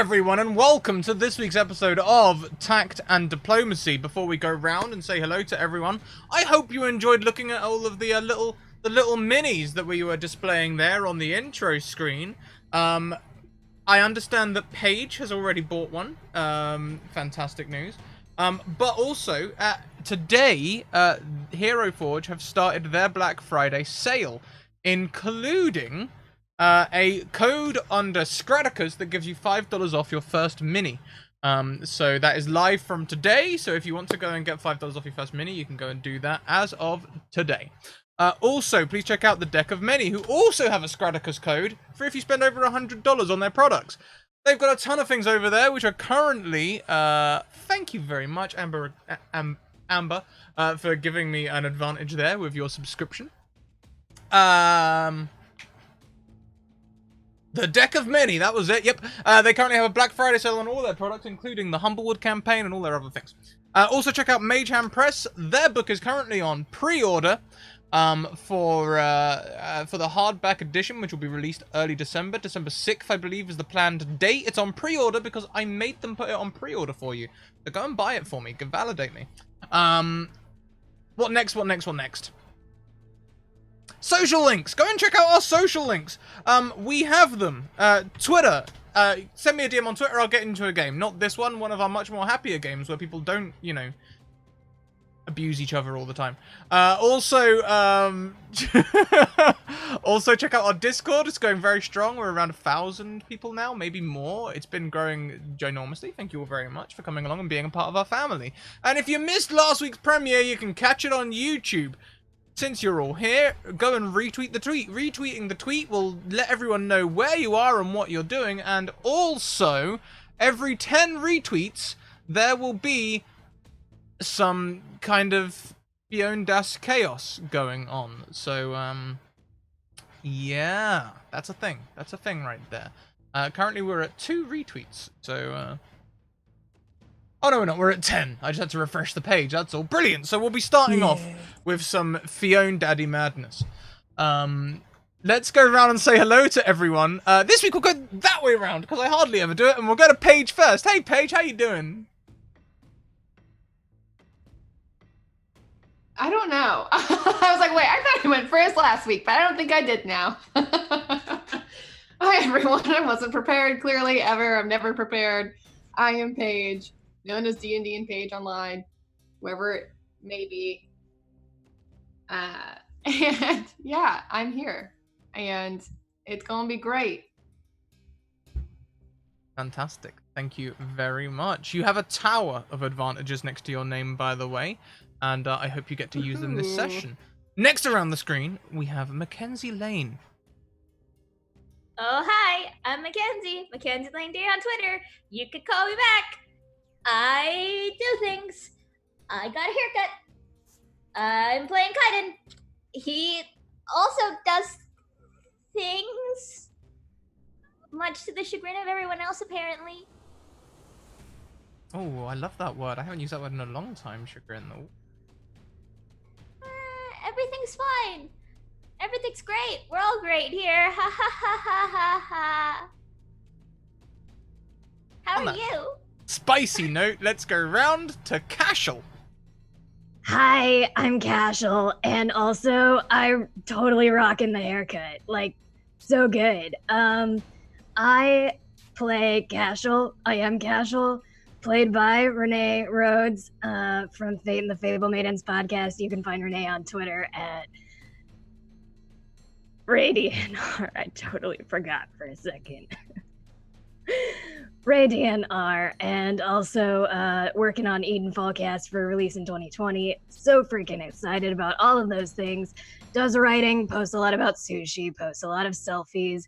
everyone, and welcome to this week's episode of Tact and Diplomacy. Before we go round and say hello to everyone, I hope you enjoyed looking at all of the little minis that we were displaying there on the intro screen. I understand that Paige has already bought one. Fantastic news. But also, today, Hero Forge have started their Black Friday sale, including a code under Scratticus that gives you $5 off your first mini. So that is live from today. So if you want to go and get $5 off your first mini, you can go and do that as of today. Also, please check out the Deck of Many, who also have a Scratticus code for if you spend over $100 on their products. They've got a ton of things over there, which are currently, thank you very much, Amber, for giving me an advantage there with your subscription. The Deck of Many, that was it, yep. They currently have a Black Friday sale on all their products, including the Humblewood campaign and all their other things. Also check out Mage Hand Press. Their book is currently on pre-order for the hardback edition, which will be released early December. December 6th, I believe, is the planned date. It's on pre-order because I made them put it on pre-order for you. So go and buy it for me. Go validate me. What next? Social links. Go and check out our social links. We have them. Twitter. Send me a DM on Twitter. I'll get into a game. Not this one. One of our much more happier games where people don't, you know, abuse each other all the time. Also check out our Discord. It's going very strong. We're around 1,000 people now, maybe more. It's been growing ginormously. Thank you all very much for coming along and being a part of our family. And if you missed last week's premiere, you can catch it on YouTube. Since you're all here, go and retweet the tweet. Retweeting the tweet will let everyone know where you are and what you're doing. And also, every 10 retweets, there will be some kind of Beyond Das chaos going on. So, yeah, that's a thing. That's a thing right there. Currently, we're at 2 retweets. So, oh, no, we're not. We're at 10. I just had to refresh the page. That's all. Brilliant. So we'll be starting off with some Fiona Daddy madness. Let's go around and say hello to everyone. This week we'll go that way around because I hardly ever do it. And we'll go to Paige first. Hey, Paige, how you doing? I don't know. I was like, wait, I thought I went first last week, but I don't think I did now. Hi, everyone. I wasn't prepared, clearly, ever. I'm never prepared. I am Paige, known as D&D and Paige online, whoever it may be. And yeah, I'm here. And it's going to be great. Fantastic. Thank you very much. You have a tower of advantages next to your name, by the way. And I hope you get to use them this session. Next around the screen, we have Mackenzie Lane. Oh, hi, I'm Mackenzie Lane Day on Twitter. You could call me back. I do things. I got a haircut. I'm playing Kaiden. He also does things, much to the chagrin of everyone else, apparently. Oh, I love that word. I haven't used that word in a long time, chagrin, though. Everything's fine. Everything's great. We're all great here. Ha ha ha ha ha ha. How are you? Spicy note, let's go round to Cashel. Hi, I'm Cashel, and also I'm totally rocking the haircut. Like, so good. I play Cashel. I am Cashel, played by Renee Rhodes from Fate and the Fable Maidens podcast. You can find Renee on Twitter at RadiantR. I totally forgot for a second. RadiantR, and also working on Eden Fallcast for release in 2020. So freaking excited about all of those things. Does writing, posts a lot about sushi, posts a lot of selfies.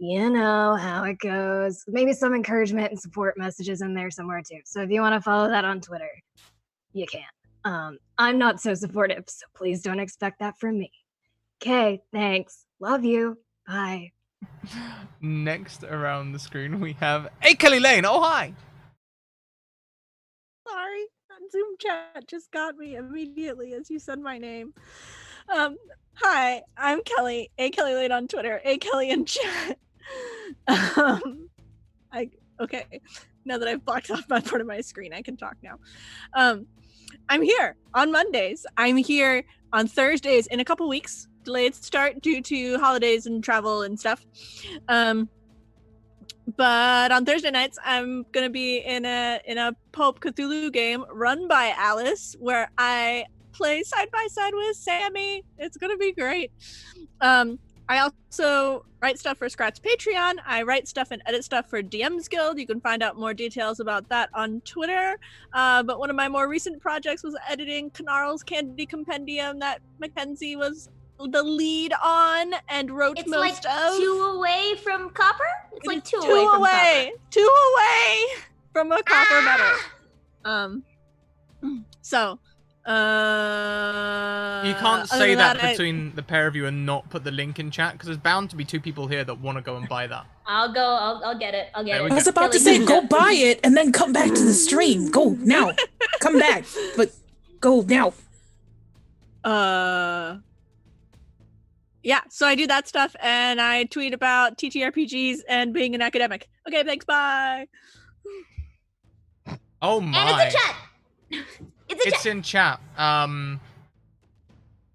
You know how it goes. Maybe some encouragement and support messages in there somewhere too. So if you want to follow that on Twitter, you can. I'm not so supportive, so please don't expect that from me. Okay, thanks. Love you. Bye. Next around the screen, we have Kelly Lane. Oh, hi. Sorry, Zoom chat just got me immediately as you said my name. Hi, I'm Kelly, Kelly Lane on Twitter, Kelly in chat. I Okay, now that I've blocked off that part of my screen, I can talk now. I'm here on Mondays. I'm here on Thursdays in a couple weeks. Delayed start due to holidays and travel and stuff. But on Thursday nights, I'm gonna be in a Pope Cthulhu game run by Alice, where I play side by side with Sammy. It's gonna be great. I also write stuff for Scrat's Patreon. I write stuff and edit stuff for DM's Guild. You can find out more details about that on Twitter. But one of my more recent projects was editing Knarl's Candy Compendium that Mackenzie was the lead on and wrote It's most like of. 2 away from copper? It's like two two away from away. copper. 2 away from a copper medal. So, You can't say that between the pair of you and not put the link in chat, because there's bound to be 2 people here that want to go and buy that. I'll go. I'll get it. I'll get There it. we I was go. about to say, go buy it and then come back to the stream. Go now. Come back. But go now. Yeah, so I do that stuff and I tweet about TTRPGs and being an academic. Okay, thanks, bye. Oh my. And it's in chat. It's in chat.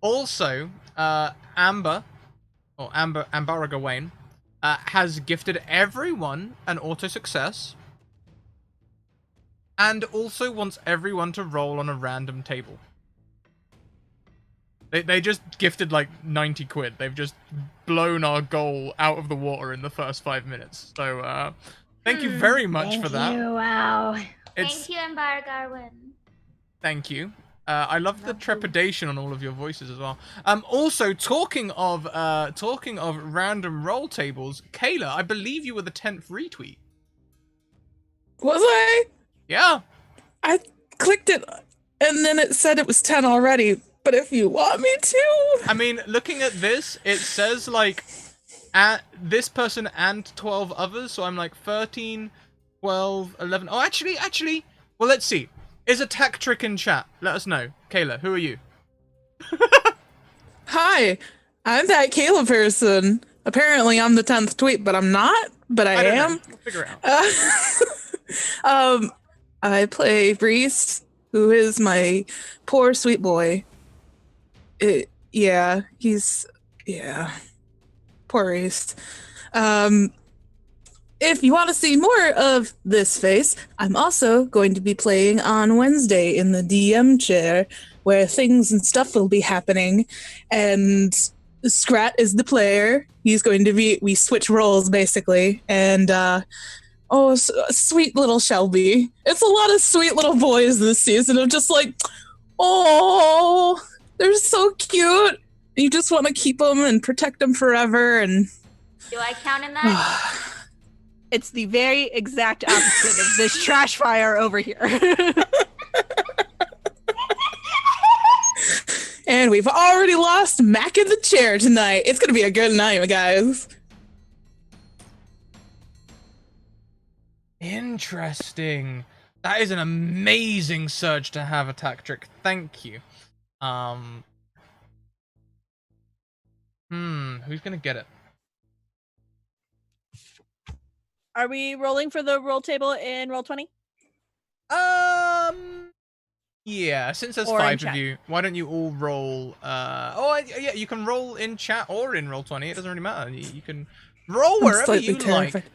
Also, Amber Gawain, has gifted everyone an auto success, and also wants everyone to roll on a random table. They just gifted like 90 quid. They've just blown our goal out of the water in the first 5 minutes. So, thank you very much for that. Thank you, wow. Thank you, Embar Garwin. Thank you. I love the trepidation on all of your voices as well. Also, talking of random roll tables, Kayla, I believe you were the 10th retweet. Was I? Yeah. I clicked it and then it said it was 10 already. But if you want me to. I mean, looking at this, it says like this person and 12 others, so I'm like 13, 12, 11. Oh, actually, well, let's see. Is a tech trick in chat? Let us know. Kayla, who are you? Hi, I'm that Kayla person. Apparently I'm the 10th tweet, but I'm not. But I don't am. know. We'll figure it out. I play Reizh, who is my poor sweet boy. Poor Reizh. If you want to see more of this face, I'm also going to be playing on Wednesday in the DM chair, where things and stuff will be happening, and Scrat is the player. He's going to be, we switch roles basically, and sweet little Shelby. It's a lot of sweet little boys this season of just like, oh, they're so cute. You just want to keep them and protect them forever. And Do I count in that? It's the very exact opposite of this trash fire over here. And we've already lost Mac in the chair tonight. It's going to be a good night, guys. Interesting. That is an amazing surge to have, a tech trick. Thank you. Who's gonna get it? Are we rolling for the roll table in Roll20? Yeah, since there's Or in 5 of chat. you, why don't you all roll, yeah, you can roll in chat or in Roll20, it doesn't really matter. You can roll I'm wherever slightly you terrified. like.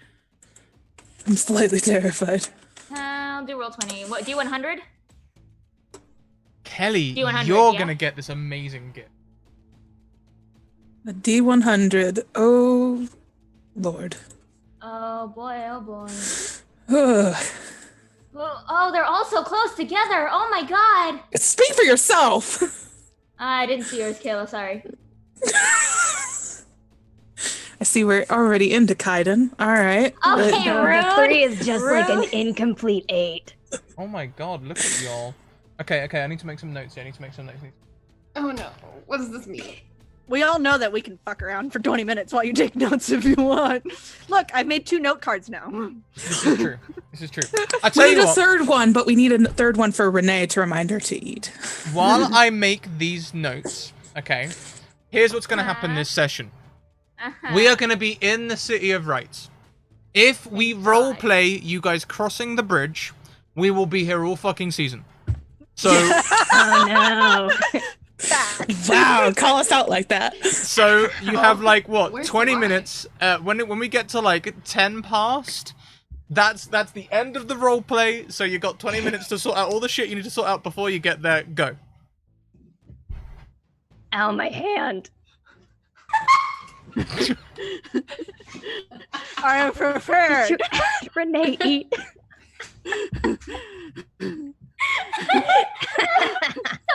I'm slightly terrified. I'll do roll 20. What, D100? Kelly, D100, you're yeah. gonna get this amazing gift. A D100. Oh, Lord. Oh boy, oh boy. Ugh. Oh, they're all so close together. Oh my god. Speak for yourself. I didn't see yours, Kayla. Sorry. I see we're already into Kaiden. All right. Okay, No, rude. the 3 is just like an Rude. incomplete 8. Oh my god, look at y'all. Okay, I need to make some notes here. Oh no, what does this mean? We all know that we can fuck around for 20 minutes while you take notes if you want. Look, I've made 2 note cards now. This is true. I We tell need you a what, third one, but we need a third one for Renee to remind her to eat. while I make these notes, okay, here's what's gonna happen this session. Uh-huh. We are going to be in the City of Rights. If we Thank role God. play you guys crossing the bridge, we will be here all fucking season. So, Oh no. Wow, call us out like that. so you have like what, Where's the 20 line? minutes? When we get to like 10 past, that's the end of the role play. So you got 20 minutes to sort out all the shit you need to sort out before you get there. Go. Ow, my hand. I am prepared. Did you ask Renee eat? So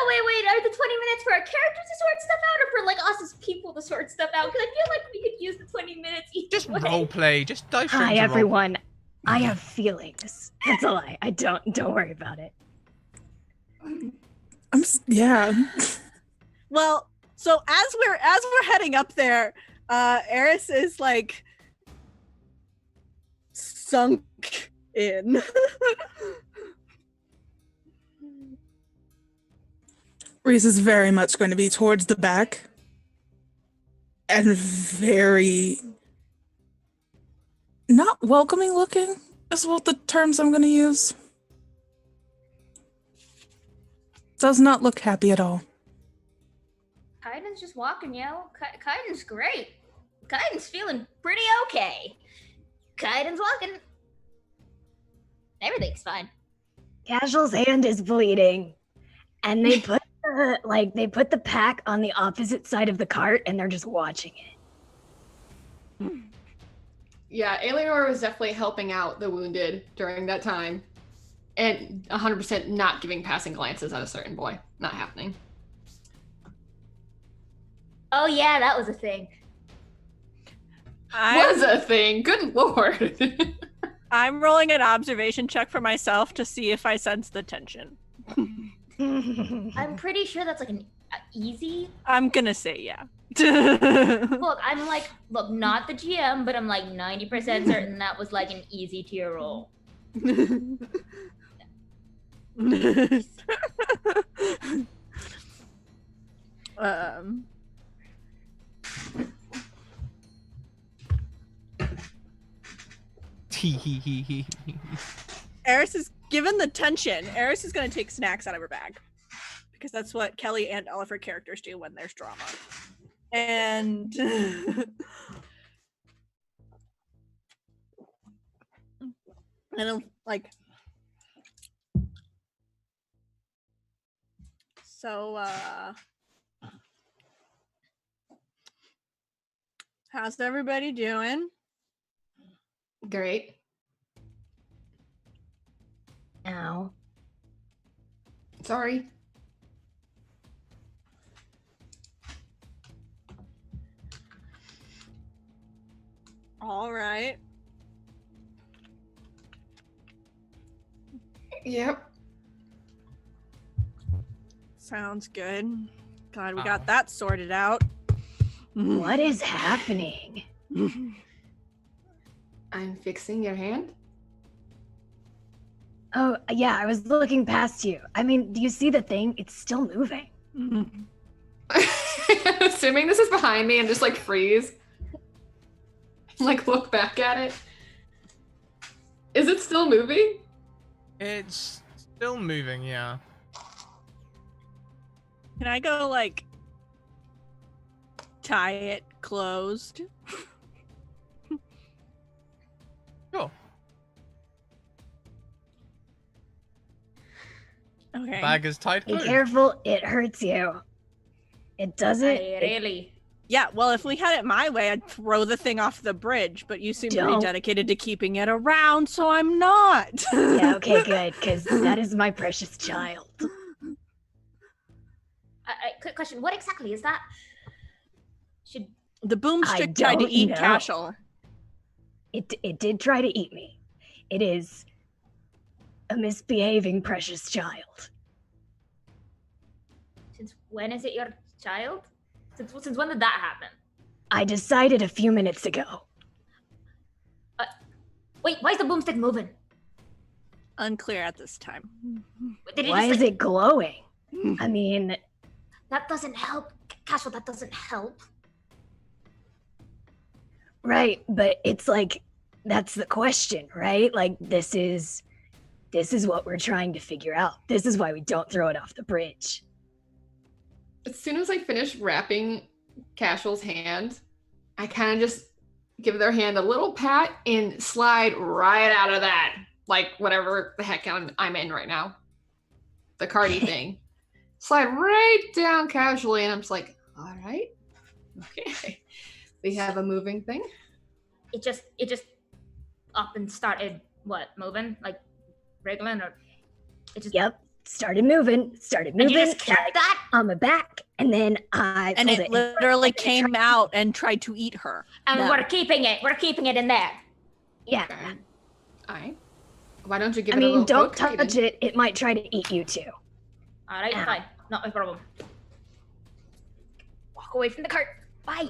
wait, are the 20 minutes for our characters to sort stuff out, or for like us as people to sort stuff out? Because I feel like we could use the 20 minutes each Just way. role play. Just dive straight Hi into role. everyone. I have feelings. That's a lie. I don't worry about it. Yeah. Well, so as we're heading up there, Eris is like sunk in. Reizh is very much going to be towards the back and very not welcoming looking is what the terms I'm going to use. Does not look happy at all. Kaiden's just walking, yo. Kaiden's great. Kaiden's feeling pretty okay. Kaiden's walking. Everything's fine. Casual's hand is bleeding. And they put the pack on the opposite side of the cart and they're just watching it. Yeah, Eleanor was definitely helping out the wounded during that time. And 100% not giving passing glances at a certain boy. Not happening. Oh yeah, that was a thing. Was a thing. Good lord. I'm rolling an observation check for myself to see if I sense the tension. I'm pretty sure that's like an easy. I'm gonna say yeah. Look, look, not the GM, but I'm like 90% certain that was like an easy tier roll. Eris is given the tension. Eris is going to take snacks out of her bag because that's what Kelly and all of her characters do when there's drama. And I'm like, so how's everybody doing? Great. Ow. Sorry. All right. Yep. Sounds good. Glad we got that sorted out. What is happening? I'm fixing your hand. Oh, yeah, I was looking past you. I mean, do you see the thing? It's still moving. Assuming this is behind me and just like freeze. Like look back at it. Is it still moving? It's still moving, yeah. Can I go like tie it closed? Sure. Okay. Bag is tied Be closed. careful, it hurts you. It doesn't. Really? Yeah, well, if we had it my way, I'd throw the thing off the bridge, but you seem pretty Don't. dedicated to keeping it around, so I'm not. Yeah, okay, good, because that is my precious child. Quick question. What exactly is that? Should The boomstick I tried to don't eat know. Cashel. It did try to eat me. It is a misbehaving precious child. Since when is it your child? Since when did that happen? I decided a few minutes ago. Wait, why is the boomstick moving? Unclear at this time. Did Why is it glowing? I mean, That doesn't help. Casual, that doesn't help. right, but it's like that's the question, right? Like this is what we're trying to figure out. This is why we don't throw it off the bridge. As soon as I finish wrapping Casual's hand, I kind of just give their hand a little pat and slide right out of that, like whatever the heck I'm in right now, the cardi thing. Slide right down casually, and I'm just like, all right, okay. We have a moving thing. It just up and started moving like wriggling, or it just Yep. Started moving. And you just kept like, that, on my back, and then I And pulled it literally came out and tried to eat her. and No. we're keeping it in there. Yeah. Okay. All right. Why don't you give I it a mean, little don't poke, touch Kaden? it. It might try to eat you too. All right, Ow. fine, not my problem. Walk away from the cart. Bye.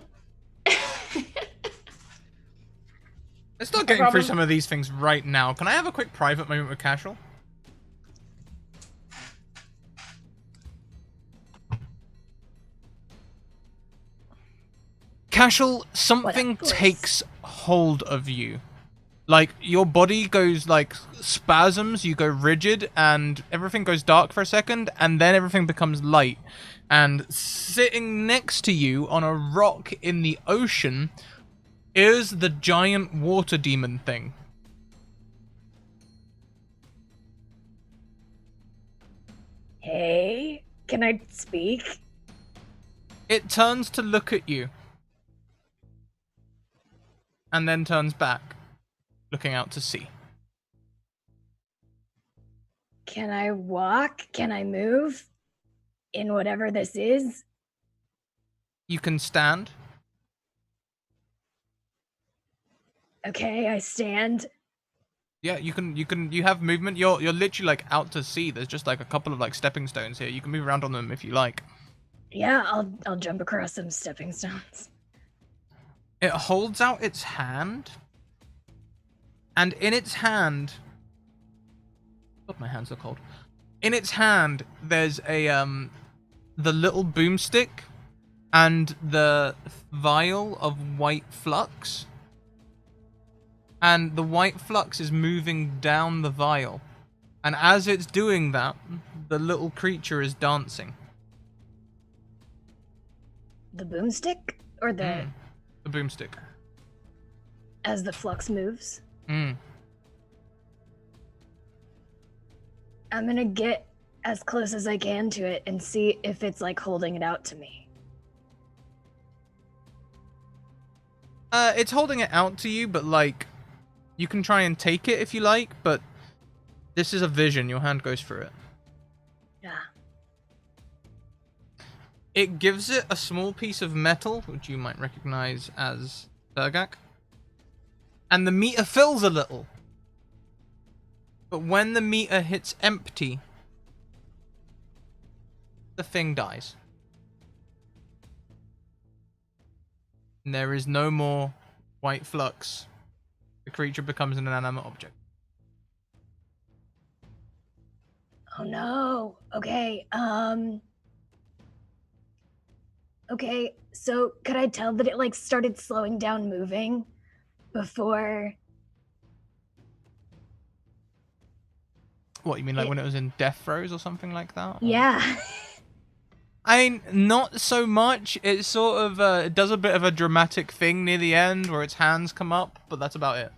Let's start getting through some of these things right now. Can I have a quick private moment with Casual? Casual, something takes hold of you. Like, your body goes, like, spasms, you go rigid, and everything goes dark for a second, and then everything becomes light. And sitting next to you on a rock in the ocean is the giant water demon thing. Hey, can I speak? It turns to look at you. And then turns back, looking out to sea. Can I walk? Can I move? In whatever this is? You can stand. Okay, I stand. Yeah, you have movement. You're literally like out to sea. There's just like a couple of like stepping stones here. You can move around on them if you like. Yeah, I'll jump across some stepping stones. It holds out its hand. And in its hand, God, my hands are cold. In its hand, there's a the little boomstick and the vial of white flux. And the white flux is moving down the vial. And as it's doing that, the little creature is dancing. The boomstick? Or the... The boomstick. As the flux moves? Mm. I'm gonna get as close as I can to it and see if it's like holding it out to me. It's holding it out to you, but like, you can try and take it if you like, but this is a vision. Your hand goes through it. Yeah. It gives it a small piece of metal, which you might recognize as Turgak. And the meter fills a little. But when the meter hits empty, the thing dies. And there is no more white flux. The creature becomes an inanimate object. Oh no. Okay, Okay, so could I tell that it like started slowing down moving before? What, you mean like when it was in death throes or something like that? Or... Yeah. I mean, not so much. It sort of it does a bit of a dramatic thing near the end where its hands come up, but that's about it.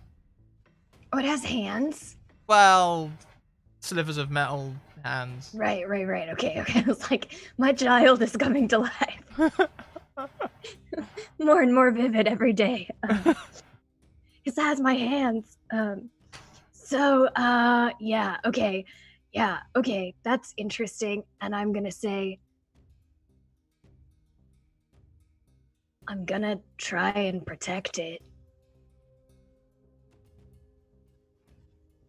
Oh, it has hands? Well, slivers of metal hands. Right. Okay. I was like, my child is coming to life. More and more vivid every day. It has my hands. Yeah, okay. Yeah, okay. That's interesting. And I'm gonna say, I'm gonna try and protect it.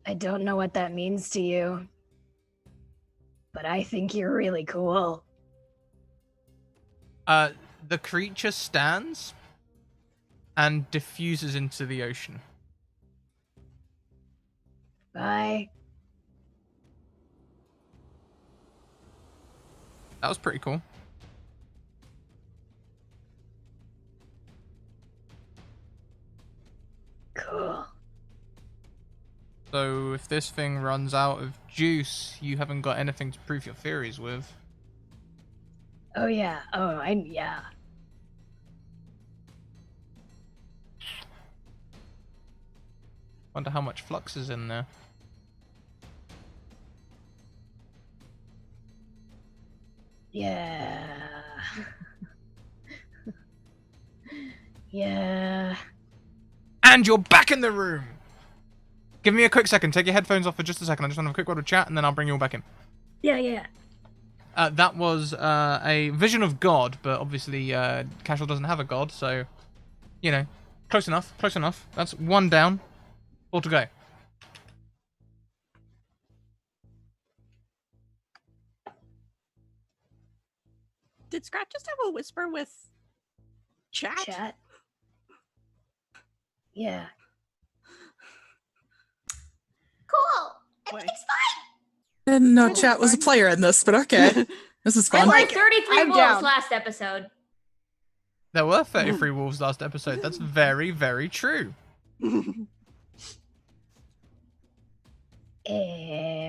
I don't know what that means to you, but I think you're really cool. The creature stands and diffuses into the ocean. Bye. That was pretty cool. Cool. So if this thing runs out of juice, you haven't got anything to prove your theories with. Oh yeah. Yeah. Wonder how much flux is in there. Yeah. Yeah. And you're back in the room! Give me a quick second. Take your headphones off for just a second. I just want to have a quick word of chat, and then I'll bring you all back in. Yeah. That was a vision of God, but obviously Casual doesn't have a god, so, you know, close enough, close enough. That's one down, 4 to go. Did Scratch just have a whisper with chat? Chat. Yeah. Cool. Wait. Everything's fine. I didn't know chat was a player in this, but okay. This is There fun. were 33 I'm wolves down. last episode. There were 33 wolves last episode. That's very, very true.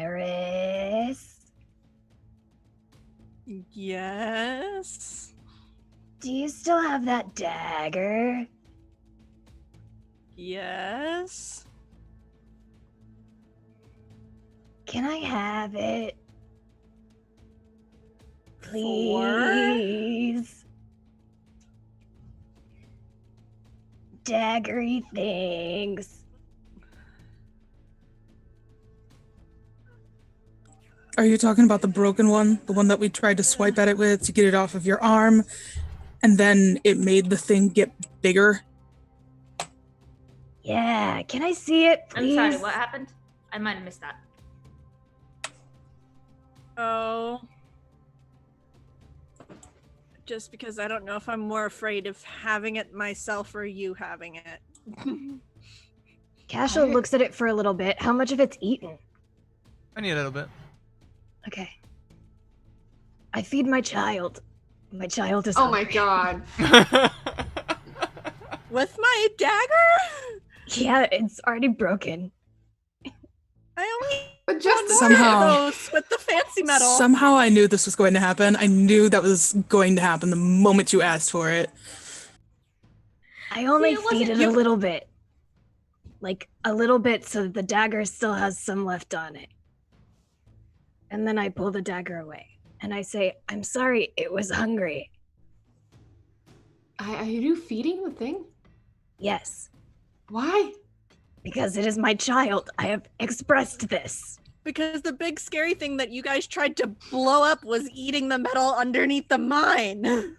Eris. Yes. Do you still have that dagger? Yes. Can I have it? Please. Daggery things. Are you talking about the broken one? The one that we tried to swipe at it with to get it off of your arm? And then it made the thing get bigger? Yeah, can I see it, I'm please? sorry, what happened? I might have missed that. Oh. Just because I don't know if I'm more afraid of having it myself or you having it. Casual looks at it for a little bit. How much of it's eaten? Only a little bit. Okay. I feed my child. My child is Oh my hungry. god. With my dagger? Yeah, it's already broken. I only But just want Somehow- those with the fancy metal. Somehow I knew this was going to happen. I knew that was going to happen the moment you asked for it. I only it wasn't feed it you- a little bit. Like, a little bit so that the dagger still has some left on it. And then I pull the dagger away. And I say, I'm sorry, it was hungry. Are you feeding the thing? Yes, Why? because it is my child. I have expressed this. Because the big scary thing that you guys tried to blow up was eating the metal underneath the mine.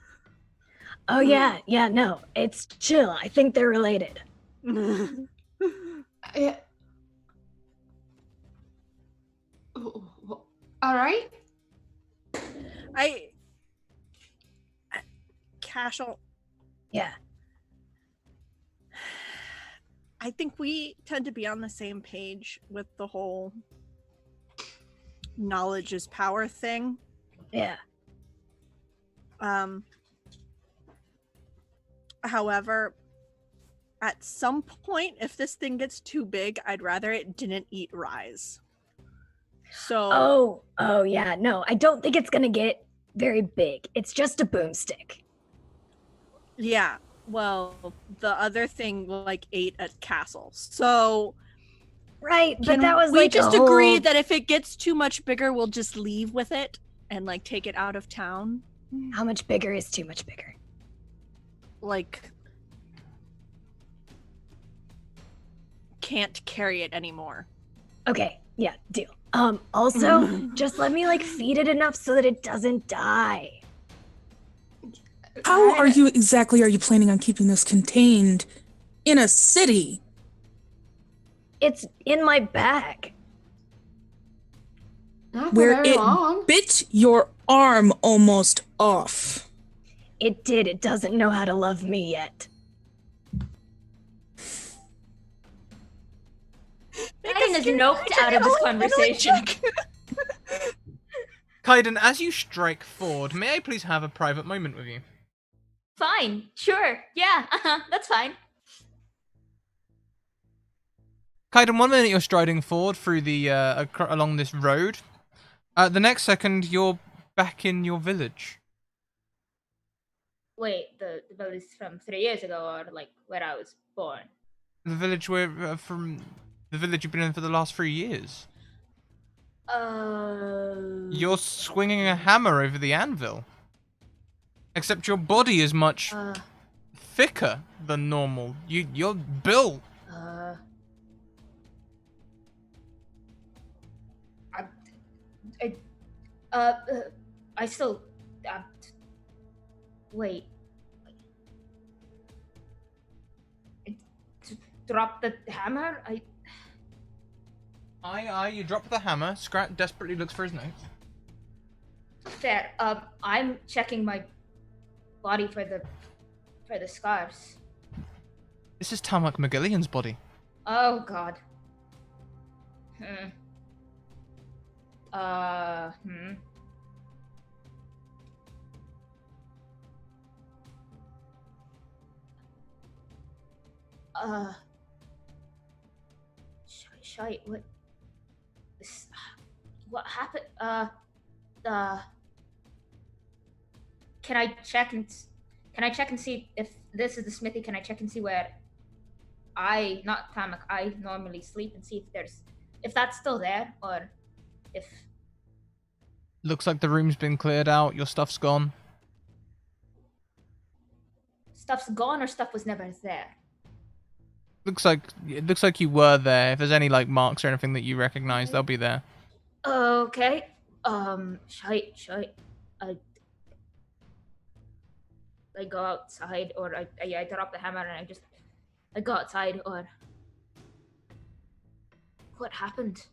Oh, yeah, no, it's chill. I think they're related. All right. Casual. Yeah. I think we tend to be on the same page with the whole knowledge is power thing. Yeah. However, at some point, if this thing gets too big, I'd rather it didn't eat Reizh. So Oh, yeah, no, I don't think it's gonna get very big. It's just a boomstick. yeah, well, the other thing like ate at castle. So Right, but can that was we like just a agree whole... that if it gets too much bigger, we'll just leave with it and like take it out of town. How much bigger is too much bigger? Like can't carry it anymore. Okay, yeah, deal. Also, just let me like feed it enough so that it doesn't die. How are you planning on keeping this contained in a city? It's in my bag. Not for Where very it long. bit your arm almost off. It did. It doesn't know how to love me yet. Kaiden is noped out of this conversation. Kaiden, as you strike forward, may I please have a private moment with you? Fine, sure, yeah, that's fine. Kaiden, 1 minute you're striding forward through the along this road. The next second you're back in your village. Wait, the village from 3 years ago, or like where I was born? The village from the village you've been in for the last 3 years. You're swinging a hammer over the anvil. Except your body is much thicker than normal. You're built. I still. Wait. Drop the hammer? You drop the hammer. Scrat desperately looks for his notes. Fair. I'm checking my body for the scars. This is Tamak McGillian's body. Oh god. Shite, what happened? Can I check and see if this is the smithy? Can I check and see where not Tamak, I normally sleep, and see if that's still there, or if... Looks like the room's been cleared out. Your stuff's gone. Stuff's gone, or stuff was never there? It looks like you were there. If there's any like marks or anything that you recognize, they'll be there. Okay. Shite. I go outside, or I drop the hammer and I go outside, or what happened?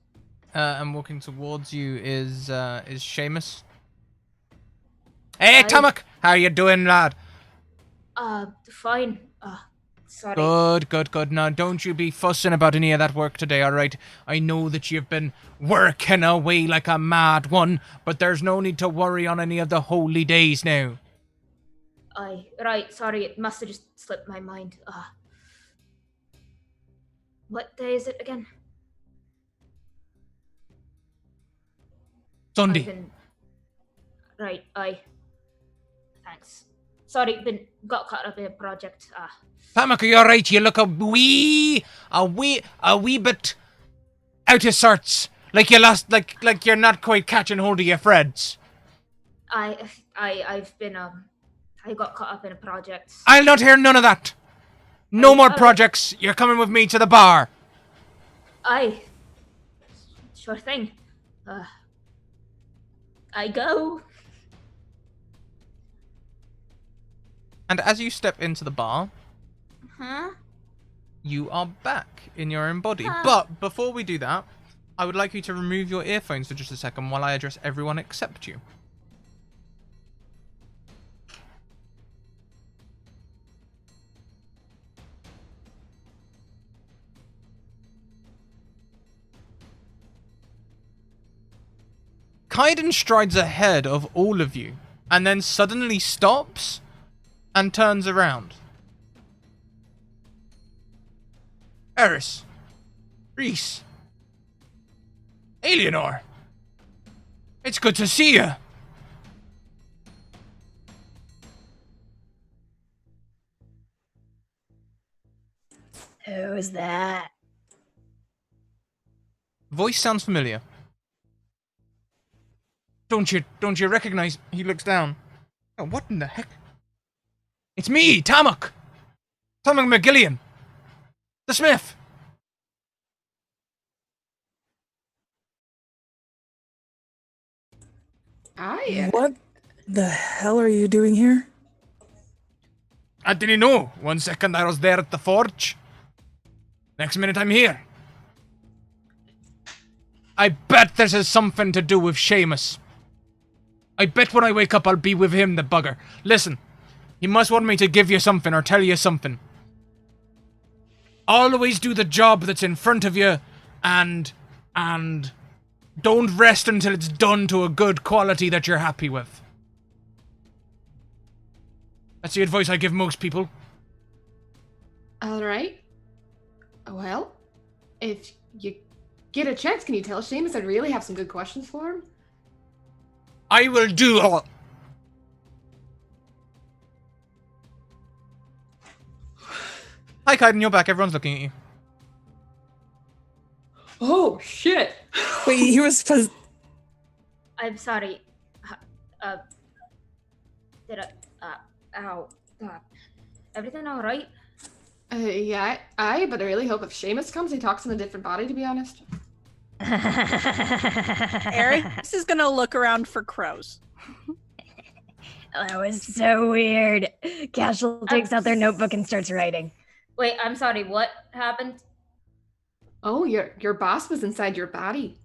And walking towards you is Seamus. Hey, Tamak! How you doing, lad? Fine. Sorry. Good. Now, don't you be fussing about any of that work today, alright? I know that you've been working away like a mad one, but there's no need to worry on any of the holy days now. Right, sorry, it must have just slipped my mind. What day is it again? Sunday. Right, thanks. Sorry, got caught up in a project. Tamak, are you alright? You look a wee bit out of sorts. Like you lost, like you're not quite catching hold of your threads. I've been, I got caught up in a project. I'll not hear none of that. No more projects. You're coming with me to the bar. Sure thing. I go. And as you step into the bar, Huh? you are back in your own body. But before we do that, I would like you to remove your earphones for just a second while I address everyone except you. Kaiden strides ahead of all of you, and then suddenly stops and turns around. Eris, Reizh, Eleanor, it's good to see you. Who's that? Voice sounds familiar. Don't you recognize? He looks down. Oh, what in the heck? It's me, Tamak McGillian, the smith. What the hell are you doing here? I didn't know. 1 second I was there at the forge. Next minute I'm here. I bet this has something to do with Seamus. I bet when I wake up I'll be with him, the bugger. Listen, he must want me to give you something or tell you something. Always do the job that's in front of you, and don't rest until it's done to a good quality that you're happy with. That's the advice I give most people. All right. Well, if you get a chance, can you tell Seamus I'd really have some good questions for him? I will do all. Hi, Kaiden, you're back. Everyone's looking at you. Oh, shit. Wait, he was supposed. I'm sorry. Did ow. Everything all right? Yeah, but I really hope if Seamus comes, he talks in a different body, to be honest. Eris is gonna look around for crows. That was so weird. Casual takes out their notebook and starts writing. Wait, I'm sorry. What happened? Oh, your boss was inside your body.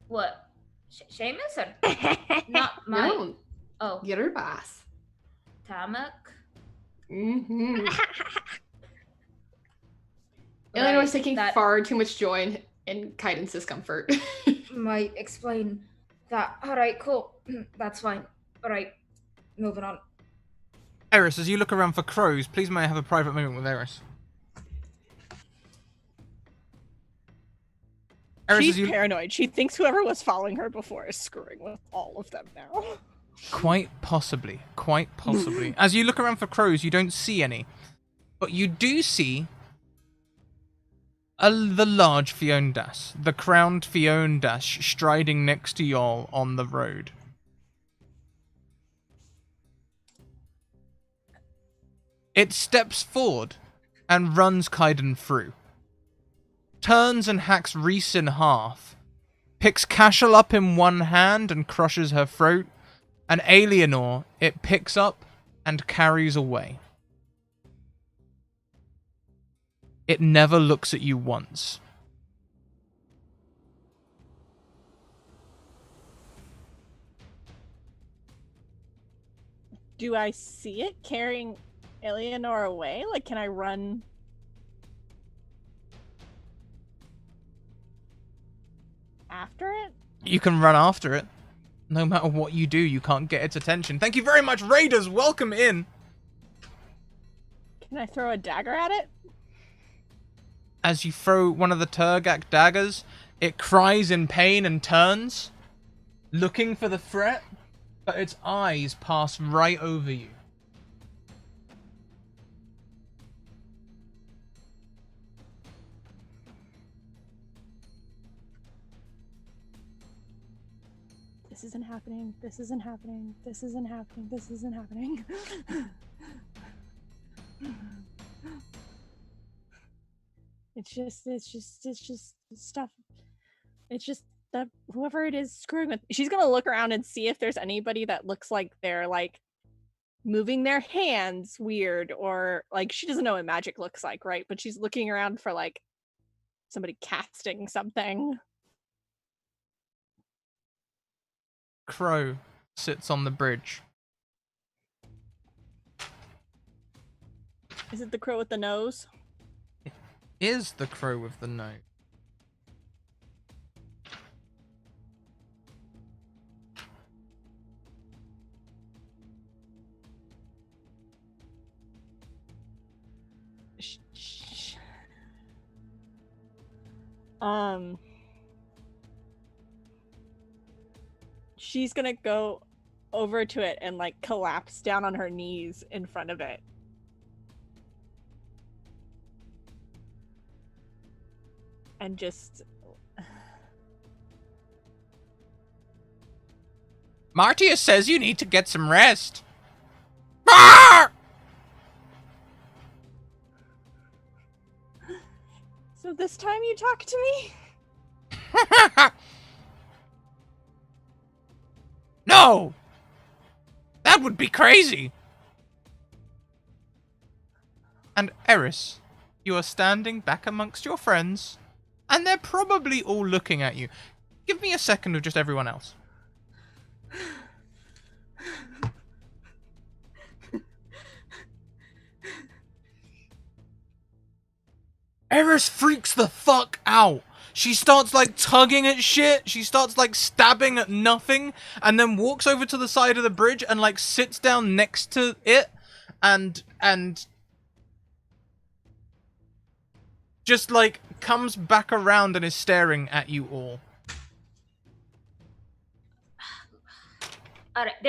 What? Seamus or not my? No, Oh, your boss. Tamak. Mm-hmm. Eleanor was taking far too much joy in Kaiden's discomfort. Might explain that. All right, cool. That's fine. All right, moving on. Eris, as you look around for crows, please may I have a private moment with Eris. Eris, She's paranoid. She thinks whoever was following her before is screwing with all of them now. Quite possibly. Quite possibly. As you look around for crows, you don't see any. But you do see the large Fiondas, the crowned Fiondas striding next to y'all on the road. It steps forward and runs Kaiden through. Turns and hacks Reizh in half. Picks Cashel up in one hand and crushes her throat. And Alienor, it picks up and carries away. It never looks at you once. Do I see it carrying Eleanor away? Like, can I run? After it? You can run after it. No matter what you do, you can't get its attention. Thank you very much, Raiders. Welcome in. Can I throw a dagger at it? As you throw one of the Turgak daggers, it cries in pain and turns, looking for the threat, but its eyes pass right over you. This isn't happening. This isn't happening. This isn't happening. This isn't happening. It's just stuff. It's just that whoever it is screwing with. She's gonna look around and see if there's anybody that looks like they're like moving their hands weird, or like she doesn't know what magic looks like, right? But she's looking around for like somebody casting something. Crow sits on the bridge. Is it the crow with the nose? It is the crow with the nose. She's gonna go over to it and like collapse down on her knees in front of it. And just... Martia says you need to get some rest. Ah! So this time you talk to me? No! That would be crazy! And Eris, you are standing back amongst your friends, and they're probably all looking at you. Give me a second of just everyone else. Eris freaks the fuck out. She starts like tugging at shit. She starts like stabbing at nothing, and then walks over to the side of the bridge and like sits down next to it and just like comes back around and is staring at you all. Alright,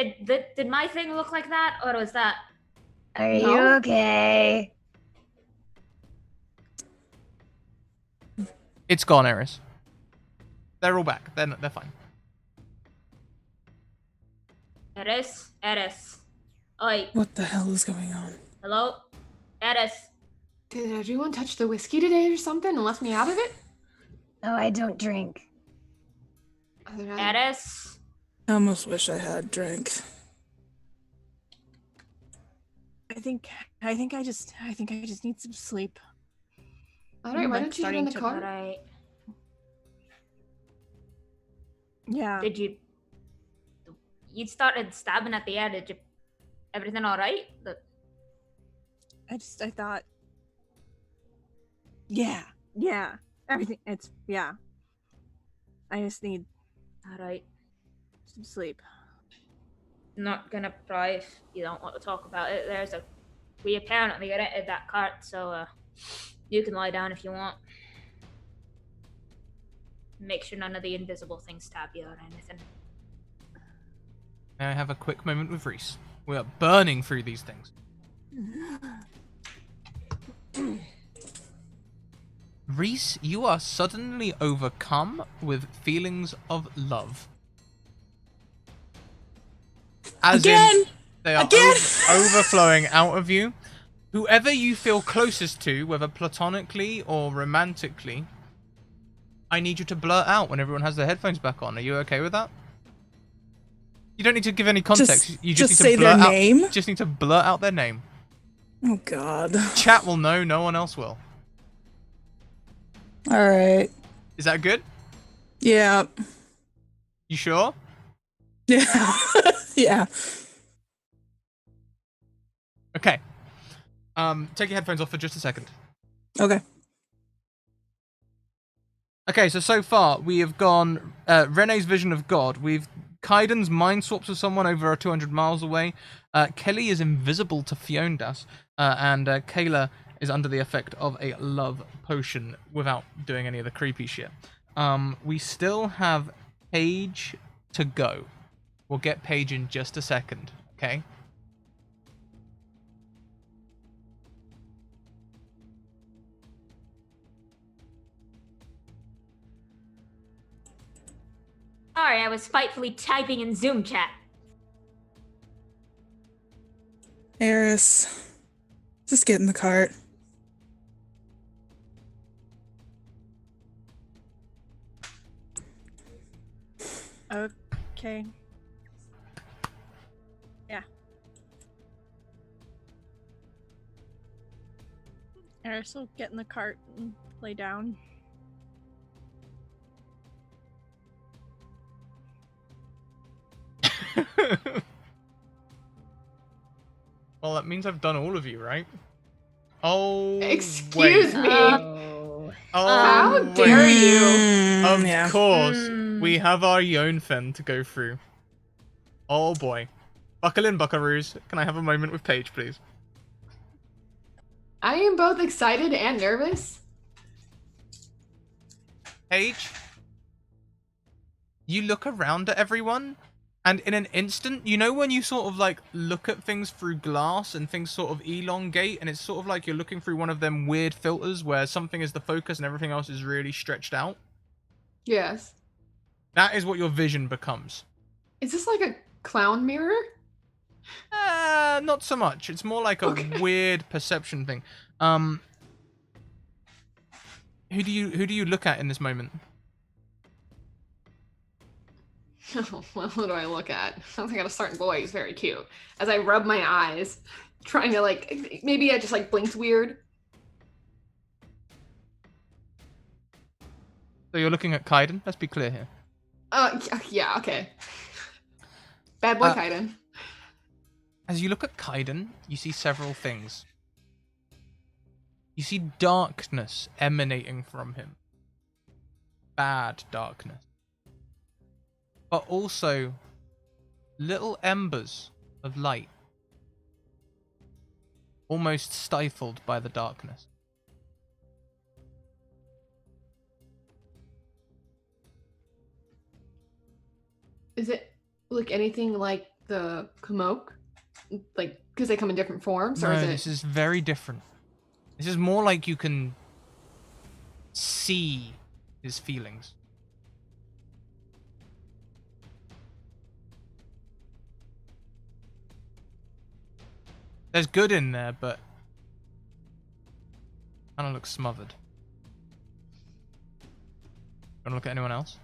did my thing look like that, or was that? Are you No. okay? It's gone, Eris. They're all back. They're fine. Eris? Oi, What the hell is going on? hello? Eris. Did everyone touch the whiskey today or something and left me out of it? Oh, I don't drink. Other than- Eris. I almost wish I had drank. I think I just need some sleep. All right, I'm, why like, don't you get in the starting car? Alright. Yeah. Did you started stabbing at the air, did you? Everything alright? I thought. Yeah. Everything. Yeah. I just need Alright. some sleep. Not gonna pry if you don't want to talk about it. We apparently rented that cart, so you can lie down if you want. Make sure none of the invisible things stab you or anything. May I have a quick moment with Reizh? We are burning through these things. Reizh, you are suddenly overcome with feelings of love. As Again! in, they are Again! overflowing out of you. Whoever you feel closest to, whether platonically or romantically, I need you to blurt out when everyone has their headphones back on. Are you okay with that? You don't need to give any context. You just need say to blurt their out. name? Just need to blurt out their name. Oh god. Chat will know. No one else will. All right. Is that good? Yeah. You sure? Yeah. Yeah. Okay. Take your headphones off for just a second. Okay. Okay, so far we have gone Rene's vision of God. We've Kaiden's mind swaps with someone over 200 miles away. Kelly is invisible to Fiondas, and Kayla is under the effect of a love potion without doing any of the creepy shit. We still have Paige to go. We'll get Paige in just a second, okay? Sorry, I was spitefully typing in Zoom chat. Eris, just get in the cart. Okay. Yeah. Eris will get in the cart and lay down. Well, that means I've done all of you, right? Oh, Excuse wait. me. Oh, How wait. dare you? Of Yeah. course, we have our Yonfen to go through. Oh boy. Buckle in, buckaroos. Can I have a moment with Paige, please? I am both excited and nervous. Paige, you look around at everyone, and in an instant, you know when you sort of like look at things through glass and things sort of elongate, and it's sort of like you're looking through one of them weird filters where something is the focus and everything else is really stretched out? Yes. That is what your vision becomes. Is this like a clown mirror? Not so much. It's more like a weird perception thing. Who do you look at in this moment? Well, who do I look at? Sounds like a certain boy. He's very cute. As I rub my eyes, trying to like, maybe I just like blinked weird. So you're looking at Kaiden. Let's be clear here. Yeah, okay. Bad boy Uh, Kaiden. As you look at Kaiden, you see several things. You see darkness emanating from him. Bad darkness. But also little embers of light. Almost stifled by the darkness. Is it like anything like the Kamok? Like, because they come in different forms, or No, is it? this is very different. This is more like you can see his feelings. There's good in there, but kind of looks smothered. Want to look at anyone else?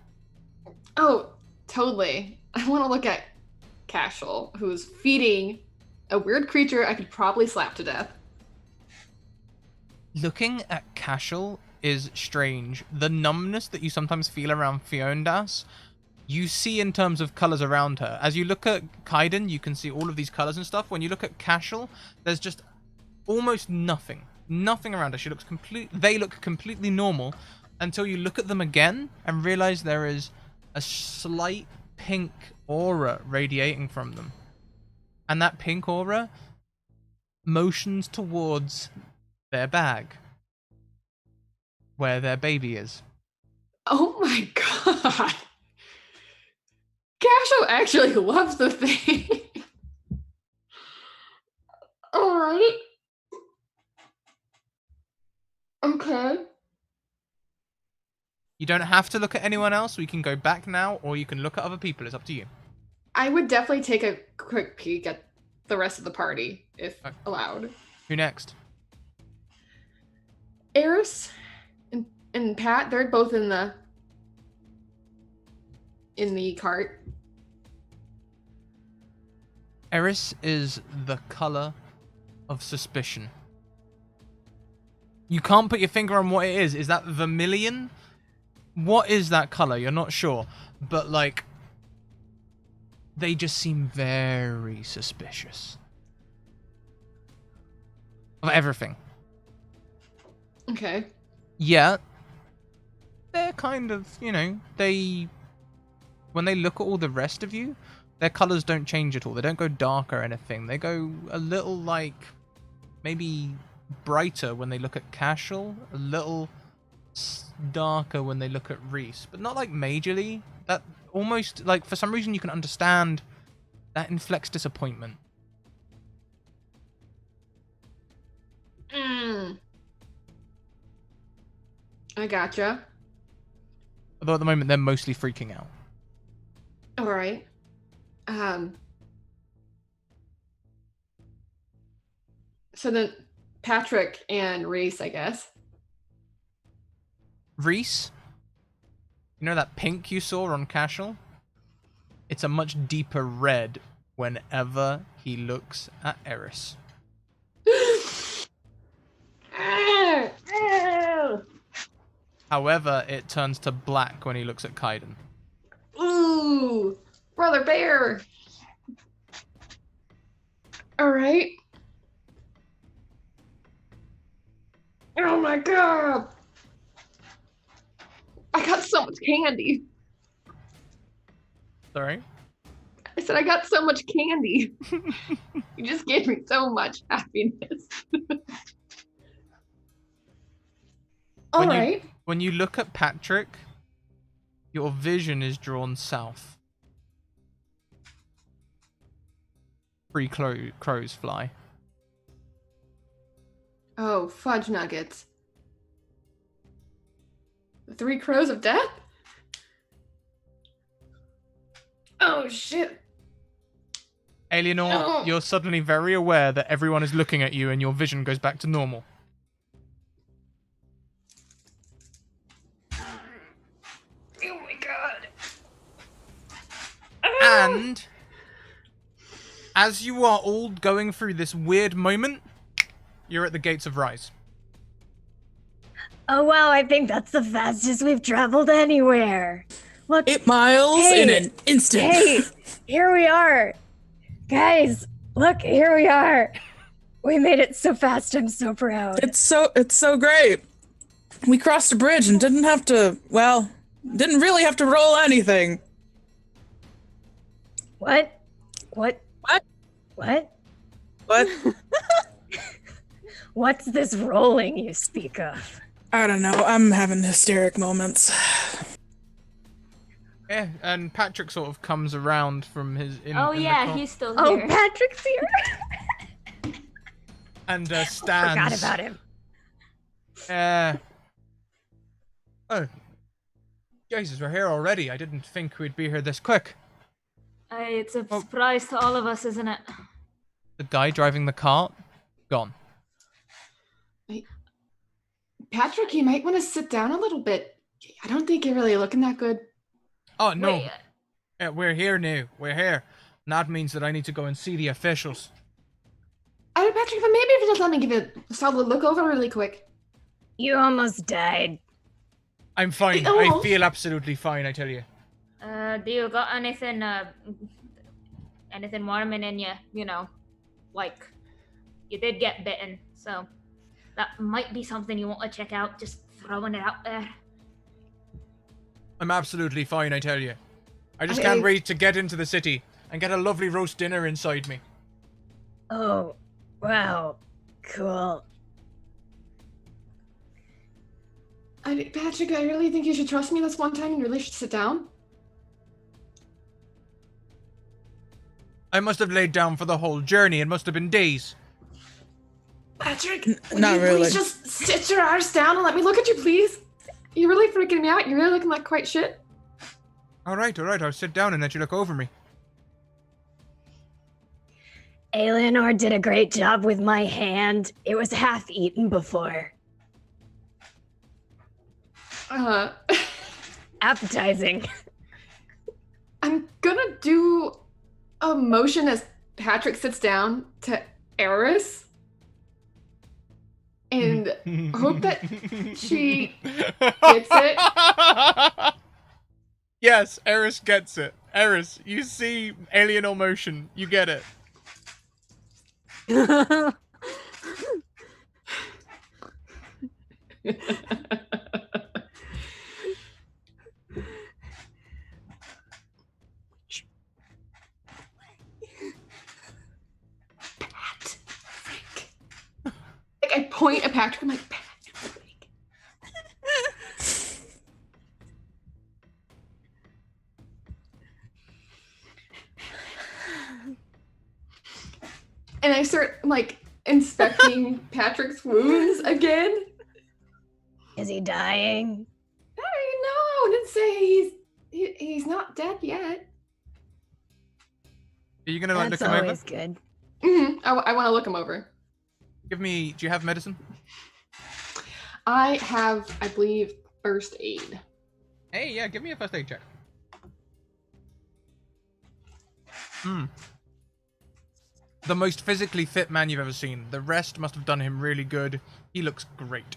Oh, totally. I want to look at Cashel, who's feeding a weird creature I could probably slap to death. Looking at Cashel is strange. The numbness that you sometimes feel around Fiondas, you see in terms of colors around her. As you look at Kaiden, you can see all of these colors and stuff. When you look at Cashel, there's just almost nothing. Nothing around her. They look completely normal until you look at them again and realize there is a slight pink aura radiating from them. And that pink aura motions towards their bag, where their baby is. Oh my god. Cashel actually loves the thing. Alright. Okay. You don't have to look at anyone else. We can go back now, or you can look at other people. It's up to you. I would definitely take a quick peek at the rest of the party, if Okay. allowed. Who next? Eris and Pat, they're both in the cart. Eris is the color of suspicion. You can't put your finger on what it is. Is that vermilion? What is that color? You're not sure. But, like, they just seem very suspicious of everything. Okay. Yeah. They're kind of, when they look at all the rest of you, their colors don't change at all. They don't go dark or anything. They go a little, like, maybe brighter when they look at Cashel, a little darker when they look at Reizh, but not like majorly. That almost, like, for some reason you can understand that inflects disappointment. I gotcha. Although at the moment they're mostly freaking out. Alright. So then Patrick and Reese, I guess. Reizh, you know that pink you saw on Cashel? It's a much deeper red whenever he looks at Eris. However, it turns to black when he looks at Kaiden. Ooh, brother bear. All right. Oh my god. I got so much candy. Sorry? I said I got so much candy. You just gave me so much happiness. All right. When you look at Patrick, your vision is drawn south. 3 crows fly. Oh, fudge nuggets. The 3 crows of death? Oh, shit. Alienor, No. you're suddenly very aware that everyone is looking at you and your vision goes back to normal. Oh my god. And as you are all going through this weird moment, you're at the gates of Reizh. Oh wow, I think that's the fastest we've traveled anywhere. Look, 8 miles in an instant. hey, here we are. Guys, look, here we are. We made it so fast, I'm so proud. It's so great. We crossed a bridge and didn't really have to roll anything. What? What? What's this rolling you speak of? I don't know. I'm having hysteric moments. Yeah, and Patrick sort of comes around from his. Oh in the yeah, car he's still Oh, here. Patrick's here. and Forgot stands. about him. Oh, Jesus, we're here already. I didn't think we'd be here this quick. It's a Oh. surprise to all of us, isn't it? The guy driving the cart, gone. Patrick, you might want to sit down a little bit. I don't think you're really looking that good. Oh no, Wait, we're here now. We're here. And that means that I need to go and see the officials. Patrick, but maybe if you just let me give it a solid look over really quick. You almost died. I'm fine. I Almost. feel absolutely fine. I tell you. do you got anything warming in you? You know, like you did get bitten, so that might be something you want to check out. Just throwing it out there. I'm absolutely fine. I tell you. I just can't wait to get into the city and get a lovely roast dinner inside me. Oh, wow. Cool. Patrick, I really think you should trust me this one time and really should sit down. I must have laid down for the whole journey. It must have been days. Patrick, not you really. please just sit your ass down and let me look at you, please? You're really freaking me out. You're really looking like quite shit. All right. I'll sit down and let you look over me. Eleanor did a great job with my hand. It was half eaten before. Appetizing. I'm gonna do a motion as Patrick sits down to Eris. And hope that she gets it. Yes, Eris gets it. Eris, you see alien motion. You get it. Like, I point at Patrick, I'm like, Patrick. And I start, like, inspecting Patrick's wounds again. Is he dying? I didn't say he's not dead yet. Are you gonna like look That's him over? always good. I want to look him over. Give me. Do you have medicine? I have, I believe, first aid. Hey, yeah. Give me a first aid check. The most physically fit man you've ever seen. The rest must have done him really good. He looks great.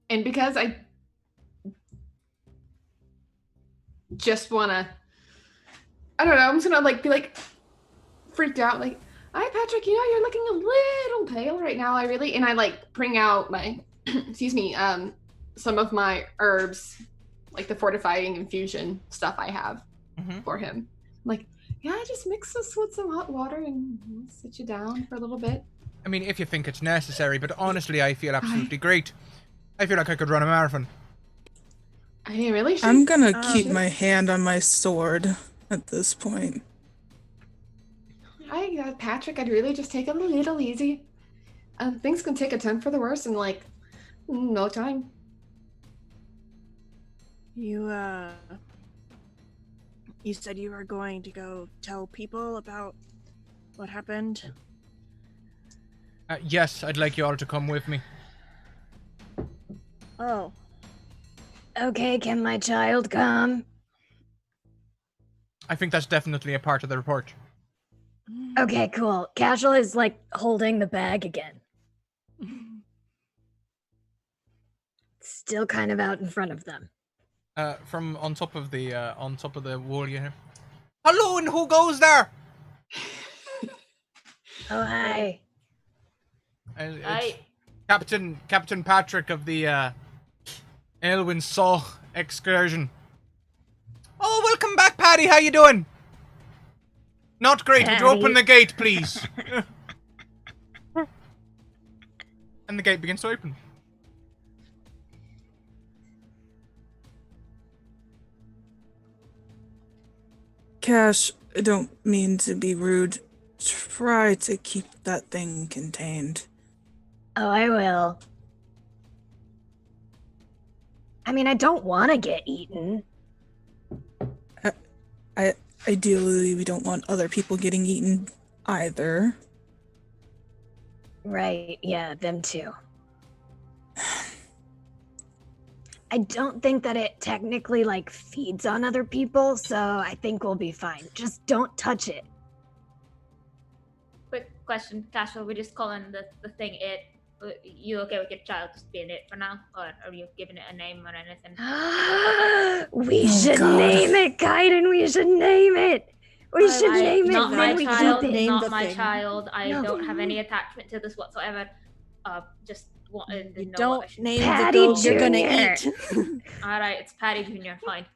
And because I just wanna, I don't know, I'm just gonna like be like freaked out, like, hi Patrick, you know you're looking a little pale right now. And I like bring out my, excuse me, some of my herbs, like the fortifying infusion stuff I have for him. I'm like, yeah, just mix this with some hot water and sit you down for a little bit. I mean, if you think it's necessary, but honestly, I feel absolutely great. I feel like I could run a marathon. I mean, really? I'm gonna keep my hand on my sword at this point. Patrick, I'd really just take it a little easy. Things can take a turn for the worse in like no time. You said you were going to go tell people about what happened? Yes, I'd like you all to come with me. Oh. Okay, can my child come? I think that's definitely a part of the report. Okay, cool. Casual is like holding the bag again. Still kind of out in front of them. From on top of the wall, you hear, "Hello, and who goes there?" Oh, hi. It's Captain Patrick of the Elwyn Saw excursion. Oh, welcome back, Paddy. How you doing? Not great. Would you open Paddy. the gate, please? And the gate begins to open. Cash, I don't mean to be rude. Try to keep that thing contained. Oh, I will. I mean, I don't want to get eaten. Ideally, we don't want other people getting eaten either. Right, yeah, them too. I don't think that it technically, like, feeds on other people, so I think we'll be fine. Just don't touch it. Quick question, Casual. We're just calling the thing it. You okay with your child just being it for now, or are you giving it a name or anything? We should name it, Kaiden. We should name it. We should name it. Not my Then we child. keep it. Name Not the my thing. child. I No. don't have any attachment to this whatsoever. Just wanted to You know don't what I should. name Patty the goat you're gonna Jr.. eat. All right, it's Patty Jr. Fine.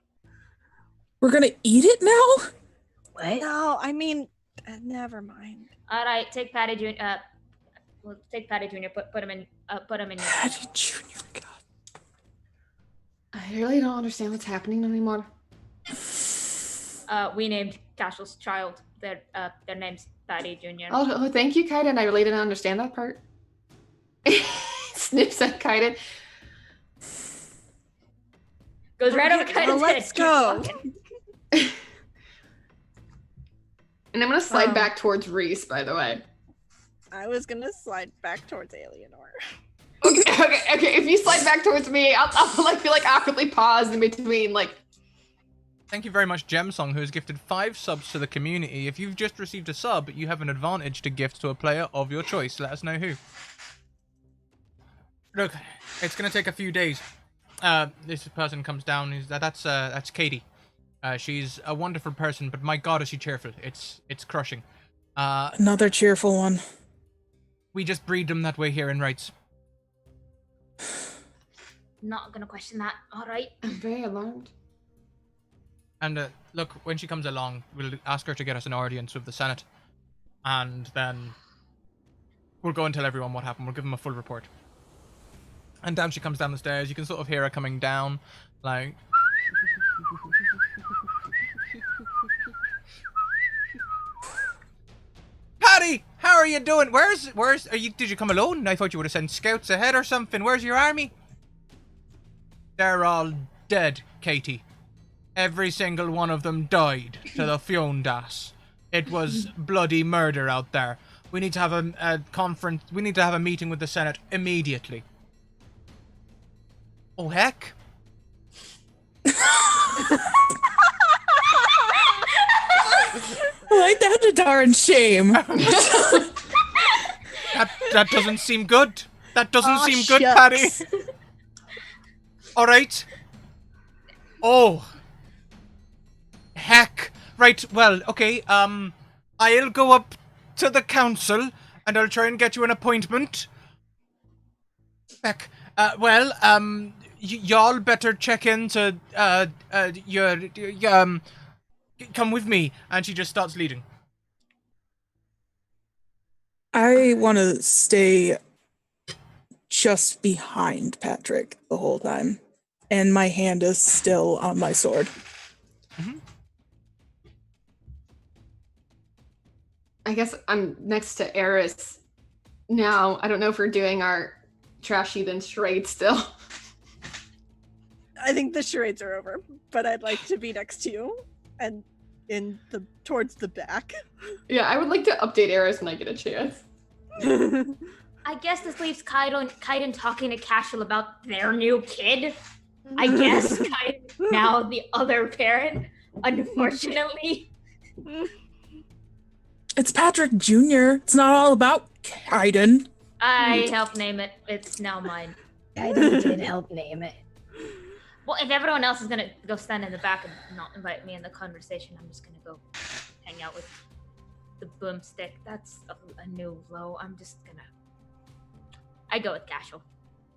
We're gonna eat it now? What? No, I mean, never mind. All right, take Patty Jr. We'll take Patty Jr. Put him in. Put him in. Your Patty Jr. God. I really don't understand what's happening anymore. We named Casual's child. Their name's Patty Jr. Oh, thank you, Kaiden. I really didn't understand that part. Snips at Kaiden. Goes right over Kaiden's Well, head. let's Keeps go. walking. And I'm gonna slide Um, back towards Reizh, by the way. I was gonna slide back towards Alienor. Okay. If you slide back towards me, I'll like feel like awkwardly pause in between, like. Thank you very much, Gemsong, who has gifted 5 subs to the community. If you've just received a sub, you have an advantage to gift to a player of your choice. Let us know who. Look, it's gonna take a few days. This person comes down. That's Katie. She's a wonderful person, but my God, is she cheerful? It's crushing. Another cheerful one. We just breed them that way here in Reizh. Not gonna question that. All right. I'm very alarmed. And look, when she comes along, we'll ask her to get us an audience with the Senate. And then we'll go and tell everyone what happened. We'll give them a full report. And down she comes down the stairs. You can sort of hear her coming down, like... Patty! How are you doing? Where's are you? Did you come alone? I thought you would have sent scouts ahead or something. Where's your army? They're all dead, Katie. Every single one of them died to the Fiondas. It was bloody murder out there. We need to have a conference. We need to have a meeting with the Senate immediately. Oh, heck. Like, that's a darn shame. That doesn't seem good. That doesn't seem good, shucks. Patty. All right. Oh. Heck. Right, well, okay, I'll go up to the council and I'll try and get you an appointment. Heck. Y'all better check into, come with me. And she just starts leading. I want to stay just behind Patrick the whole time. And my hand is still on my sword. Mm-hmm. I guess I'm next to Eris now. I don't know if we're doing our trash heathen charade still. I think the charades are over, but I'd like to be next to you and towards the back. Yeah, I would like to update Eris when I get a chance. I guess this leaves Kaiden talking to Casual about their new kid. I guess Kaiden now the other parent, unfortunately. It's Patrick Jr. It's not all about Kaiden. I helped name it. It's now mine. Kaiden did help name it. Well, if everyone else is gonna go stand in the back and not invite me in the conversation, I'm just gonna go hang out with the boomstick. That's a new low. I go with Casual.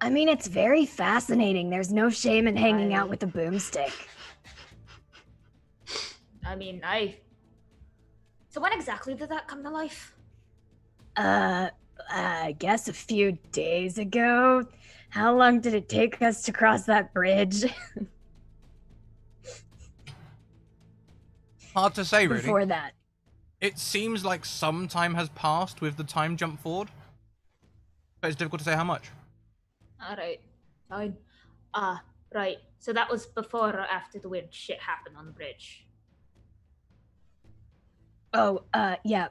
I mean, it's very fascinating. There's no shame in hanging out with a boomstick. So when exactly did that come to life? I guess a few days ago. How long did it take us to cross that bridge? Hard to say, really. before that? It seems like some time has passed with the time jump forward, but it's difficult to say how much. Alright, fine. Right. So that was before or after the weird shit happened on the bridge? Oh, yeah,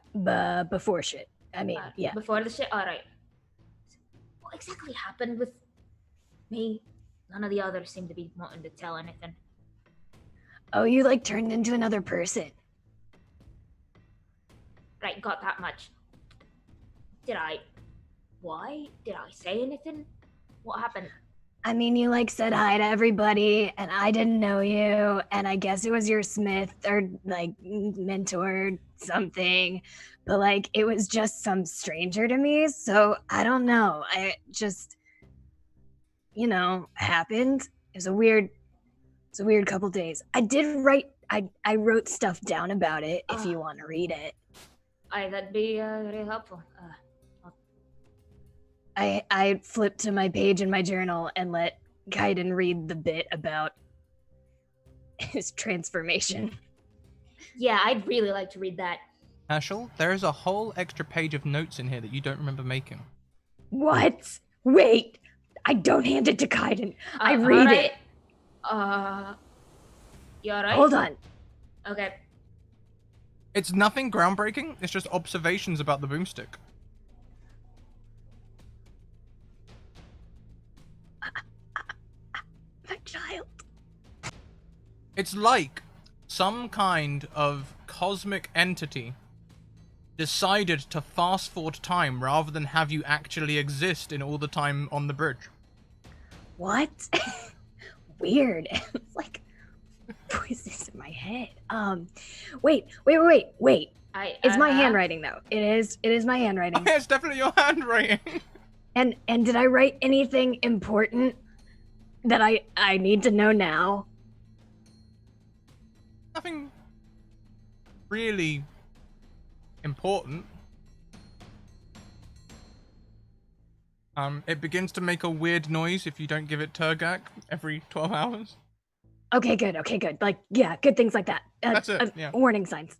before shit. I mean, yeah. Before the shit? Alright. What exactly happened with me? None of the others seem to be wanting to tell anything. Oh, you like turned into another person. Right, got that much. Why? Did I say anything? What happened? I mean, you like said hi to everybody, and I didn't know you, and I guess it was your Smith or like mentor something, but like it was just some stranger to me. So I don't know. I just, happened. It was a weird couple days. I did write. I wrote stuff down about it. If you want to read it, That'd be very helpful. I flipped to my page in my journal and let Kaiden read the bit about his transformation. Yeah, I'd really like to read that. Herschel, there is a whole extra page of notes in here that you don't remember making. What? Wait, I don't hand it to Kaiden. I read it. You alright? Hold on. Okay. It's nothing groundbreaking, it's just observations about the boomstick. My child. It's like some kind of cosmic entity decided to fast forward time rather than have you actually exist in all the time on the bridge. What? Weird. It's like voices in my head. Wait. It's my handwriting though. It is my handwriting. Oh, yeah, it's definitely your handwriting. And did I write anything important that I need to know now? Nothing really important. It begins to make a weird noise if you don't give it Turgak every 12 hours. Okay, good. Like, yeah, good things like that. That's it, yeah. Warning signs.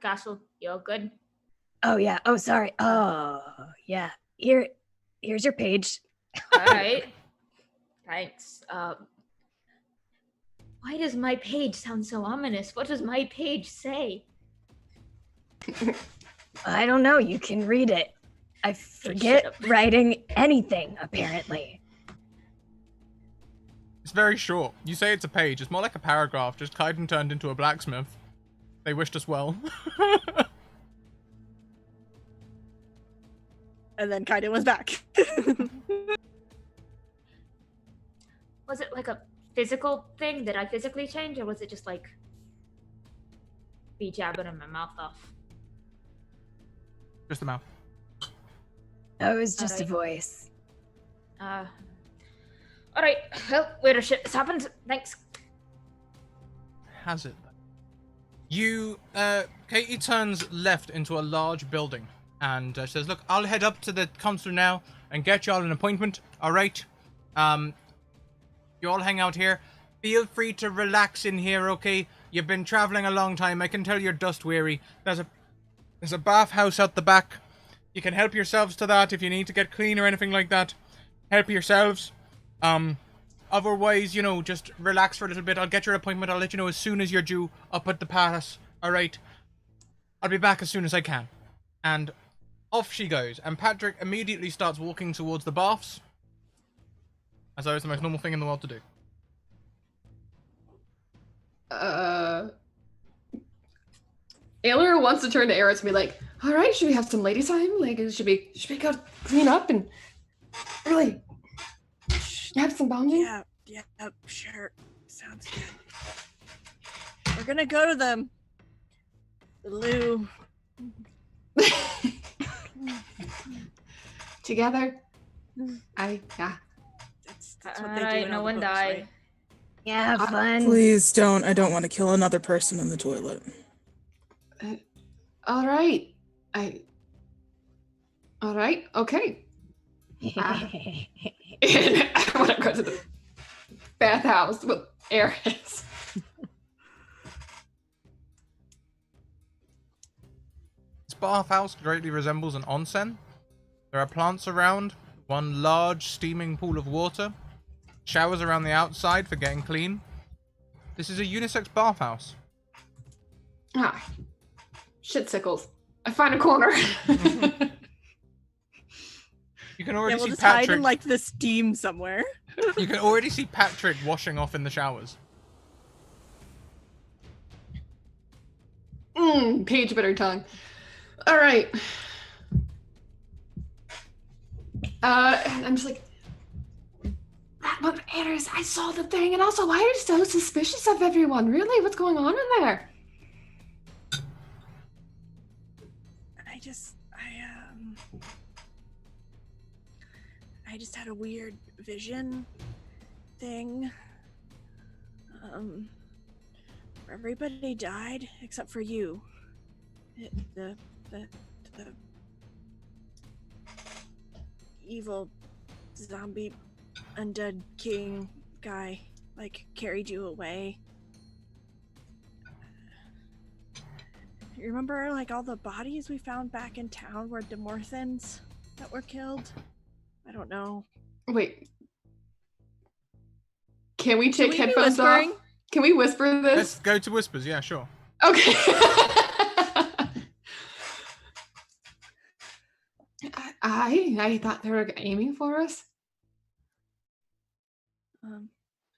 Castle, you all good? Oh, yeah. Oh, sorry. Oh, yeah. Here's your page. Alright. Thanks. Why does my page sound so ominous? What does my page say? I don't know. You can read it. I forget writing anything, apparently. It's very short. You say it's a page. It's more like a paragraph. Just Kaiden turned into a blacksmith. They wished us well. And then Kaiden was back. Was it like a physical thing? Did I physically change, or was it just like be jabbing my mouth off? Just the mouth. Oh, it was just a voice. Alright. Well, weirder shit has happened. Thanks. Has it? You, Katie turns left into a large building and says, "Look, I'll head up to the consulate now and get y'all an appointment. All right. You all hang out here. Feel free to relax in here, okay? You've been traveling a long time. I can tell you're dust weary. There's a bathhouse out the back. You can help yourselves to that if you need to get clean or anything like that. Help yourselves. Otherwise, just relax for a little bit. I'll get your appointment. I'll let you know as soon as you're due up at the palace. All right. I'll be back as soon as I can." And off she goes. And Patrick immediately starts walking towards the baths, as though it's the most normal thing in the world to do. Ailer wants to turn to Eris and be like, "All right, should we have some lady time? Like, should we go clean up and really have some bonding?" Yeah, sure. Sounds good. We're gonna go to the loo. Together. Yeah. That's what they do in no all the one books, die. right? Yeah, have fun. Please don't. I don't want to kill another person in the toilet. All right. All right. Okay. And I want to go to the bathhouse with Eris. This bathhouse greatly resembles an onsen. There are plants around, one large steaming pool of water, showers around the outside for getting clean. This is a unisex bathhouse. Ah, shit sickles. I find a corner. You can already We'll see just hide Patrick. in like the steam somewhere. You can already see Patrick washing off in the showers. Page bitter tongue. All right. And I'm just like, but Eris, I saw the thing, and also, why are you so suspicious of everyone? Really, what's going on in there? I just had a weird vision thing. Everybody died except for you. The evil zombie undead king guy like carried you away. You remember like all the bodies we found back in town were Demorthans that were killed? I don't know. Wait. Can we take Should we be headphones off? whispering? Can we whisper this? Let's go to whispers. Yeah, sure. Okay. I thought they were aiming for us.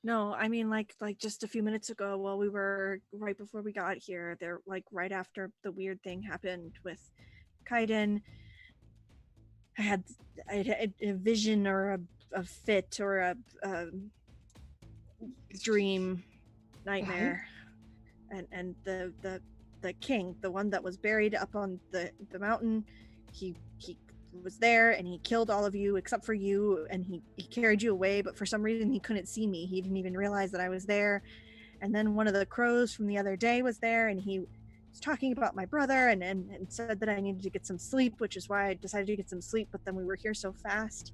No, I mean like just a few minutes ago while we were right before we got here, they're like right after the weird thing happened with Kaiden. I had a vision or a fit or a dream nightmare. Right. And the king, the one that was buried up on the mountain, he was there and he killed all of you except for you, and he carried you away, but for some reason he couldn't see me. He didn't even realize that I was there. And then one of the crows from the other day was there, and he was talking about my brother and said that I needed to get some sleep, which is why I decided to get some sleep, but then we were here so fast.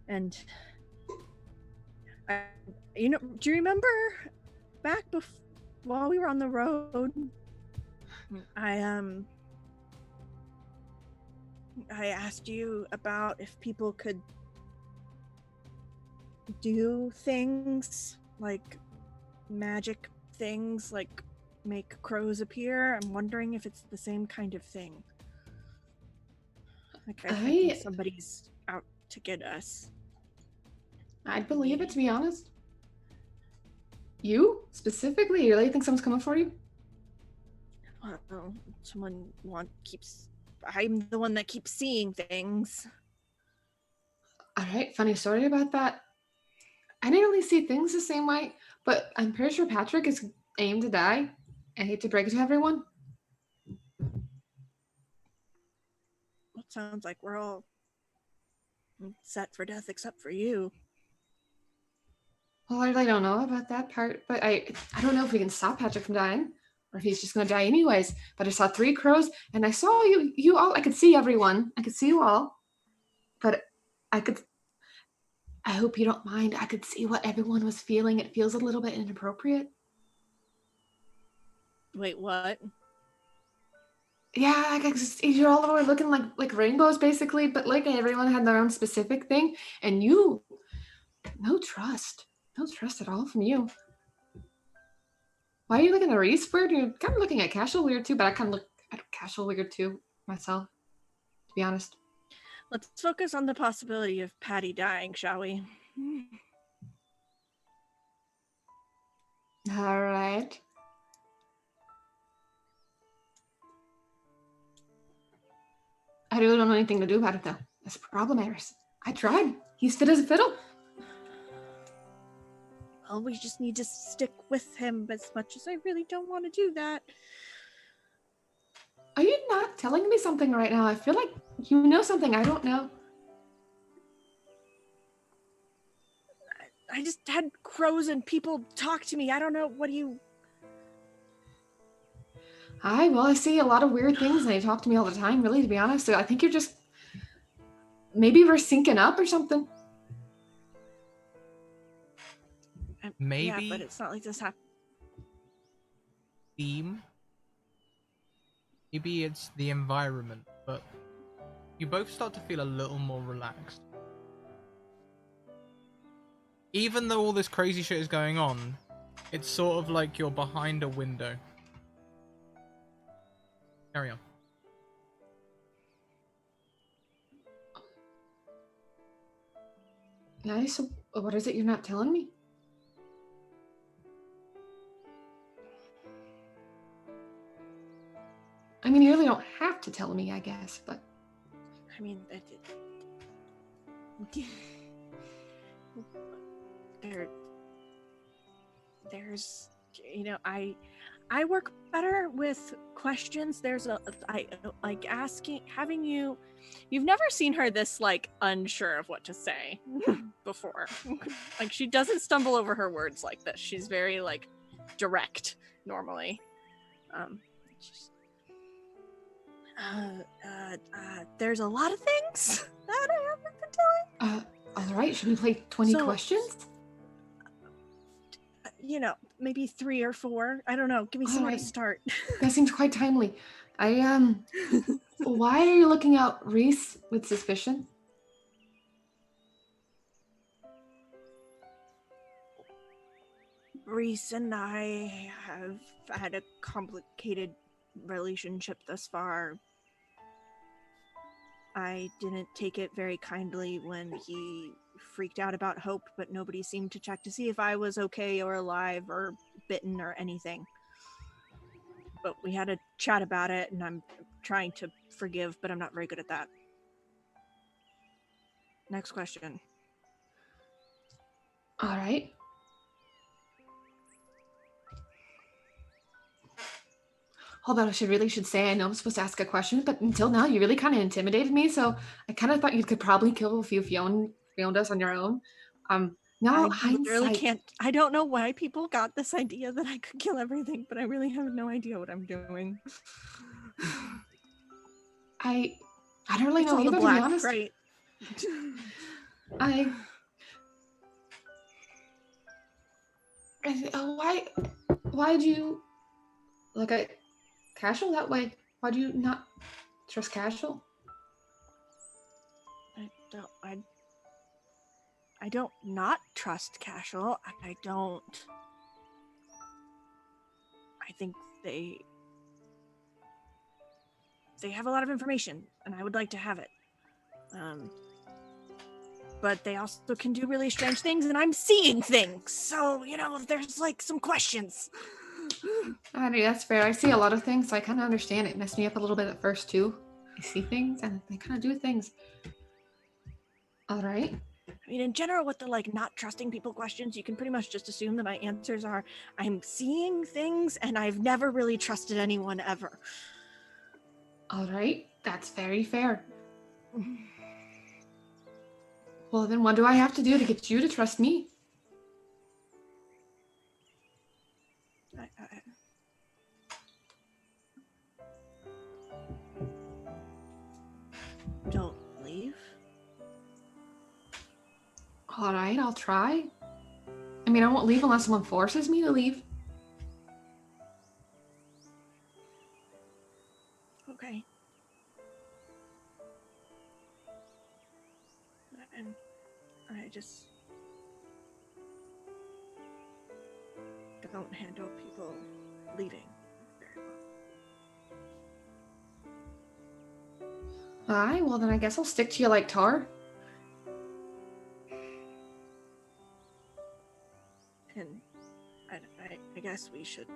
And do you remember back while we were on the road, I asked you about if people could do things like magic things, like make crows appear. I'm wondering if it's the same kind of thing. Like I think somebody's out to get us. I'd believe it, to be honest. You specifically? You really think someone's coming for you? Well, I'm the one that keeps seeing things. All right, funny story about that. I didn't really see things the same way, but I'm pretty sure Patrick is aimed to die. I hate to break it to everyone. It sounds like we're all set for death except for you. Well, I really don't know about that part, but I don't know if we can stop Patrick from dying, or if he's just gonna die anyways. But I saw 3 crows, and I saw you all. I could see everyone. I could see you all, but I hope you don't mind. I could see what everyone was feeling. It feels a little bit inappropriate. Wait, what? Yeah, you're all over looking like rainbows, basically, but like everyone had their own specific thing, and you, no trust at all from you. Why are you looking at Reizh weird? You're kind of looking at Casual weird too, but I kind of look at Casual weird too myself, to be honest. Let's focus on the possibility of Patty dying, shall we? All right. I really don't know anything to do about it, though. That's a problem, Eris. I tried. He's fit as a fiddle. Well, we just need to stick with him as much as I really don't want to do that. Are you not telling me something right now? I feel like you know something I don't know. I just had crows and people talk to me. I don't know. What do you... I see a lot of weird things and they talk to me all the time, really, to be honest. So I think you're just... Maybe we're syncing up or something. Maybe Yeah, but it's not like this happened. theme. Maybe it's the environment, but you both start to feel a little more relaxed. Even though all this crazy shit is going on, it's sort of like you're behind a window. Carry on. Nice. So what is it you're not telling me? I mean, you really don't have to tell me, I guess, but... I mean, there's, you know, I work better with questions. I like asking, having you. You've never seen her this like unsure of what to say before. Like she doesn't stumble over her words like this. She's very like direct normally. Just, there's a lot of things that I haven't been telling. All right. Should we play 20 questions? You know, maybe 3 or 4. I don't know. Give me somewhere to start. That seems quite timely. Why are you looking at Reizh with suspicion? Reizh and I have had a complicated relationship thus far. I didn't take it very kindly when he freaked out about Hope, but nobody seemed to check to see if I was okay or alive or bitten or anything. But we had a chat about it, and I'm trying to forgive, but I'm not very good at that. Next question. All right. Hold on, I should say I know I'm supposed to ask a question, but until now you really kind of intimidated me, so I kind of thought you could probably kill a few Fiondas on your own. Now I literally hindsight. can't. I don't know why people got this idea that I could kill everything, but I really have no idea what I'm doing. I don't really It's know all either, the to black, be honest. right? Why'd you look at Casual that way? Why do you not trust Casual? I don't not trust Casual. I think they have a lot of information, and I would like to have it. But they also can do really strange things, and I'm seeing things. So, you know, there's like some questions. I mean, that's fair. I see a lot of things, so I kind of understand. It messed me up a little bit at first, too. I see things, and they kind of do things. All right. I mean, in general, with the like not trusting people questions, you can pretty much just assume that my answers are I'm seeing things, and I've never really trusted anyone ever. All right. That's very fair. Well, then what do I have to do to get you to trust me? Don't leave. All right, I'll try. I mean, I won't leave unless someone forces me to leave. Okay. And I just don't handle people leaving very well. All right, well then I guess I'll stick to you like tar. And I guess we should.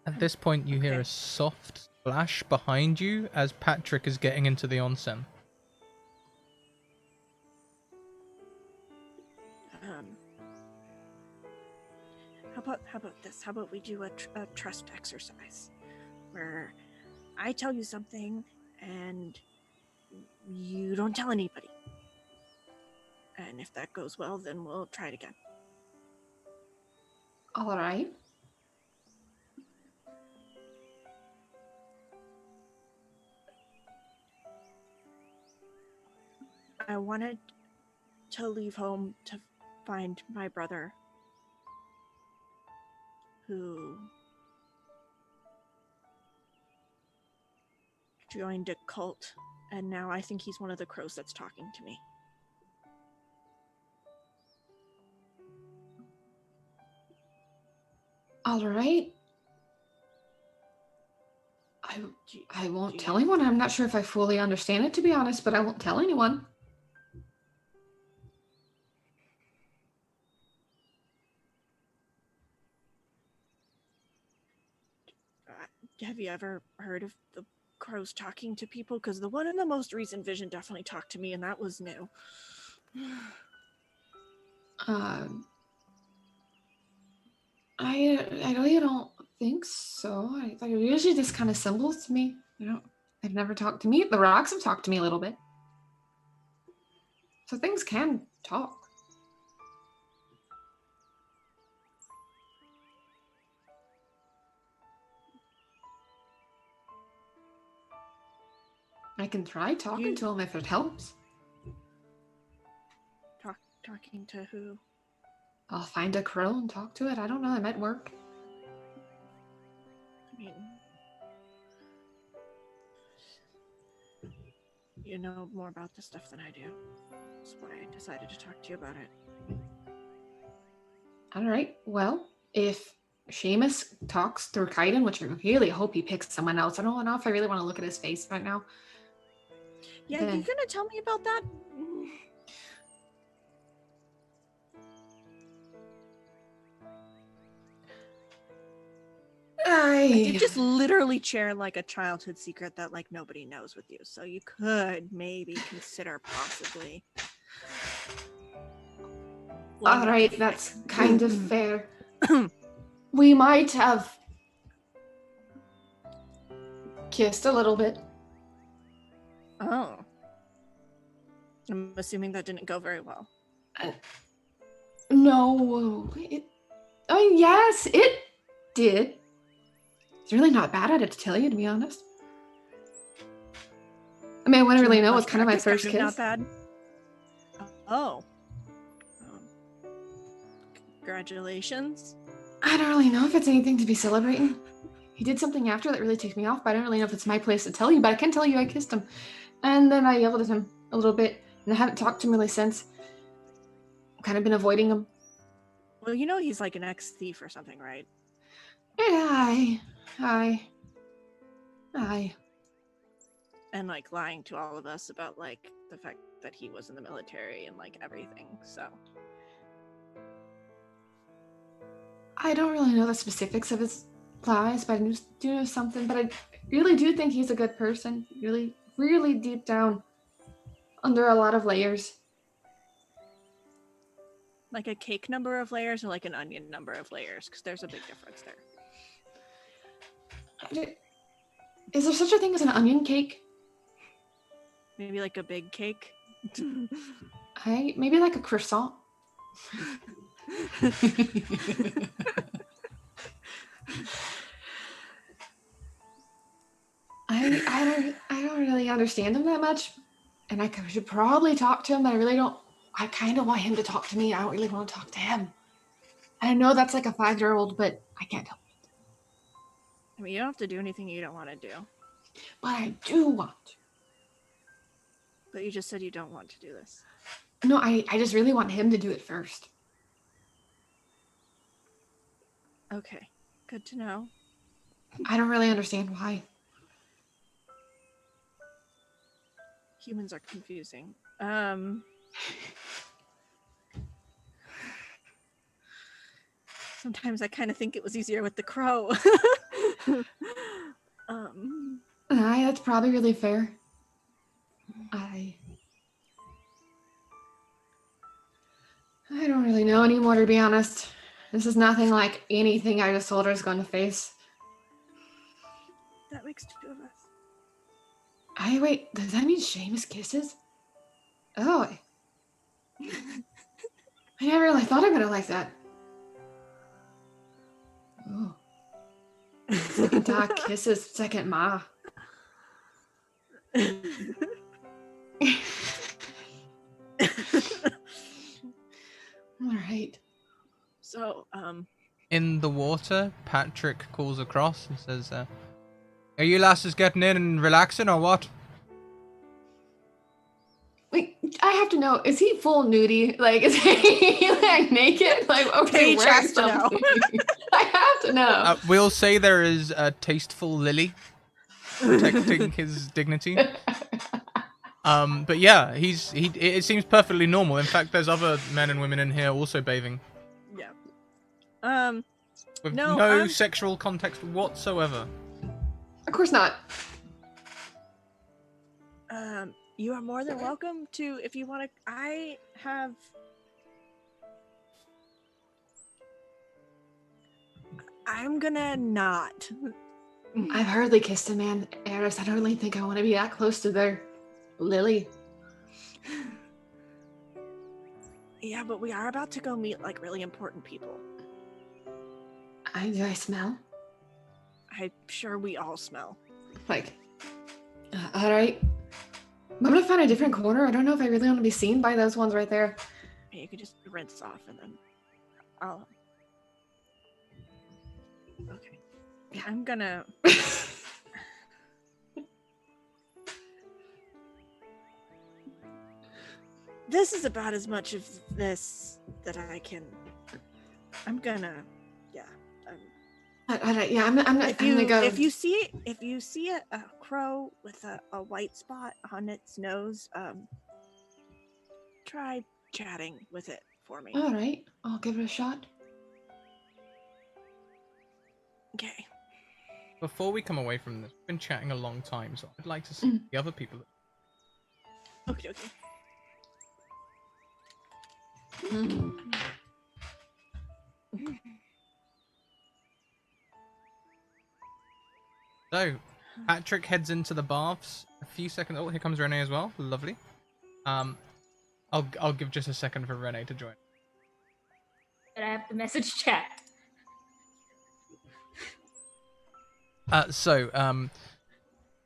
At this point, you hear Okay. a soft splash behind you as Patrick is getting into the onsen. How about this? How about we do a trust exercise, where I tell you something and you don't tell anybody. And if that goes well, then we'll try it again. All right. I wanted to leave home to find my brother, who joined a cult, and now I think he's one of the crows that's talking to me. All right. I won't tell anyone. I'm not sure if I fully understand it, to be honest, but I won't tell anyone. Have you ever heard of the crows talking to people? Because the one in the most recent vision definitely talked to me, and that was new. I really don't think so. I usually just kind of symbols to me. They've never talked to me. The rocks have talked to me a little bit. So things can talk. I can try talking to them if it helps. Talking to who? I'll find a crow and talk to it. I don't know. It might work. I mean, you know more about this stuff than I do. That's why I decided to talk to you about it. All right. Well, if Seamus talks through Kaiden, which I really hope he picks someone else. I don't know if I really want to look at his face right now. Yeah, you gonna tell me about that? I did just literally share like a childhood secret that like nobody knows with you, so you could maybe consider possibly. All right, that's kind of fair. We might have kissed a little bit. Oh. I'm assuming that didn't go very well. No. Yes, it did. It's really not bad at it, to tell you, to be honest. I mean, I wouldn't really know. It was kind of my first kiss. Not bad. Oh. Congratulations. I don't really know if it's anything to be celebrating. He did something after that really ticked me off, but I don't really know if it's my place to tell you, but I can tell you I kissed him. And then I yelled at him a little bit, and I haven't talked to him really since. I've kind of been avoiding him. Well, you know he's like an ex-thief or something, right? Aye. And like lying to all of us about like the fact that he was in the military and like everything, so. I don't really know the specifics of his lies, but I do know something. But I really do think he's a good person. Really, really deep down, under a lot of layers. Like a cake number of layers or like an onion number of layers? Because there's a big difference there. Is there such a thing as an onion cake? Maybe like a big cake? Maybe like a croissant. I don't really understand him that much, and I should probably talk to him, but I really don't. I kind of want him to talk to me. I don't really want to talk to him. I know that's like a 5-year-old, but I can't help it. I mean, you don't have to do anything you don't want to do. But I do want to. But you just said you don't want to do this. No, I just really want him to do it first. Okay, good to know. I don't really understand why. Humans are confusing. Sometimes I kind of think it was easier with the crow. That's probably really fair. I don't really know anymore, to be honest. This is nothing like anything I just told her is going to face. That makes 2 of us. Wait, does that mean Seamus kisses? Oh. I never really thought about it like that. Oh. Second dog kisses second ma. So, In the water, Patrick calls across and says, "Are you lasses getting in and relaxing or what?" Wait, I have to know, is he full nudie? Like, is he like naked? Like, okay, Paige wear has to know. something. I have to know. We'll say there is a tasteful lily protecting his dignity. But yeah, it seems perfectly normal. In fact, there's other men and women in here also bathing. Yeah. With No, no sexual context whatsoever. Of course not. You are more than welcome to, if you want to. I'm gonna not. I've hardly kissed a man, Eris. I don't really think I want to be that close to their Lily. Yeah, but we are about to go meet like really important people. Do I smell? I'm sure we all smell. Like, all right. I'm gonna find a different corner. I don't know if I really want to be seen by those ones right there. You can just rinse off and then I'll. Okay. Yeah. I'm gonna. This is about as much of this that I can. I'm gonna. Yeah. All right. Yeah, I'm gonna go. If you see a crow with a white spot on its nose, try chatting with it for me. All right, I'll give it a shot. Okay. Before we come away from this, we've been chatting a long time, so I'd like to see the other people. Okay. So, Patrick heads into the baths. A few seconds. Oh, here comes Renee as well. Lovely. I'll give just a second for Renee to join. And I have to message chat.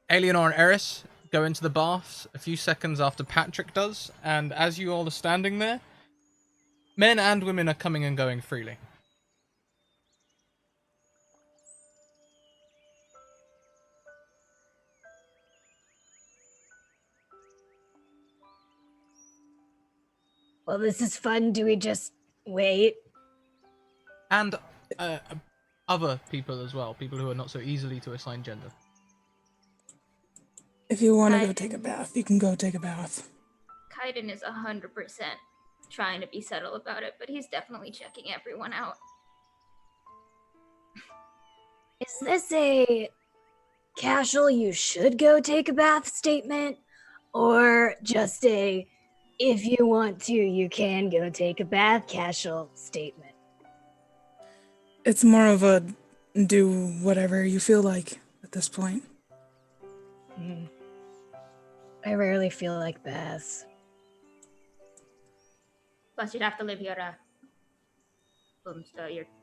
Eleanor and Eris go into the baths a few seconds after Patrick does, and as you all are standing there, men and women are coming and going freely. Well, this is fun. Do we just wait? And other people as well, people who are not so easily to assign gender. If you want to go take a bath, you can go take a bath. Kaiden is 100% trying to be subtle about it, but he's definitely checking everyone out. Is this a casual you should go take a bath statement? Or just a if you want to, you can go take a bath casual statement? It's more of a do whatever you feel like at this point. I rarely feel like baths. Plus, you'd have to leave your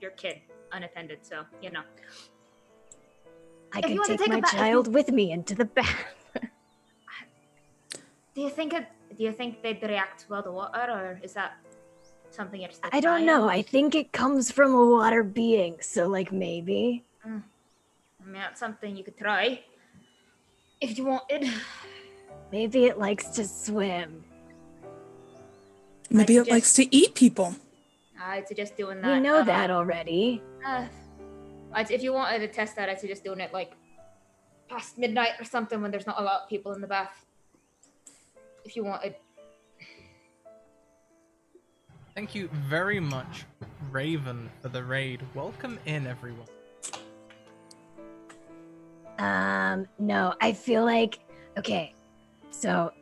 your kid unattended, so you know. I If could you wanna take take a my bath- child with me into the bath. Do you think they'd react well to water, or is that something you're still I don't trying? know. I think it comes from a water being, so like maybe. I mean, that's something you could try if you wanted. Maybe it likes to swim. Maybe it suggest- likes to eat people. I'd suggest doing that. We know that already. If you wanted to test that, I'd suggest doing it like past midnight or something when there's not a lot of people in the bath. If you wanted. Thank you very much, Raven, for the raid. Welcome in, everyone. No, I feel like, okay, so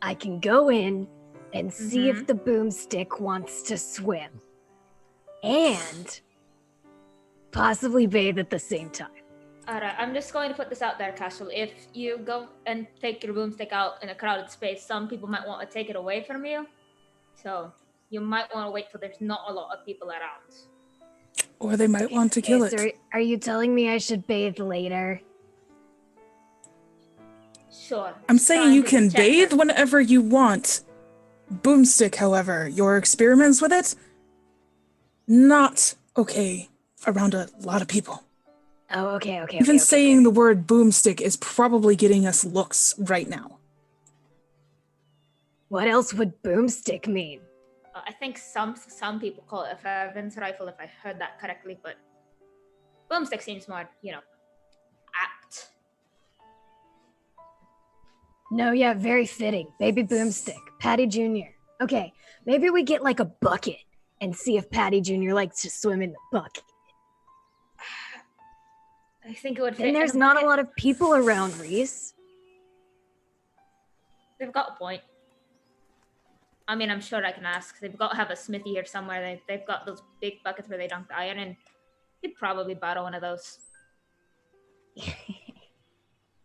I can go in and see if the boomstick wants to swim and possibly bathe at the same time. Alright, I'm just going to put this out there, Castle. If you go and take your boomstick out in a crowded space, some people might want to take it away from you. So you might want to wait till there's not a lot of people around. Or they might want to kill Okay, it. so are you telling me I should bathe later? Sure. I'm saying Trying you to can check bathe that. whenever you want. Boomstick, however, your experiments with it, not okay around a lot of people. Oh, okay. Even saying the word boomstick is probably getting us looks right now. What else would boomstick mean? I think some people call it a Favin's rifle, if I heard that correctly, but boomstick seems more, apt. No, yeah, very fitting. Baby boomstick. Patty Jr. Okay, maybe we get like a bucket and see if Patty Jr. likes to swim in the bucket. I think it would fit. And there's not a lot of people around, Reizh. They've got a point. I mean, I'm sure I can ask. They've got to have a smithy here somewhere. They've got those big buckets where they dunk the iron in. You'd probably borrow one of those.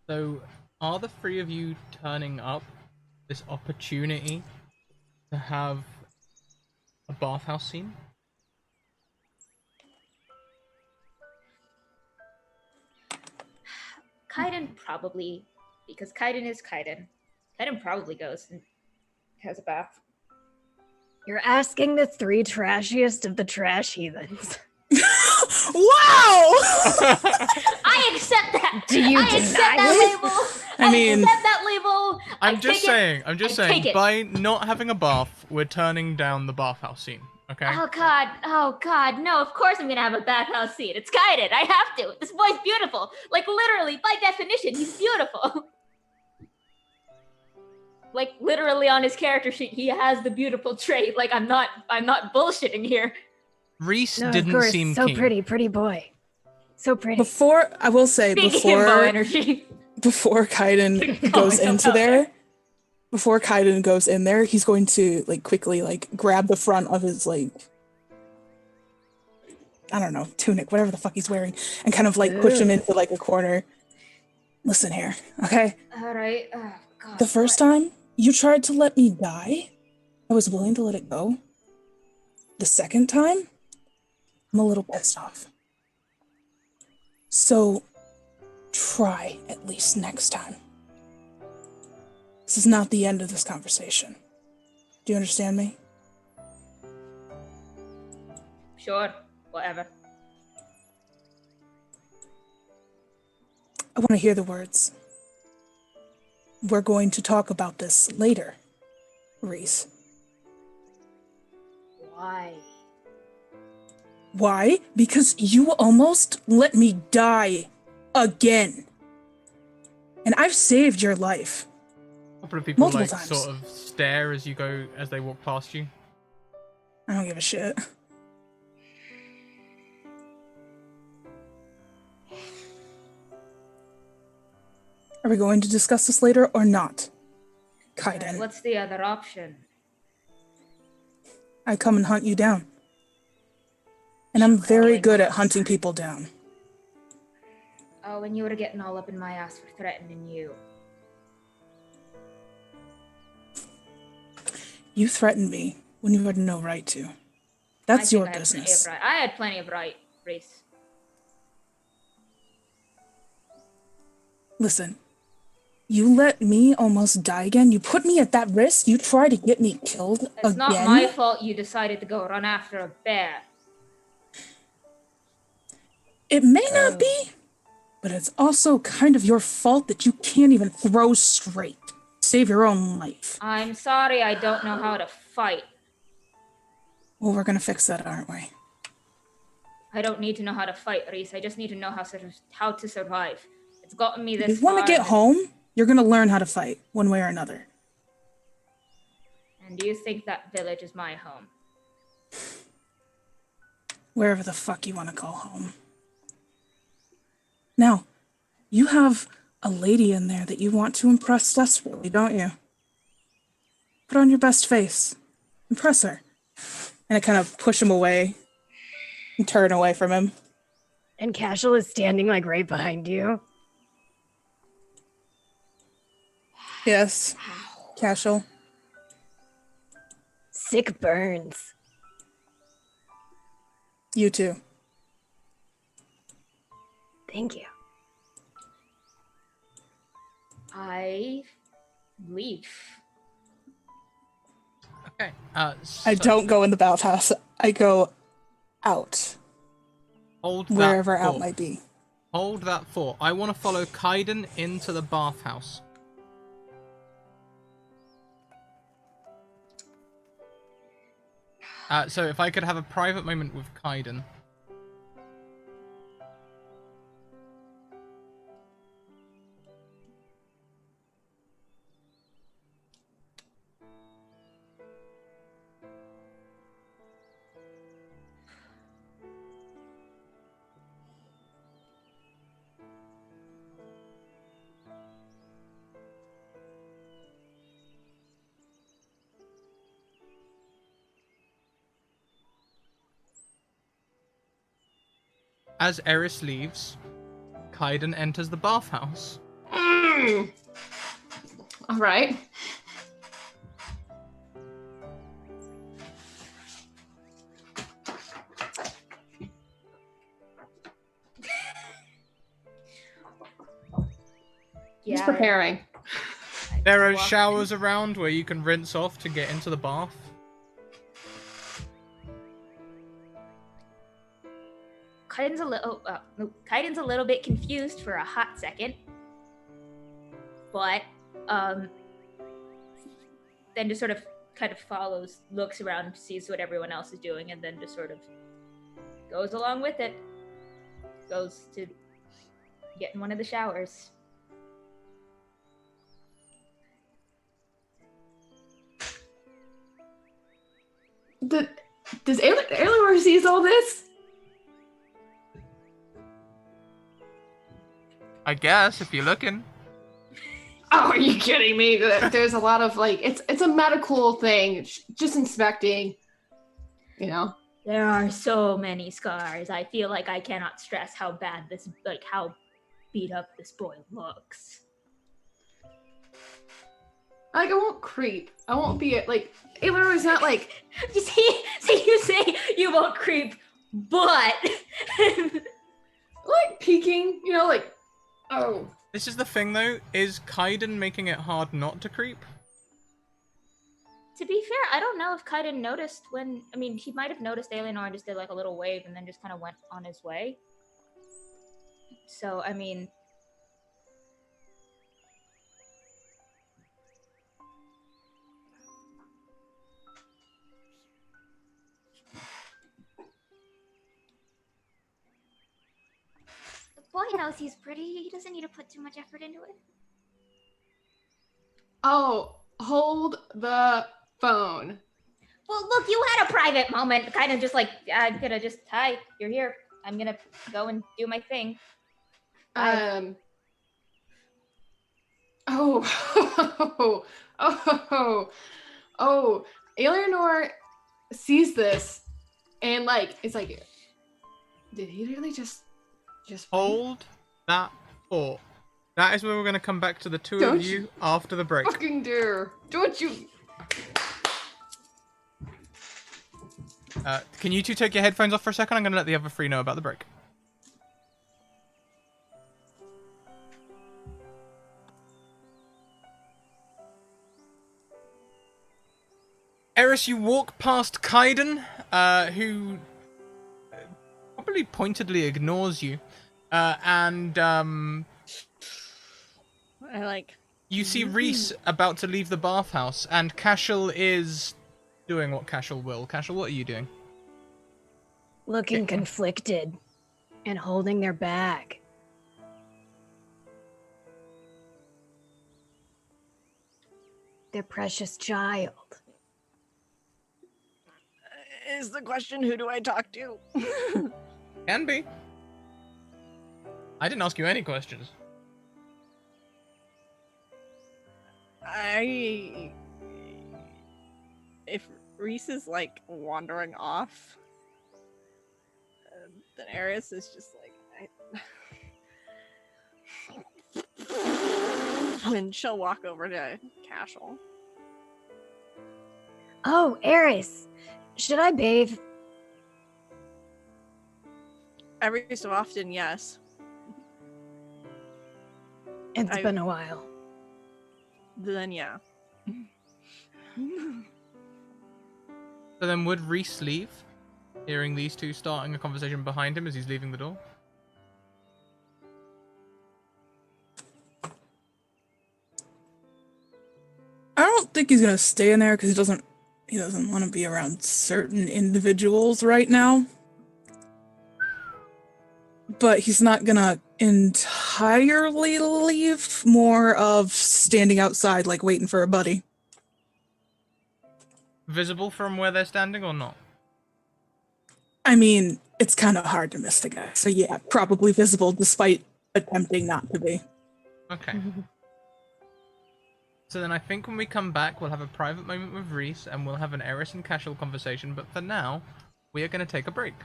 So, are the three of you turning up this opportunity to have a bathhouse scene? Kaiden probably, because Kaiden is Kaiden. Kaiden probably goes and has a bath. You're asking the three trashiest of the trash heathens. Wow! I accept that. Do you I deny accept that it? label. I mean, accept that label. I'm just saying, take it. by not having a bath, we're turning down the bathhouse scene, okay? Oh god, no, of course I'm gonna have a bathhouse scene. It's Kaiden, I have to. This boy's beautiful. Like literally, by definition, he's beautiful. Like literally on his character sheet, he has the beautiful trait. Like I'm not bullshitting here. Reizh No, didn't of course, seem so keen. pretty boy. So pretty. Before, I will say, Big himbo energy. before Kaiden goes into there, before Kaiden goes in there, he's going to like quickly like grab the front of his like, I don't know, tunic, whatever the fuck he's wearing, and kind of like push him into like a corner. Listen here, okay? Alright. Oh god. The first time you tried to let me die, I was willing to let it go. The second time, I'm a little pissed off. So, try at least next time. This is not the end of this conversation. Do you understand me? Sure, whatever. I want to hear the words. We're going to talk about this later, Reizh. Why? Why? Because you almost let me die again. And I've saved your life. A couple of people Multiple like times. sort of stare as they walk past you. I don't give a shit. Are we going to discuss this later or not? Kaiden, What's the other option? I come and hunt you down. And I'm very good at hunting people down. Oh, when you were getting all up in my ass for threatening you. You threatened me when you had no right to. That's your business. I had plenty of right, Reizh. Listen, you let me almost die again. You put me at that risk. You try to get me killed again. It's not my fault you decided to go run after a bear. It may not be, but it's also kind of your fault that you can't even throw straight. Save your own life. I'm sorry I don't know how to fight. Well, we're gonna fix that, aren't we? I don't need to know how to fight, Reizh. I just need to know how to survive. It's gotten me this If you want far. to get home, you're gonna learn how to fight, one way or another. And do you think that village is my home? Wherever the fuck you want to call home. Now, you have a lady in there that you want to impress desperately, don't you? Put on your best face. Impress her. And I kind of push him away and turn away from him. And Cashel is standing like right behind you. Yes. Cashel. Sick burns. You too. Thank you. I leave. Okay. I don't go in the bathhouse. I go out, Hold that wherever out thought. might be. Hold that thought. I want to follow Kaiden into the bathhouse. So if I could have a private moment with Kaiden. As Eris leaves, Kaiden enters the bathhouse. All right. Just preparing. There are showers around where you can rinse off to get into the bath. Kaiden's a little bit confused for a hot second, but then just sort of kind of follows, looks around, sees what everyone else is doing, and then just sort of goes along with it. Goes to get in one of the showers. Does Aylor sees all this? I guess, if you're looking. Oh, are you kidding me? There's a lot of like, it's a medical thing. Just inspecting, you know. There are so many scars. I feel like I cannot stress how bad this, like how beat up this boy looks. Like, I won't creep. I won't be like, Aylor is not like. You see, you say you won't creep, but like peeking, you know, like, oh. This is the thing, though. Is Kaiden making it hard not to creep? to be fair, I don't know if Kaiden noticed when. I mean, he might have noticed Eleanor and just did like a little wave and then just kind of went on his way. So, I mean. The boy knows he's pretty. He doesn't need to put too much effort into it. Oh, hold the phone. Well, look, you had a private moment, kind of just like, I'm gonna just, hi, you're here. I'm gonna go and do my thing. Oh, oh, Eleanor sees this and like, it's like, did he really just Hold that thought. That is where we're going to come back to the two Don't of you after the break. fucking dare. Don't you? Can you two take your headphones off for a second? I'm going to let the other three know about the break. Eris, you walk past Kaiden, who probably pointedly ignores you, and I like. you see Reizh about to leave the bathhouse, and Cashel is doing what Cashel will. Cashel, what are you doing? Looking conflicted and holding their bag. Their precious child. Is the question, who do I talk to? Can be. I didn't ask you any questions. If Reizh is like wandering off, then Eris is just like, and she'll walk over to Cashel. Oh, Eris, should I bathe? Every so often, yes. It's been a while. Then yeah. So then would Reizh leave? hearing these two starting a conversation behind him as he's leaving the door. I don't think he's gonna stay in there because he doesn't want to be around certain individuals right now. But he's not gonna entirely leave, more of standing outside, like waiting for a buddy. Visible from where they're standing or not? I mean, it's kind of hard to miss the guy. So yeah, probably visible despite attempting not to be. Okay. So then I think when we come back, we'll have a private moment with Reizh, and we'll have an Eris and casual conversation, but for now, we are going to take a break.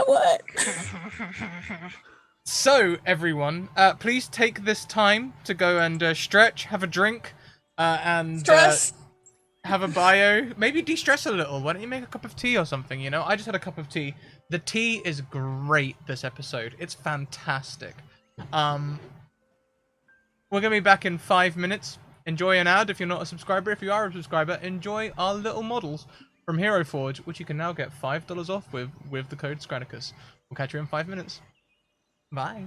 What? So, everyone, please take this time to go and stretch, have a drink, and Stress. have a bio. Maybe de-stress a little. Why don't you make a cup of tea or something, you know? I just had a cup of tea. The tea is great this episode. It's fantastic. We're going to be back in 5 minutes. Enjoy an ad if you're not a subscriber. If you are a subscriber, enjoy our little models from Hero Forge, which you can now get $5 off with the code Scratticus. We'll catch you in 5 minutes. Bye.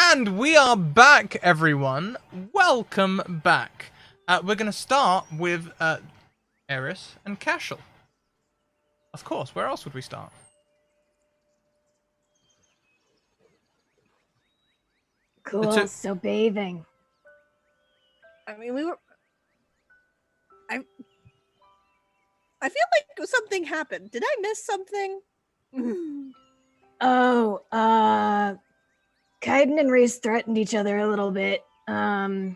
And we are back, everyone. Welcome back. We're going to start with Eris and Cashel. Of course, where else would we start? Cool. So bathing. I mean, we were. I feel like something happened. Did I miss something? Oh, Kaiden and Reizh threatened each other a little bit. That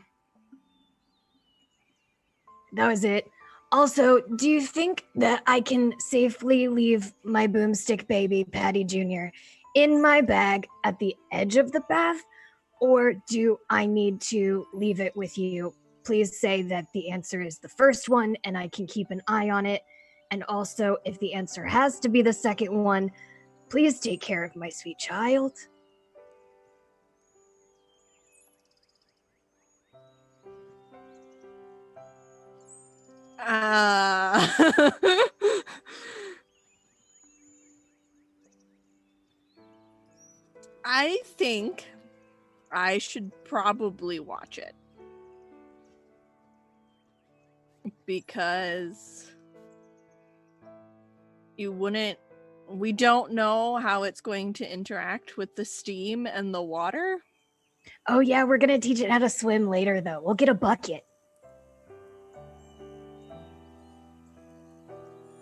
was it. Also, do you think that I can safely leave my boomstick baby, Patty Jr., in my bag at the edge of the bath? Or do I need to leave it with you? Please say that the answer is the first one and I can keep an eye on it. And also, if the answer has to be the second one, please take care of my sweet child. I think I should probably watch it. Because we don't know how it's going to interact with the steam and the water. Oh yeah, we're gonna teach it how to swim later though. We'll get a bucket.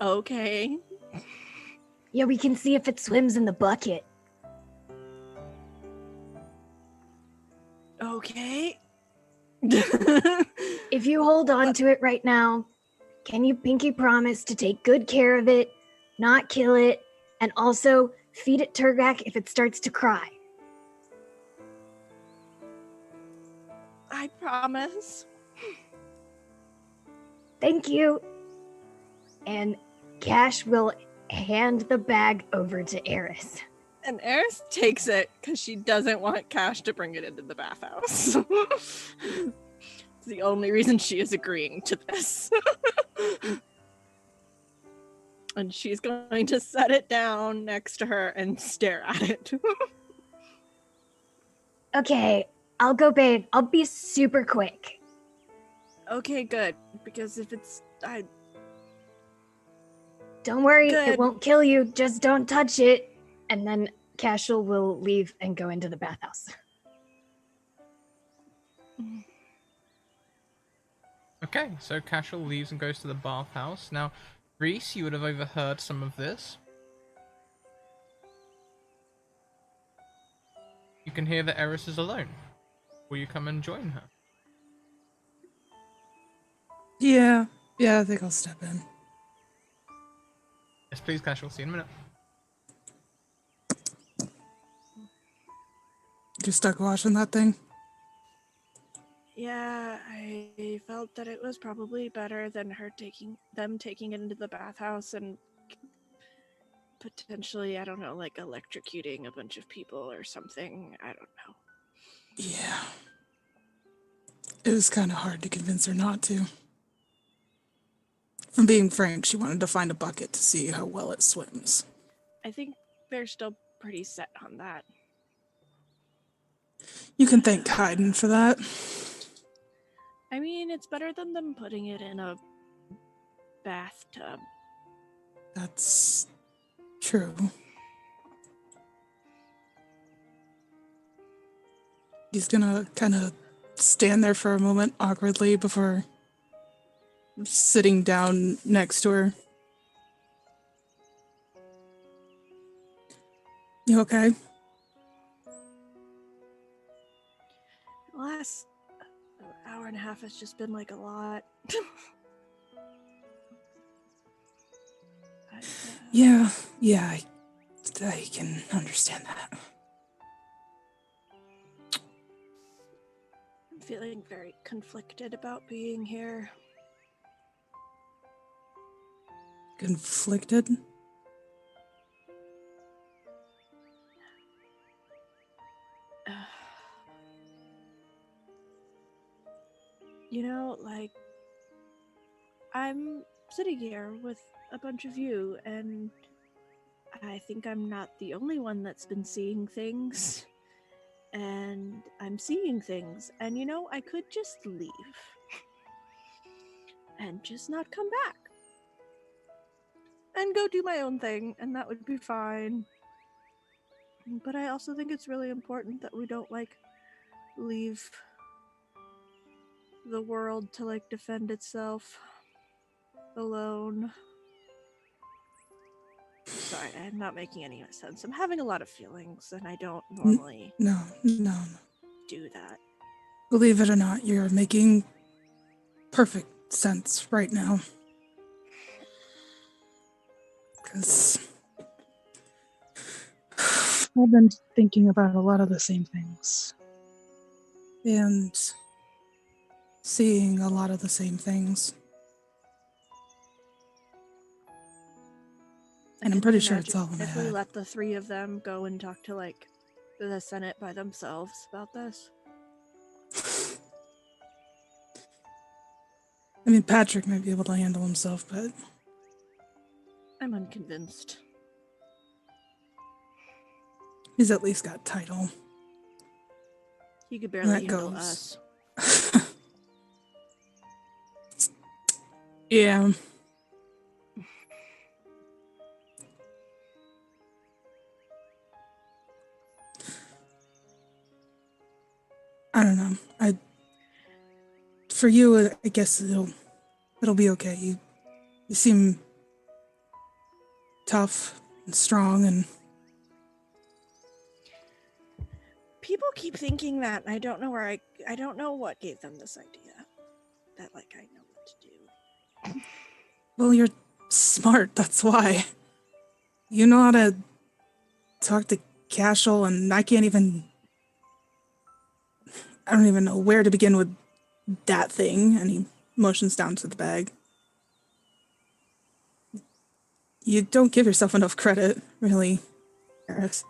Okay. Yeah, we can see if it swims in the bucket. Okay. If you hold on to it right now, can you pinky promise to take good care of it, not kill it, and also feed it Turgak if it starts to cry? I promise. Thank you. And Cash will hand the bag over to Eris. And Eris takes it because she doesn't want Cash to bring it into the bathhouse. It's the only reason she is agreeing to this. And she's going to set it down next to her and stare at it. Okay, I'll go bathe. I'll be super quick. Okay, good. Because if it's... Don't worry, Good. it won't kill you. Just don't touch it. And then Cashel will leave and go into the bathhouse. Okay, so Cashel leaves and goes to the bathhouse. Now, Reese, you would have overheard some of this. You can hear that Eris is alone. Will you come and join her? Yeah, I think I'll step in. Yes, please, Cashel. See you in a minute. You stuck watching that thing? Yeah, I felt that it was probably better than them taking it into the bathhouse and potentially, I don't know, like electrocuting a bunch of people or something. I don't know. Yeah. It was kind of hard to convince her not to. From being frank, she wanted to find a bucket to see how well it swims. I think they're still pretty set on that. You can thank Kaiden for that. I mean, it's better than them putting it in a bathtub. That's true. He's gonna kind of stand there for a moment awkwardly before sitting down next to her. You okay? The last hour and a half has just been like a lot. Yeah, I can understand that. I'm feeling very conflicted about being here. Conflicted? You know, like, I'm sitting here with a bunch of you, and I think I'm not the only one that's been seeing things. and I'm seeing things, and I could just leave and just not come back and go do my own thing, and that would be fine. But I also think it's really important that we don't leave the world to defend itself alone. Sorry, I'm not making any sense. I'm having a lot of feelings, and I don't normally No. do that. Believe it or not, you're making perfect sense right now. Because I've been thinking about a lot of the same things. And seeing a lot of the same things. And I'm pretty sure it's all in my If we head. let the three of them go and talk to the Senate by themselves about this. I mean, Patrick might be able to handle himself, but I'm unconvinced. he's at least got title. He could barely That handle goes. us. Yeah. I don't know. For you, I guess it'll be okay. You seem tough and strong, and People keep thinking that. I don't know I don't know what gave them this idea that I know what to do. well, you're smart. That's why. You know how to talk to Cashel, and I don't even know where to begin with that thing. And he motions down to the bag. You don't give yourself enough credit, really, Eris.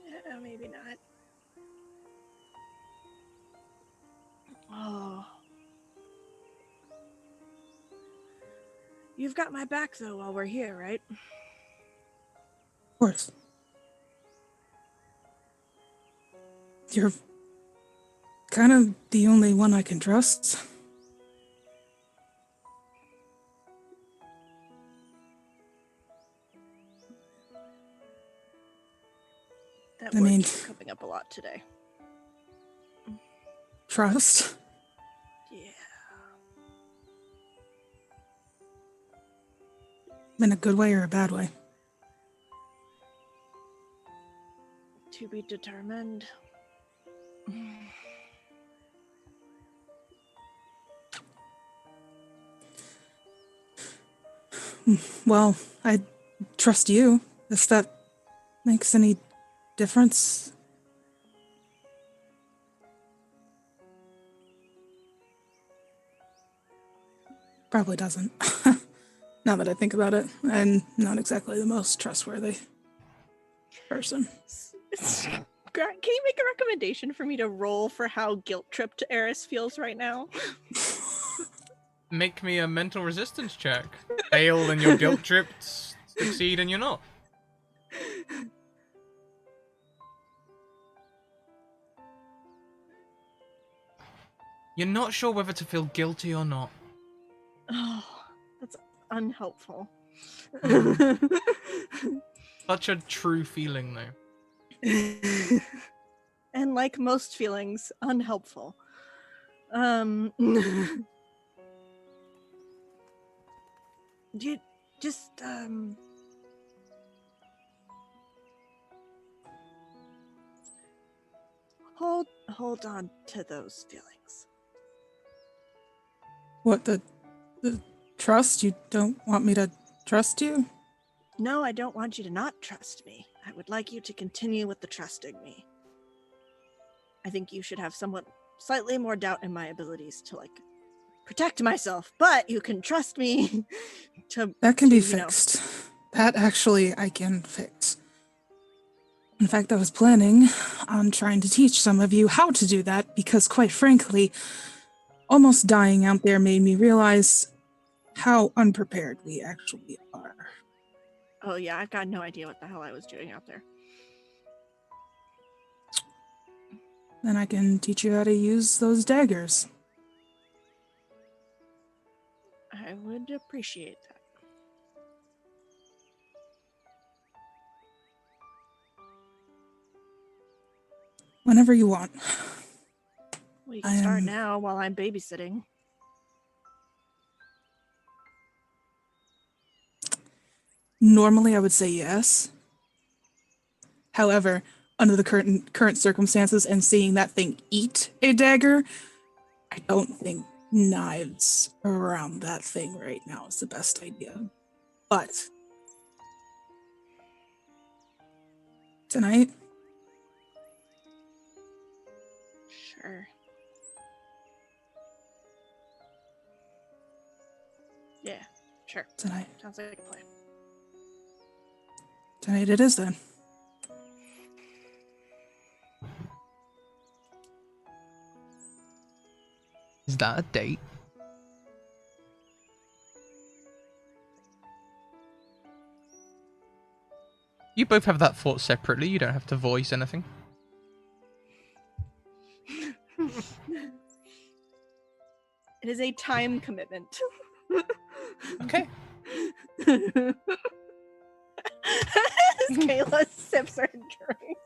Yeah, maybe not. Oh. You've got my back, though, while we're here, right? Of course. You're kind of the only one I can trust. That I word mean- keeps coming up a lot today. Trust? Yeah. In a good way or a bad way? To be determined. Well, I trust you, if that makes any difference. Probably doesn't. Now that I think about it, I'm not exactly the most trustworthy person. Can you make a recommendation for me to roll for how guilt-tripped Eris feels right now? Make me a mental resistance check. Fail and you're guilt tripped. Succeed and you're not. You're not sure whether to feel guilty or not. Oh, that's unhelpful. Such a true feeling, though. And like most feelings, unhelpful. Do you just hold on to those feelings. What, the trust? You don't want me to trust you? No, I don't want you to not trust me. I would like you to continue with the trusting me. I think you should have slightly more doubt in my abilities to protect myself, but you can trust me to That can be you know. fixed. That actually I can fix. In fact, I was planning on trying to teach some of you how to do that because, quite frankly, almost dying out there made me realize how unprepared we actually are. Oh yeah, I've got no idea what the hell I was doing out there. Then I can teach you how to use those daggers. I would appreciate that. Whenever you want. We can start I'm- now while I'm babysitting. Normally, I would say yes. However, under the current circumstances and seeing that thing eat a dagger, I don't think knives around that thing right now is the best idea. But tonight, Sure. Yeah, sure. tonight Sounds like a plan. it is then. Is that a date? You both have that thought separately. You don't have to voice anything. It is a time commitment. Okay. As Kayla sips her drink.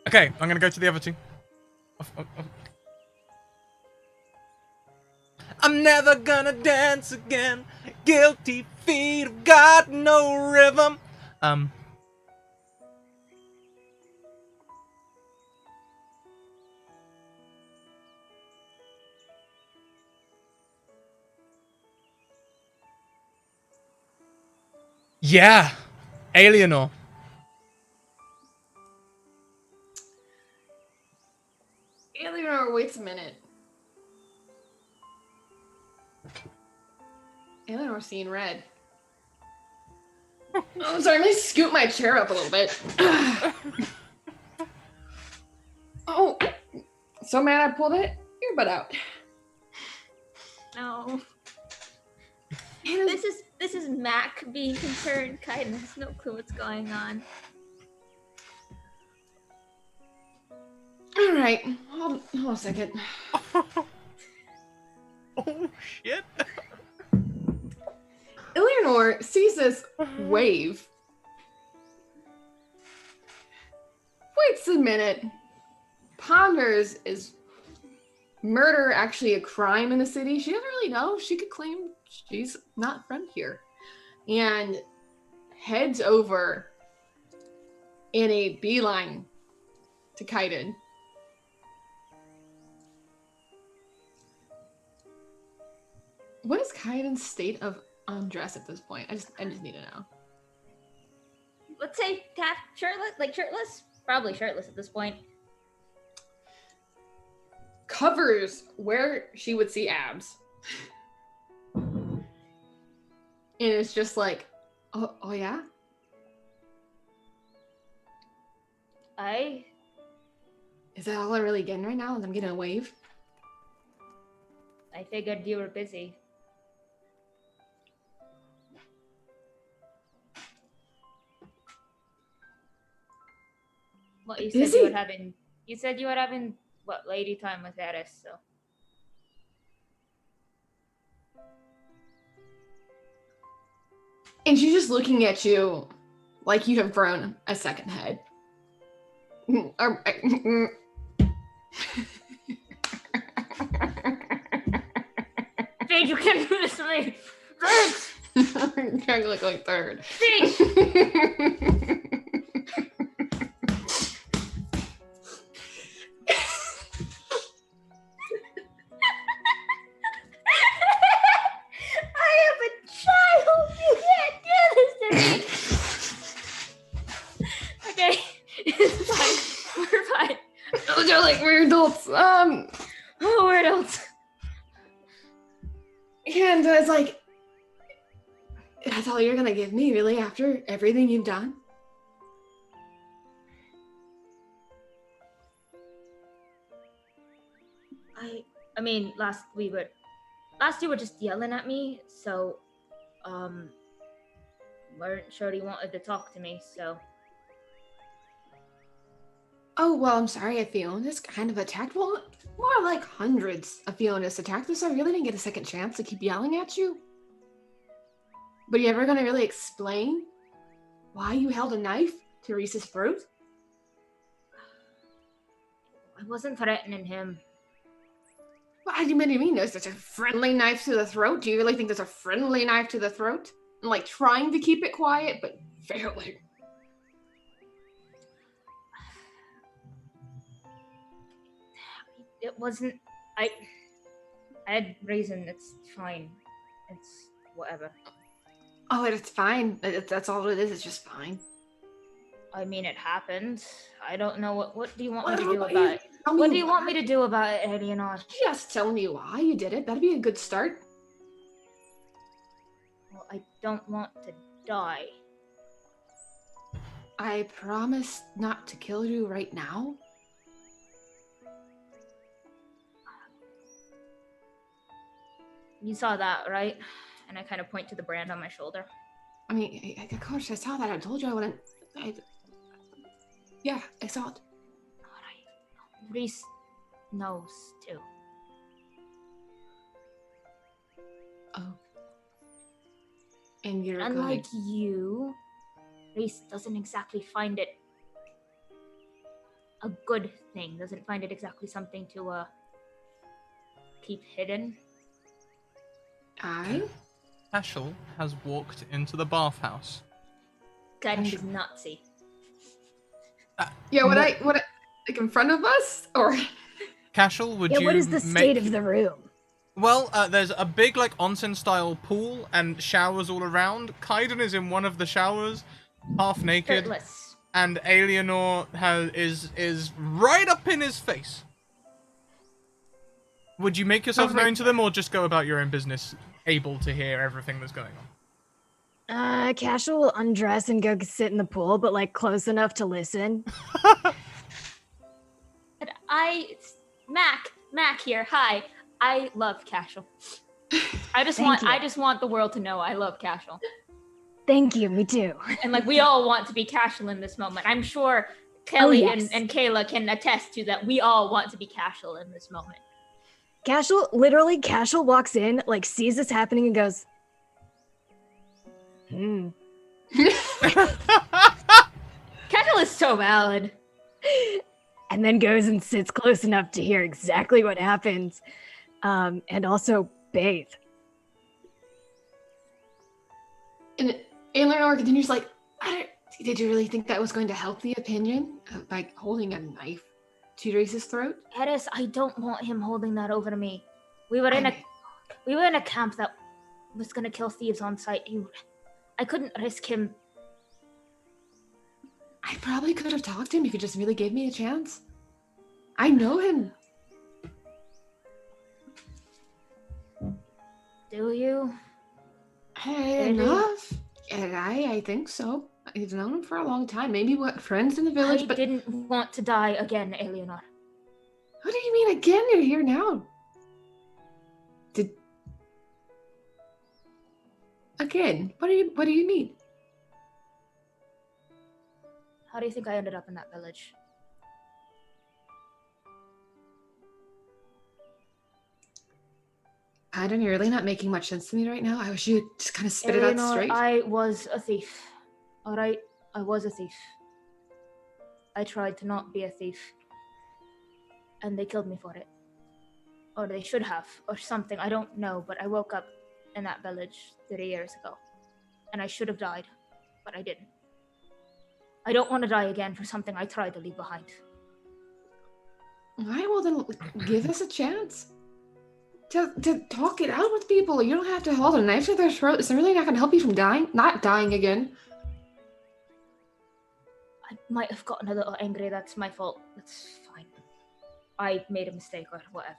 Okay, I'm gonna go to the other two. I'm never gonna dance again. Guilty feet have got no rhythm. Yeah, Alienor. Eleanor waits a minute. Eleanor's seeing red. Oh, sorry, let me scoot my chair up a little bit. Oh, so mad I pulled it earbud out. No. This is Mac being concerned. Kaiden has no clue what's going on. All right, hold a second. Oh shit. Eleanor sees this wave. Waits a minute. Ponders, is murder actually a crime in the city? She doesn't really know. She could claim she's not from here. And heads over in a beeline to Kaiden. What is Kaiden's state of undress at this point? I just need to know. Let's say shirtless? Probably shirtless at this point. Covers where she would see abs. And it's just like, oh yeah? Is that all I'm really getting right now? Is I'm getting a wave? I figured you were busy. Well, you said Busy? you said you were having what, lady time with Eris, so. And she's just looking at you like you have grown a second head. Jade, you can't do this to me! Thanks! You're trying to look like third. Thanks! I am a child! You can't do this to me! Okay, it's fine. We're fine. Those are like we're adults. Oh, we're adults. And it's like, that's all you're gonna give me, really, after everything you've done? I mean, last you were just yelling at me, so weren't sure he wanted to talk to me, so... Oh, well, I'm sorry, I feel this kind of attacked. Well, more like hundreds of villainous attacked this. I really didn't get a second chance to keep yelling at you. But are you ever gonna really explain why you held a knife to Reiz's throat? I wasn't threatening him. What do you mean? There's such a friendly knife to the throat? Do you really think there's a friendly knife to the throat? And like trying to keep it quiet, but failing. It wasn't... I had reason. It's fine. It's whatever. Oh, it's fine. That's all it is. It's just fine. I mean, it happened. I don't know what do you want Well, me to do how about about you it? tell me What do you want why? me to do about it, Eleanor? Just tell me why you did it. That'd be a good start. Well, I don't want to die. I promise not to kill you right now. You saw that, right? And I kind of point to the brand on my shoulder. I mean, of course, I saw that. I told you I wouldn't. Yeah, I saw it. Alright. Reizh knows, too. Oh. And you're Unlike going. you, Reizh doesn't exactly find it a good thing. Doesn't find it exactly something to, keep hidden. Cashel has walked into the bathhouse. Kind of Nazi. Yeah, like in front of us? Or. Cashel, would you what is the state of the room? Well, there's a big, like, onsen-style pool and showers all around. Kaiden is in one of the showers, half naked. Shirtless. And Eleanor is right up in his face. Would you make yourselves known to them, or just go about your own business, able to hear everything that's going on? Casual will undress and go sit in the pool, but like close enough to listen. And Mac here. Hi. I love Cashel. I just want the world to know I love Cashel. Thank you, me too. And like we all want to be Cashel in this moment. I'm sure Kelly yes. and Kayla can attest to that. We all want to be Cashel in this moment. Cashel walks in, like sees this happening and goes, Cashel is so valid. And then goes and sits close enough to hear exactly what happens. And also bathe. And Eleanor continues like, did you really think that was going to help the opinion by holding a knife to Reiz's throat? Eris, I don't want him holding that over to me. We were in a camp that was gonna kill thieves on sight. I couldn't risk him. I probably could have talked to him if you just really gave me a chance. I know him. Do you? Enough. And I think so. He's known him for a long time. Maybe friends in the village, but didn't want to die again, Eleanor. What do you mean again? You're here now. Again? What do you mean? How do you think I ended up in that village? Adam, you're really not making much sense to me right now. I wish you'd just kind of spit it out straight. I was a thief. Alright? I was a thief. I tried to not be a thief. And they killed me for it. Or they should have, or something. I don't know, but I woke up in that village 30 years ago. And I should have died, but I didn't. I don't want to die again for something I tried to leave behind. Alright, well then give us a chance. To talk it out with people. You don't have to hold a knife to their throat. It's really not going to help you from not dying again. I might have gotten a little angry. That's my fault. That's fine. I made a mistake or whatever.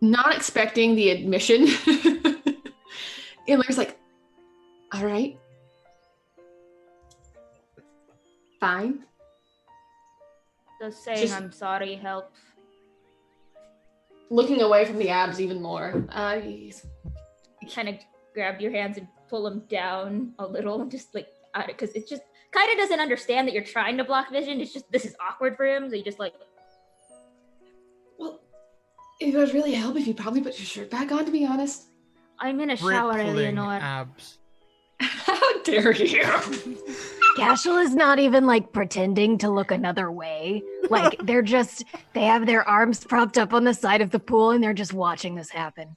Not expecting the admission. Iller's like, all right. Fine. Does saying I'm sorry help? looking away from the abs even more. Yes. Kind of grab your hands and pull them down a little, just like, because it's just, Kaida doesn't understand that you're trying to block vision. It's just, this is awkward for him, so you just like... Well, it would really help if you probably put your shirt back on, to be honest. I'm in a shower, Rippling Eleanor. abs. How dare you? Cashel is not even like pretending to look another way. Like they have their arms propped up on the side of the pool and they're just watching this happen.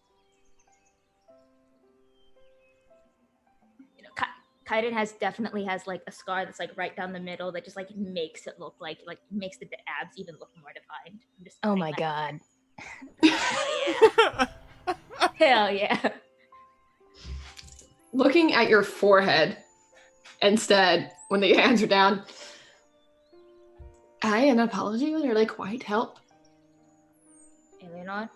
You know, Kaiden definitely has like a scar that's like right down the middle that just like makes it look like makes the abs even look more defined. I'm just Oh my god. Hell yeah. Hell yeah. Looking at your forehead instead, when the hands are down, an apology would really quite help. Eleanor,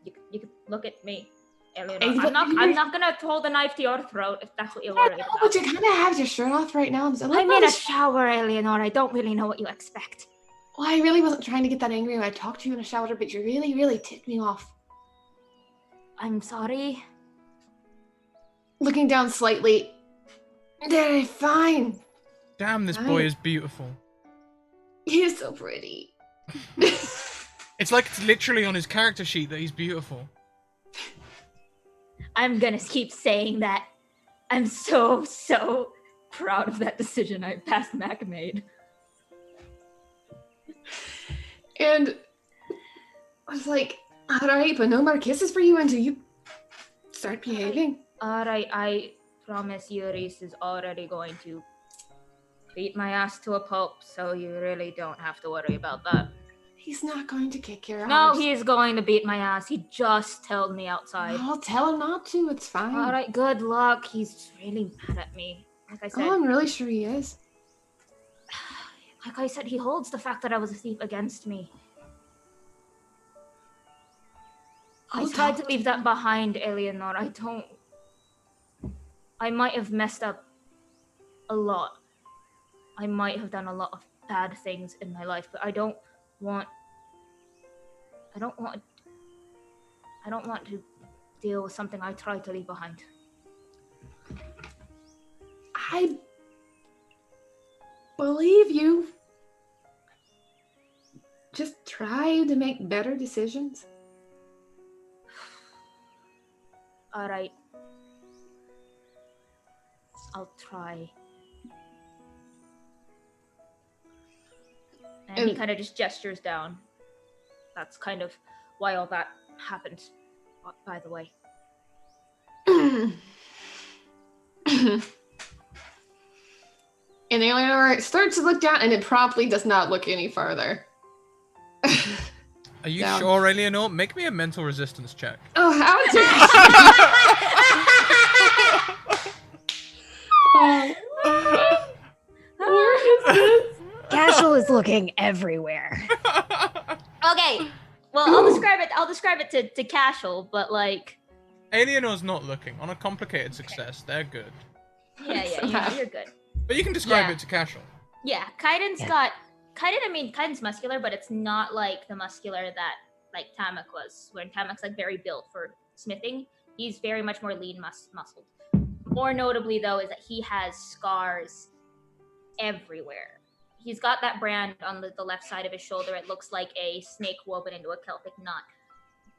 you can look at me. Eleanor, Hey, I'm not gonna hold a knife to your throat if that's what you're worried about. But you kind of have your shirt off right now. I'm in a shower, Eleanor. I don't really know what you expect. Well, I really wasn't trying to get that angry when I talked to you in a shower, but you really, really ticked me off. I'm sorry. Looking down slightly. They're fine. Damn, this boy is beautiful. He is so pretty. It's like it's literally on his character sheet that he's beautiful. I'm gonna keep saying that. I'm so proud of that decision I past Mac made. And I was like, all right, but no more kisses for you until you start behaving. Alright, I promise you Reizh is already going to beat my ass to a pulp, so you really don't have to worry about that. He's not going to kick your ass. No, he's going to beat my ass. He just told me outside. I'll tell him not to. It's fine. Alright, good luck. He's really mad at me. Like I said. Oh, I'm really sure he is. Like I said, he holds the fact that I was a thief against me. I tried to leave that behind, Eleanor. I might have messed up a lot. I might have done a lot of bad things in my life, but I don't want to deal with something I tried to leave behind. I believe you. Just try to make better decisions. All right. I'll try. And he kind of just gestures down. That's kind of why all that happened, by the way. And Eleanor starts to look down, and it promptly does not look any farther. Are you Down. sure, Eleanor? Make me a mental resistance check. Oh, how dare Where is this? Cashel is looking everywhere. Okay. Well, I'll describe it to Cashel, but like. Eleanor's not looking. On a complicated success, they're good. Yeah, you're good. But you can describe it to Cashel. Yeah, Kaiden's muscular, but it's not like the muscular that like Tamak was, when Tamak's like very built for smithing. He's very much more lean muscled. More notably though is that he has scars everywhere. He's got that brand on the left side of his shoulder. It looks like a snake woven into a Celtic knot.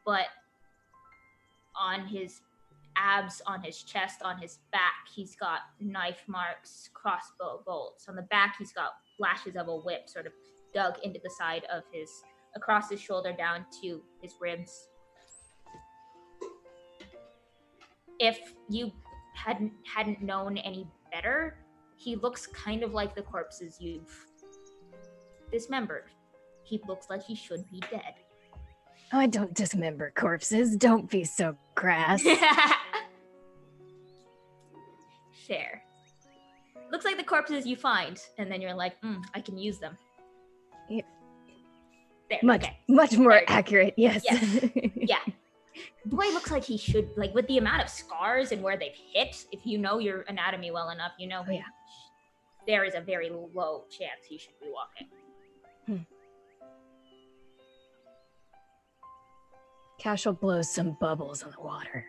But on his abs, on his chest, on his back, he's got knife marks, crossbow bolts. On the back, he's got flashes of a whip sort of dug into the side of across his shoulder down to his ribs. If you hadn't known any better, he looks kind of like the corpses you've dismembered. He looks like he should be dead. Oh, I don't dismember corpses. Don't be so crass. Share. Looks like the corpses you find, and then you're like, I can use them. Yeah. There, Much more accurate, yes. Yeah. Boy looks like he should, like, with the amount of scars and where they've hit, if you know your anatomy well enough, you know there is a very low chance he should be walking. Casual blows some bubbles on the water.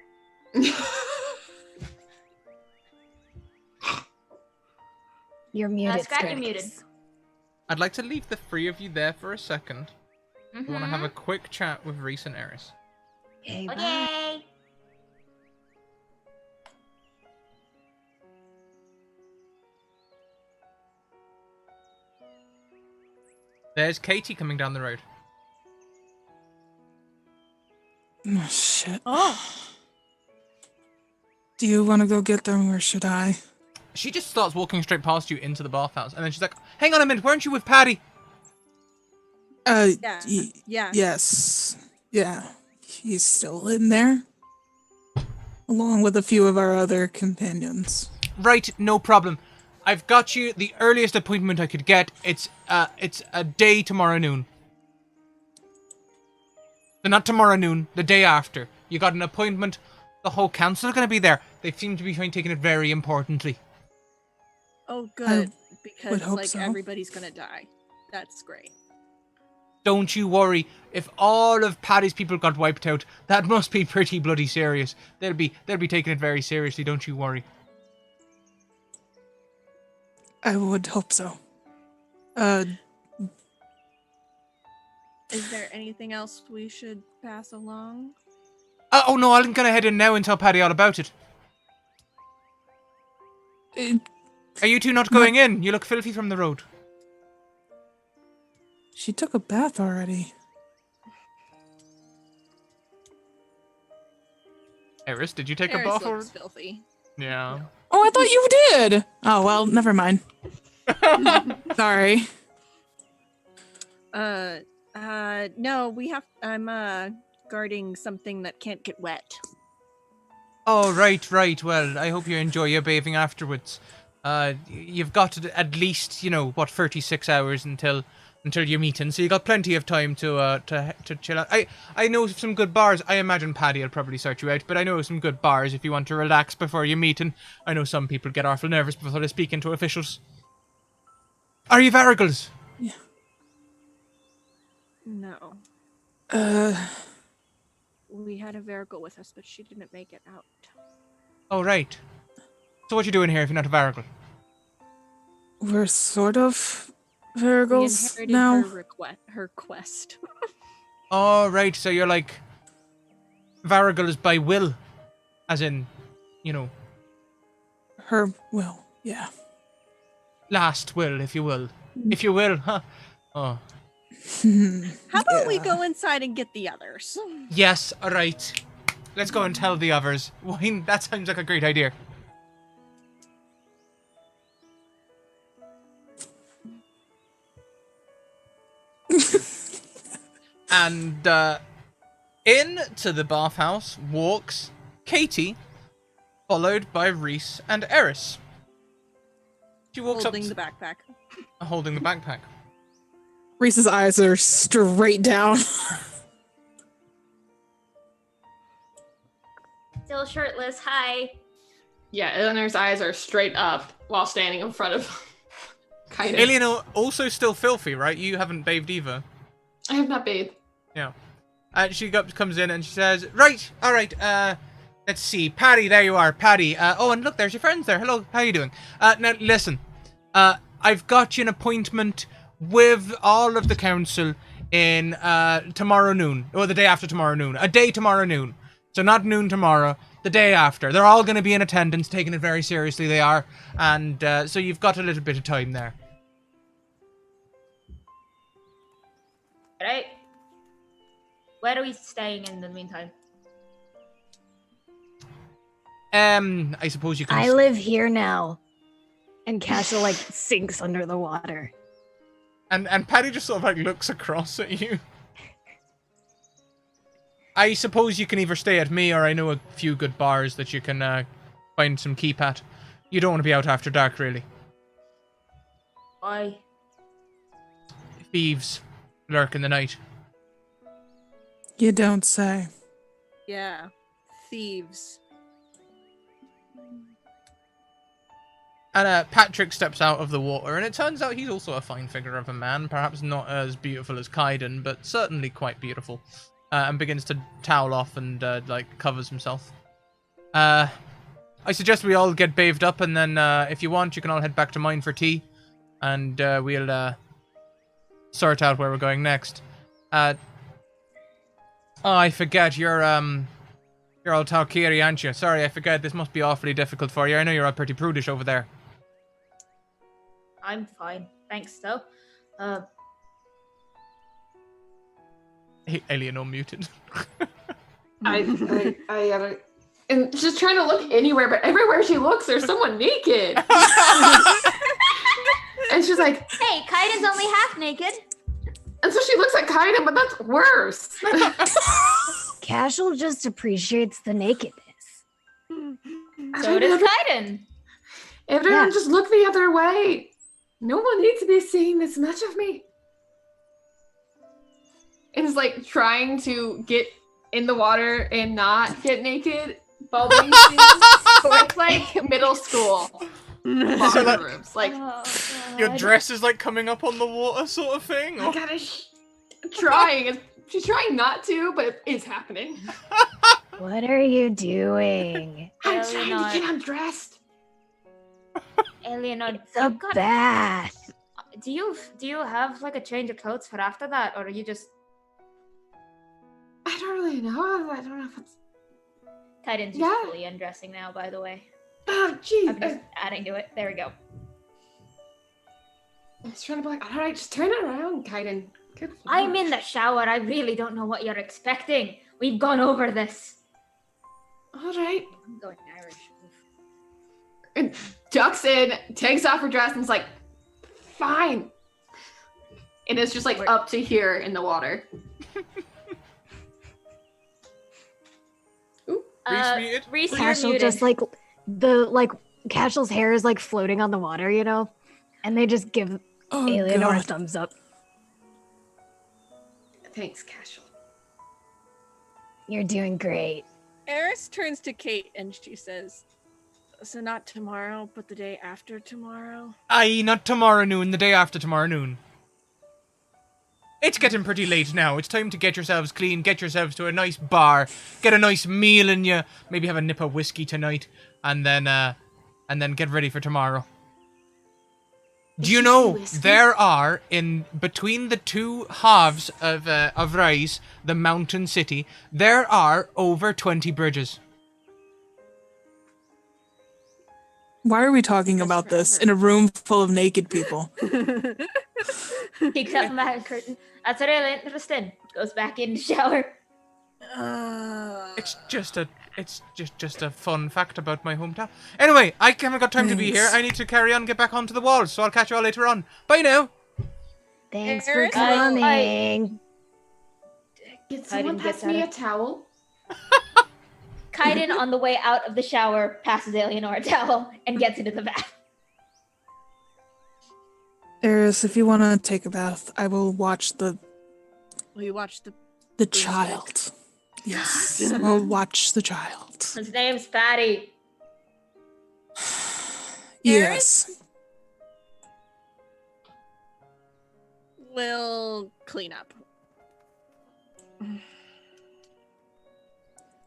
You're muted, Scrat, you're Scratticus. muted. I'd like to leave the three of you there for a second. I want to have a Mhm. quick chat with Reizh and Eris. Okay, bye. Okay. There's Katie coming down the road. Oh, shit. Oh, Do you want to go get them, or should I? She just starts walking straight past you into the bathhouse, and then she's like, "Hang on a minute, weren't you with Patty?" yeah. Yeah. Yes. Yeah. He's still in there. Along with a few of our other companions. Right, no problem. I've got you the earliest appointment I could get. It's a day tomorrow noon. So not tomorrow noon, the day after. You got an appointment. The whole council are going to be there. They seem to be taking it very importantly. Oh, good. Because hope like so. everybody's gonna die. That's great. Don't you worry. If all of Paddy's people got wiped out, that must be pretty bloody serious. They'll be taking it very seriously. Don't you worry. I would hope so. Is there anything else we should pass along? Oh no, I'm gonna head in now and tell Paddy all about it. Are you two not going in? You look filthy from the road. She took a bath already. Eris, did you take Eris a bath? looks filthy. Yeah. Oh, I thought you did! Oh, well, never mind. Sorry. No, I'm guarding something that can't get wet. Oh, right. Well, I hope you enjoy your bathing afterwards. You've got at least, 36 hours until you're meeting, so you got plenty of time to chill out. I know some good bars. I imagine Paddy will probably sort you out, but I know some good bars if you want to relax before your meeting. I know some people get awful nervous before they speak into officials. Are you Varigals? Yeah. No. We had a Virgo with us, but she didn't make it out. Oh, right. So what you doing here if you're not a Varigal? We're sort of We Virgos inherited now. her quest. Oh, right. So you're like Varigals by will, as in, Her will, yeah. last will, if you will. If you will, huh? Oh. How about we Yeah. go inside and get the others? Yes, alright. Let's go and tell the others. Why, that sounds like a great idea. And, into the bathhouse walks Katie, followed by Reizh and Eris. She walks Holding up, the backpack. holding the backpack. Reese's eyes are straight down. Still shirtless. Hi. Yeah, Eleanor's eyes are straight up while standing in front of kind of. Eleanor also still filthy, right? You haven't bathed either. I have not bathed. Yeah. She comes in and she says, "Right, all right. Let's see, Patty. There you are, Patty. Oh, and look, there's your friends there. Hello, how you doing? Now listen. I've got you an appointment with all of the council in tomorrow noon, or the day after tomorrow noon. A day tomorrow noon. So not noon tomorrow. The day after. They're all going to be in attendance, taking it very seriously. They are, and so you've got a little bit of time there." Right. Where are we staying in the meantime? I suppose you can. I live here now. And Casual like sinks under the water. And Patty just sort of like looks across at you. I suppose you can either stay at me, or I know a few good bars that you can find some keep at. You don't want to be out after dark, really. Why? Thieves lurk in the night. You don't say. Yeah. Thieves. And Patrick steps out of the water, and it turns out he's also a fine figure of a man. Perhaps not as beautiful as Kaiden, but certainly quite beautiful. and begins to towel off and like covers himself. I suggest we all get bathed up, and then if you want, you can all head back to mine for tea, and we'll sort out where we're going next. Oh, I forget, you're all Talkiri, aren't you? Sorry, I forget. This must be awfully difficult for you. I know you're all pretty prudish over there. I'm fine. Thanks, though. Alienor muted. I and she's trying to look anywhere, but everywhere she looks, there's someone naked. And she's like, Hey, Kaiden's only half naked. and so she looks at Kaiden, but that's worse. Casual just appreciates the nakedness. So does Kaiden. Everyone Yeah. just look the other way. No one needs to be seeing this much of me. And is like trying to get in the water and not get naked. Bubbling so it's like middle school locker like- rooms. Like, Oh, Your God. dress is like coming up on the water sort of thing? I Or... gotta trying. She's trying not to, but it is happening. What are you doing? I'm Really trying not. to get undressed. Eleanor, It's a bath. do you have like a change of clothes for after that, or are you just I don't really know. I don't know if it's. Kaiden's just Yeah. fully undressing now, by the way. Oh, I'm jeez. just adding to it. There we go. I was trying to be like, all right, just turn it around, Kaiden. Good I'm lord. in the shower. I really don't know what you're expecting. We've gone over this. All right. I'm going Irish. And ducks in, takes off her dress, and is like, fine. And it's just like Wait. up to here in the water. Reese muted? Reese, you're Casual muted. just Casual's hair is like floating on the water, you know? And they just give Oh, Alienor a God. thumbs up. Thanks, Casual. You're doing great. Eris turns to Kate and she says, so not tomorrow, but the day after tomorrow? Aye, not tomorrow noon, the day after tomorrow noon. It's getting pretty late now. It's time to get yourselves clean, get yourselves to a nice bar, get a nice meal in you, maybe have a nip of whiskey tonight, and then get ready for tomorrow. Do you know there are in between the two halves of Reizh, the mountain city, there are over 20 bridges. Why are we talking about this in a room full of naked people? Peeks out from behind the curtain. That's really interesting. Goes back in the shower. It's just a fun fact about my hometown. Anyway, I haven't got time to be here. Thanks. I need to carry on, get back onto the walls, so I'll catch you all later on. Bye now. Thanks for Eris? coming. Did someone Kaiden gets pass me out a towel? Kaiden, on the way out of the shower, passes Eleanor a towel and gets into the bath. Eris, if you want to take a bath, I will watch the Will you watch the child. Yes, I will watch the child. His name's Patty. Yes. will clean up?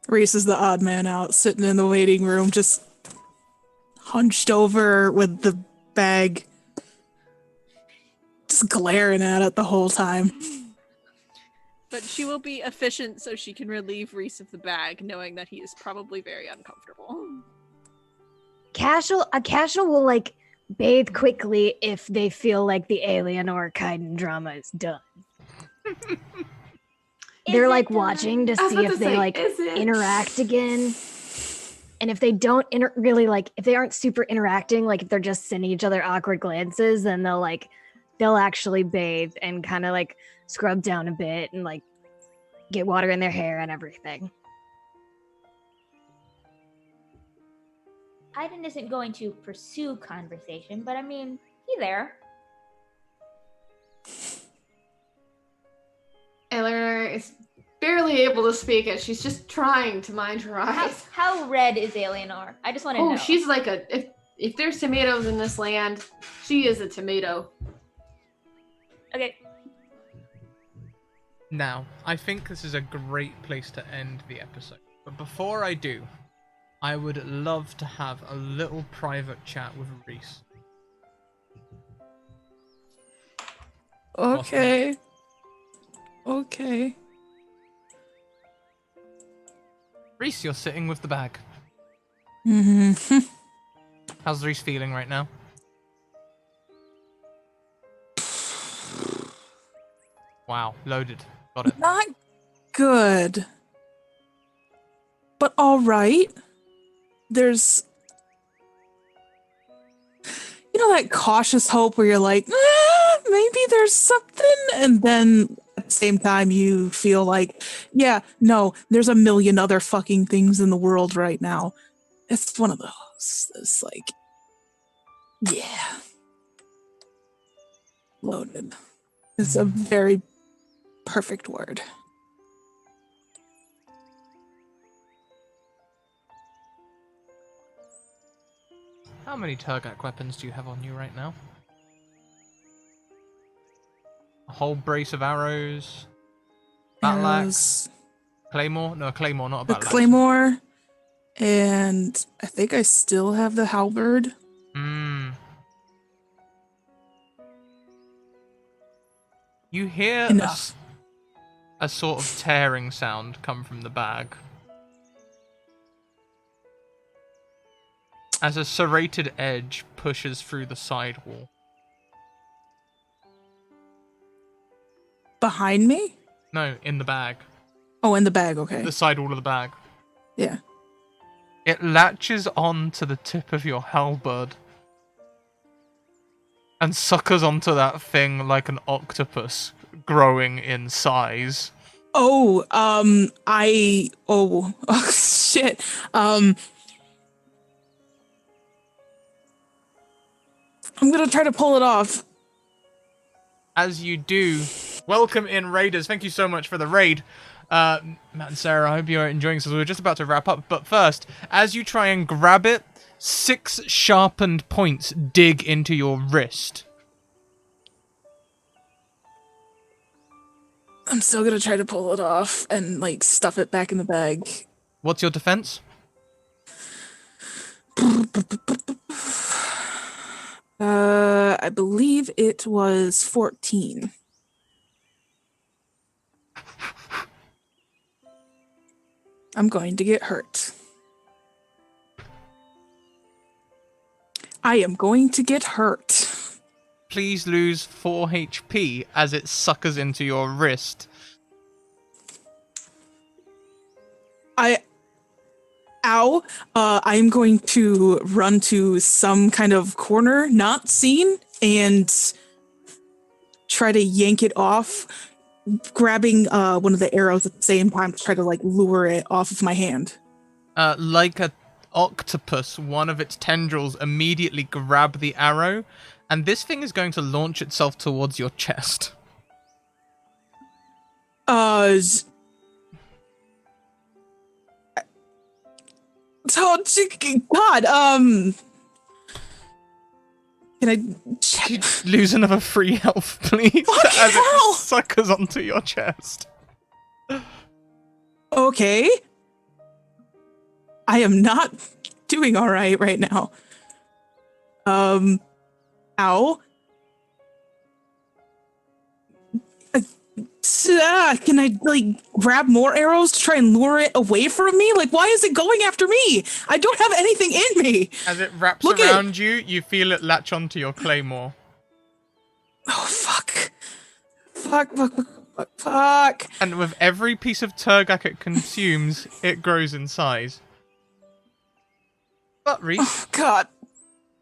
Reese is the odd man out, sitting in the waiting room, just hunched over with the bag, just glaring at it the whole time. But she will be efficient so she can relieve Reese of the bag, knowing that he is probably very uncomfortable. Casual will like bathe quickly if they feel like the Alienor Kaiden drama is done. They're like watching to I was see about if to they say, like is it? interact again. And if they don't really like, if they aren't super interacting, like if they're just sending each other awkward glances, then they'll actually bathe and kind of like scrub down a bit and like get water in their hair and everything. Kaiden isn't going to pursue conversation, but I mean, he there. Eleanor is barely able to speak as she's just trying to mind her eyes. How red is Eleanor? I just want to know. Oh, she's like if there's tomatoes in this land, she is a tomato. Okay. Now, I think this is a great place to end the episode. But before I do, I would love to have a little private chat with Reizh. Okay. Okay. Reizh, you're sitting with the bag. Mm-hmm. How's Reizh feeling right now? Wow, loaded. Got it. Not good. But all right. There's, that cautious hope where you're like, maybe there's something. And then at the same time, you feel like, yeah, no, there's a million other fucking things in the world right now. It's one of those. It's like, yeah. Loaded. It's a very perfect word. How many Turgak weapons do you have on you right now? A whole brace of arrows? Battle axe? Claymore? No, a claymore, not a The battle axe. claymore, and I think I still have the halberd. You hear Enough. a sort of tearing sound come from the bag. As a serrated edge pushes through the sidewall. Behind me? No, in the bag. Oh, in the bag, okay. The sidewall of the bag. Yeah. It latches on to the tip of your halberd. And suckers onto that thing like an octopus growing in size. Oh, oh shit. I'm gonna try to pull it off. As you do, welcome in raiders. Thank you so much for the raid. Matt and Sarah, I hope you're enjoying this. We're just about to wrap up. But first, as you try and grab it, 6 sharpened points dig into your wrist. I'm still gonna try to pull it off and, stuff it back in the bag. What's your defense? I believe it was 14. I'm going to get hurt. I am going to get hurt. Please lose 4 HP as it suckers into your wrist. Ow. I'm going to run to some kind of corner, not seen, and try to yank it off, grabbing one of the arrows at the same time to try to, lure it off of my hand. Like a octopus, one of its tendrils immediately grab the arrow, and this thing is going to launch itself towards your chest. Oh, God, can I... Lose another 3 health, please, as it suckers onto your chest. Okay. I am not doing all right now. Ow. Can I, grab more arrows to try and lure it away from me? Why is it going after me? I don't have anything in me. As it wraps around you, you feel it latch onto your claymore. Oh, fuck. Fuck. And with every piece of Turgak it consumes, it grows in size. But, Reizh, Oh, God.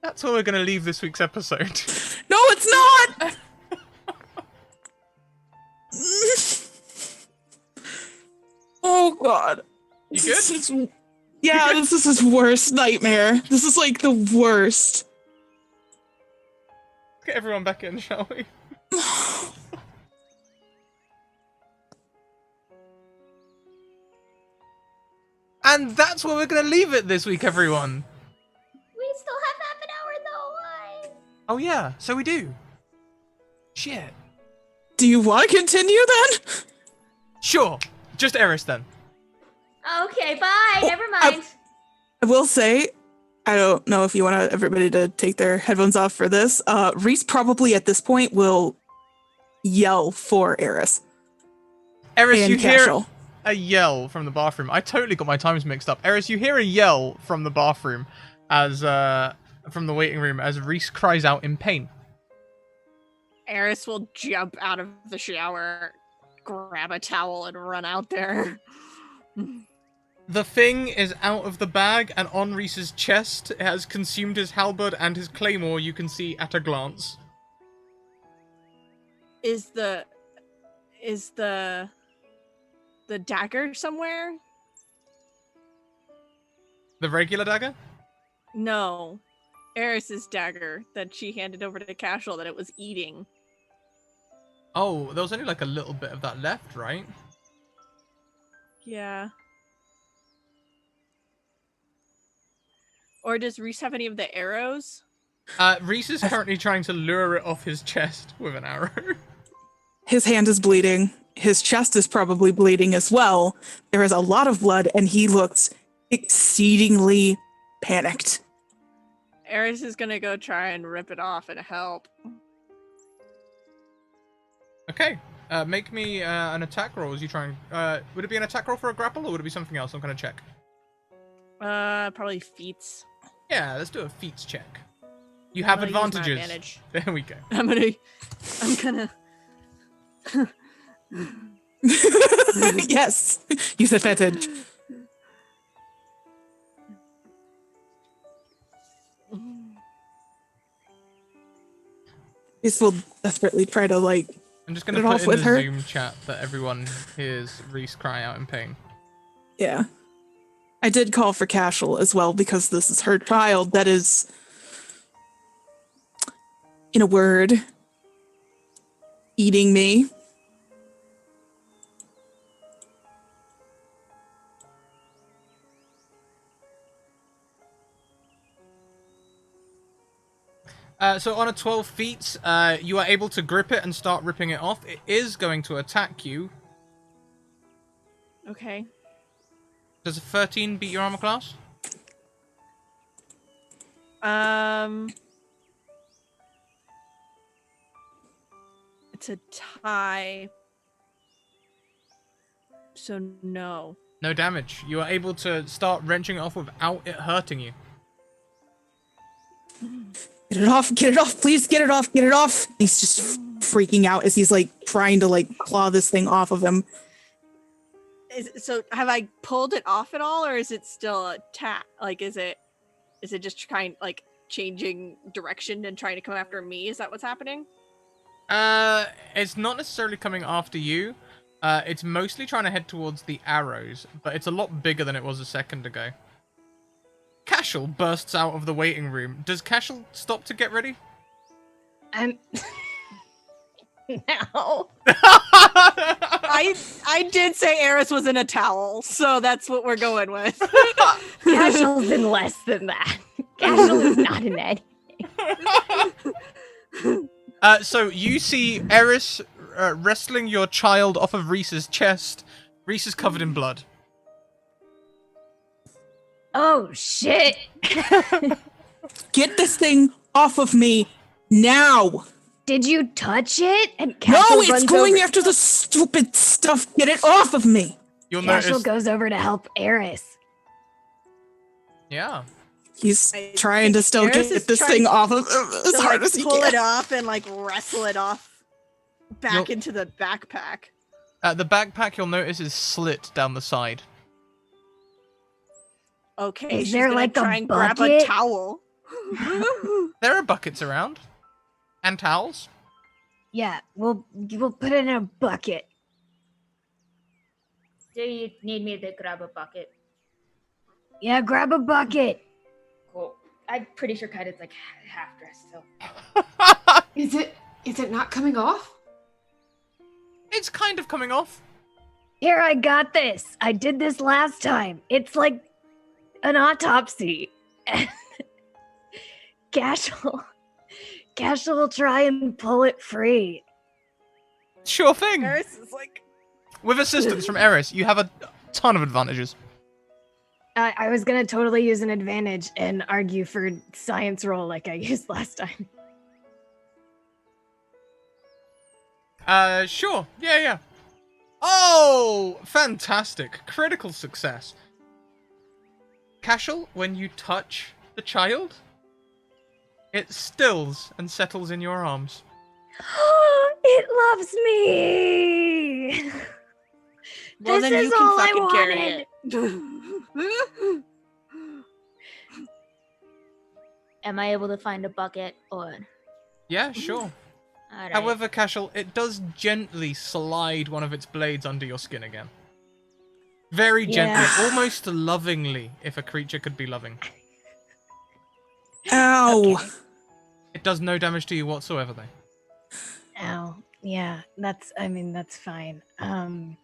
that's where we're going to leave this week's episode. No, it's not! Oh, God. You good? This is his worst nightmare. This is, the worst. Let's get everyone back in, shall we? And that's where we're going to leave it this week, everyone. We still have half an hour though. Why? Oh, yeah, so we do. Shit. Do you want to continue then? Sure. Just Eris then. Okay, bye. Oh, Never mind. I will say, I don't know if you want everybody to take their headphones off for this. Reizh probably at this point will yell for Eris. Eris, And you hear Cashel. a yell from the bathroom. I totally got my times mixed up. Eris, you hear a yell from the bathroom as from the waiting room as Reizh cries out in pain. Eris will jump out of the shower, grab a towel, and run out there. The thing is out of the bag and on Reese's chest. It has consumed his halberd and his claymore, you can see at a glance. Is the dagger somewhere? The regular dagger? No. Eris's dagger that she handed over to Cashel that it was eating. Oh, there was only like a little bit of that left, right? Yeah. Or does Reizh have any of the arrows? Reizh is currently trying to lure it off his chest with an arrow. His hand is bleeding. His chest is probably bleeding as well. There is a lot of blood, and he looks exceedingly panicked. Eris is gonna go try and rip it off and help. Okay, make me an attack roll as you try and... would it be an attack roll for a grapple, or would it be something else? I'm gonna check. Probably feats. Yeah, let's do a feats check. You have I'm gonna use my advantages. advantage. There we go. I'm gonna Yes, use advantage. Reizh will desperately try to I'm just gonna Get it put off in with the her. Zoom chat that everyone hears Reizh cry out in pain. yeah. I did call for Cashel as well because this is her child that is, in a word, eating me. So on a 12 feet, you are able to grip it and start ripping it off. It is going to attack you. Okay. Does a 13 beat your armor class? It's a tie. So no. No damage. You are able to start wrenching it off without it hurting you. Get it off, please get it off. He's just freaking out as he's trying to claw this thing off of him. So have I pulled it off at all, or is it still a tap? Is it just trying changing direction and trying to come after me? Is that what's happening? It's not necessarily coming after you. It's mostly trying to head towards the arrows, but it's a lot bigger than it was a second ago. Cashel bursts out of the waiting room. Does Cashel stop to get ready? No. I did say Eris was in a towel, so that's what we're going with. Cashel's in less than that. Cashel is not in anything. So you see Eris wrestling your child off of Reese's chest. Reizh is covered in blood. Oh, shit. Get this thing off of me now. Did you touch it? And No, Cashel it's runs going over. after the stupid stuff. Get it off of me. You'll Cashel notice... goes over to help Eris. Yeah. He's I trying to think still Eris get is this trying thing off of as to hard as he pull can. it off and wrestle it off back into the backpack. The backpack, you'll notice, is slit down the side. Okay, Is she's there, gonna a try and grab a bucket? towel. There are buckets around. And towels. Yeah, we'll put it in a bucket. Do you need me to grab a bucket? Yeah, grab a bucket. Cool. I'm pretty sure Kaiden's half dressed still. Is it not coming off? It's kind of coming off. Here, I got this. I did this last time. It's like an autopsy. Cashel will try and pull it free. Sure thing. Eris is With assistance from Eris, you have a ton of advantages. I was gonna totally use an advantage and argue for science roll like I used last time. Sure. Yeah. Oh, fantastic. Critical success. Cashel, when you touch the child, it stills and settles in your arms. It loves me! Well, This then is you can all I fucking carry wanted. it. Am I able to find a bucket or? Yeah, sure. Alright. However, Cashel, it does gently slide one of its blades under your skin again. Very gently, Yeah. almost lovingly, if a creature could be loving. Ow. Okay. It does no damage to you whatsoever, though. Ow. Yeah, that's fine. I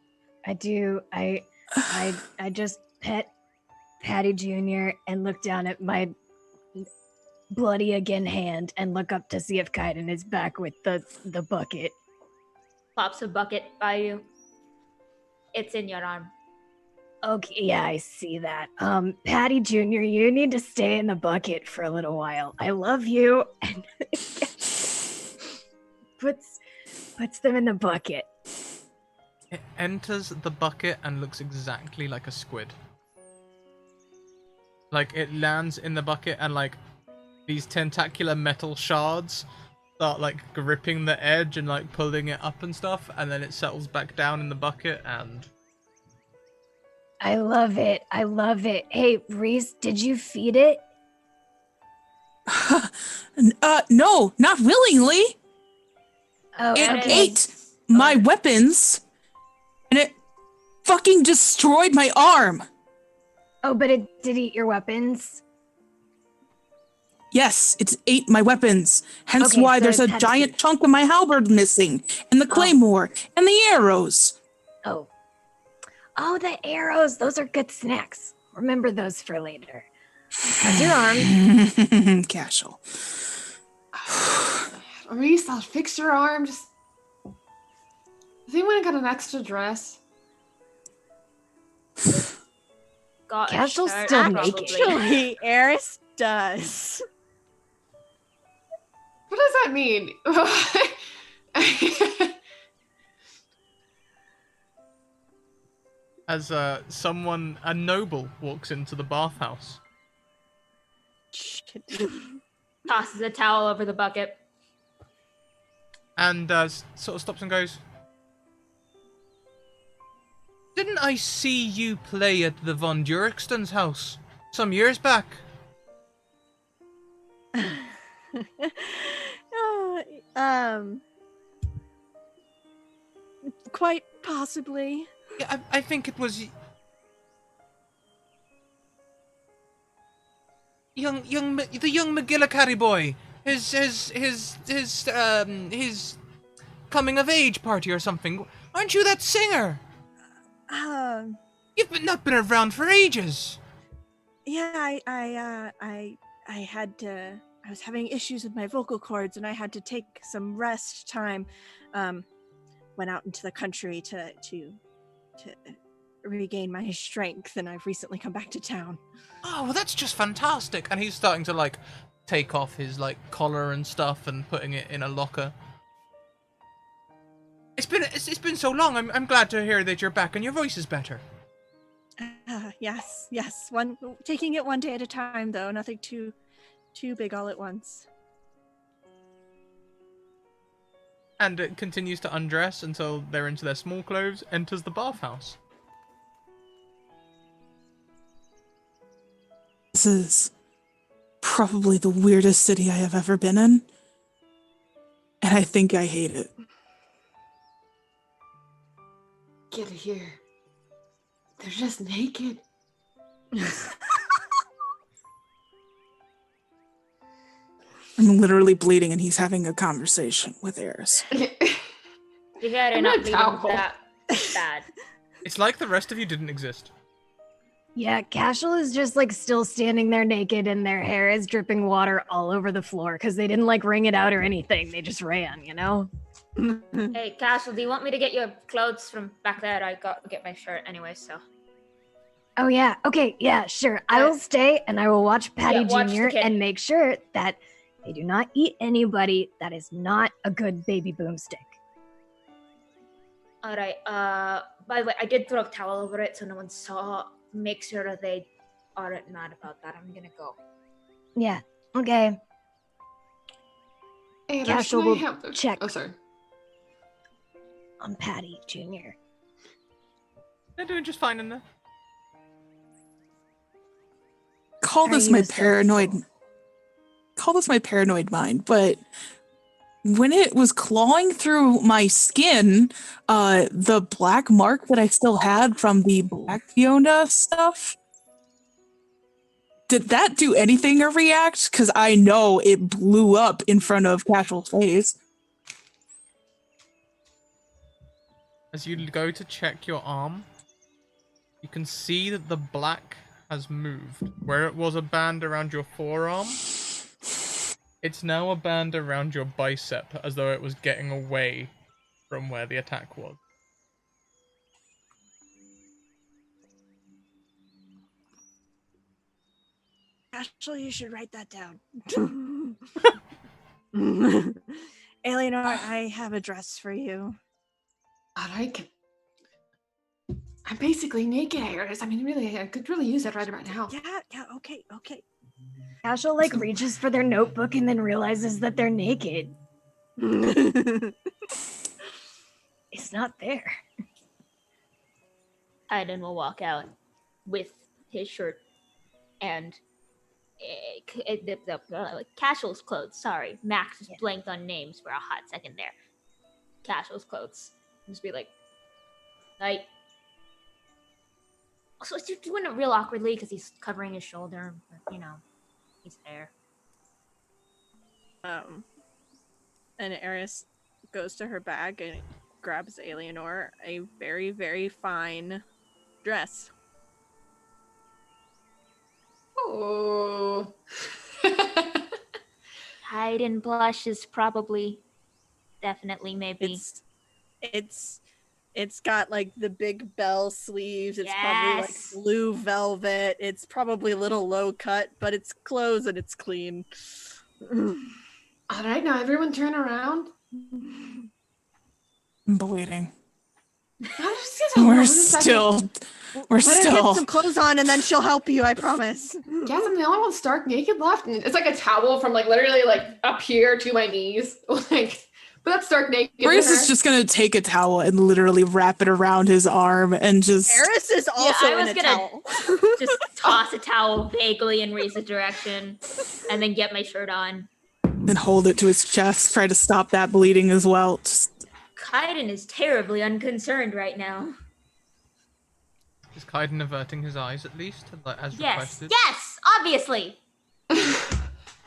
just pet Patty Jr. and look down at my bloody again hand and look up to see if Kaiden is back with the bucket. Pops a bucket by you. It's in your arm. Okay, yeah, I see that. Patty Jr., you need to stay in the bucket for a little while. I love you. And puts them in the bucket. It enters the bucket and looks exactly like a squid. Like, it lands in the bucket and, like, these tentacular metal shards start, like, gripping the edge and, like, pulling it up and stuff, and then it settles back down in the bucket and... I love it. Hey, Reizh, did you feed it? No, not willingly. Oh, It okay. ate my weapons, and it fucking destroyed my arm. Oh, but it did eat your weapons? Yes, it ate my weapons. Hence Okay, why so there's a it's had giant teeth. chunk of my halberd missing, and the claymore, and the arrows. Oh. Oh, the arrows. Those are good snacks. Remember those for later. How's your arm? Casual. Reese, I'll fix your arm. Just. Has anyone got an extra dress? Got a Casual's shirt, still probably. naked. Actually, Eris does. What does that mean? As a noble walks into the bathhouse. Shit. Tosses a towel over the bucket. And sort of stops and goes, "Didn't I see you play at the Von Durixton's house some years back?" Quite possibly. Yeah, I think it was the young McGillicuddy boy. His coming of age party or something. Aren't you that singer? You've not been around for ages. Yeah, I had to. I was having issues with my vocal cords, and I had to take some rest time. Went out into the country to regain my strength, and I've recently come back to town. Oh, well, that's just fantastic. And he's starting to, like, take off his, like, collar and stuff and putting it in a locker. It's been so long. I'm glad to hear that you're back and your voice is better. Yes. Taking it one day at a time, though. Nothing too big all at once. And it continues to undress until they're into their small clothes, enters the bathhouse. This is probably the weirdest city I have ever been in. And I think I hate it. Get here. They're just naked. I'm literally bleeding and he's having a conversation with Eris. You gotta I'm not a be towel. that bad. It's like the rest of you didn't exist. Yeah, Casual is just like still standing there naked and their hair is dripping water all over the floor because they didn't like wring it out or anything. They just ran, you know? Hey, Castle, do you want me to get your clothes from back there? I got to get my shirt anyway, so. Oh yeah. Okay. Yeah. Sure. I will stay and I will watch Patty watch the Jr. kid. and make sure that they do not eat anybody that is not a good baby boomstick. All right. By the way, I did throw a towel over it so no one saw. Make sure that they aren't mad about that. I'm gonna go. Yeah. Okay. And Casual I will have the... check. Oh, sorry. On Patty Jr. They're doing just fine in there. Call this Are my you so paranoid. full? Call this my paranoid mind, but when it was clawing through my skin, the black mark that I still had from the Black Fiona stuff, did that do anything or react? Because I know it blew up in front of Casual's face. As you go to check your arm, you can see that the black has moved. Where it was a band around your forearm, it's now a band around your bicep, as though it was getting away from where the attack was. Actually, you should write that down. Eleanor, I have a dress for you. All right. I'm basically naked, Iris. I mean, really, I could really use that right about now. Yeah, okay. Casual reaches for their notebook and then realizes that they're naked. It's not there. Aiden will walk out with his shirt and Casual's clothes. Sorry, Max just blanked on names for a hot second there. Casual's clothes. Just be like, night. Also, he's doing it real awkwardly because he's covering his shoulder, but, he's there. And Eris goes to her bag and grabs Eleanor a very, very fine dress. Oh. Hide and blush is probably, definitely, maybe. It's got like the big bell sleeves. It's probably like Yes. blue velvet. It's probably a little low cut, but it's clothes and it's clean. All right, now everyone turn around. I'm bleeding. We're We're still. Let her get some clothes on and then she'll help you, I promise. Yes, I'm the only one stark naked left. And it's like a towel from like literally like up here to my knees. Like, but that's stark naked. Reizh is just gonna take a towel and literally wrap it around his arm and just. Eris is also I was in a gonna towel. just toss a towel vaguely in Reese's direction and then get my shirt on. And hold it to his chest, try to stop that bleeding as well. Just... Kaiden is terribly unconcerned right now. Is Kaiden averting his eyes at least, as Yes, requested? yes, obviously.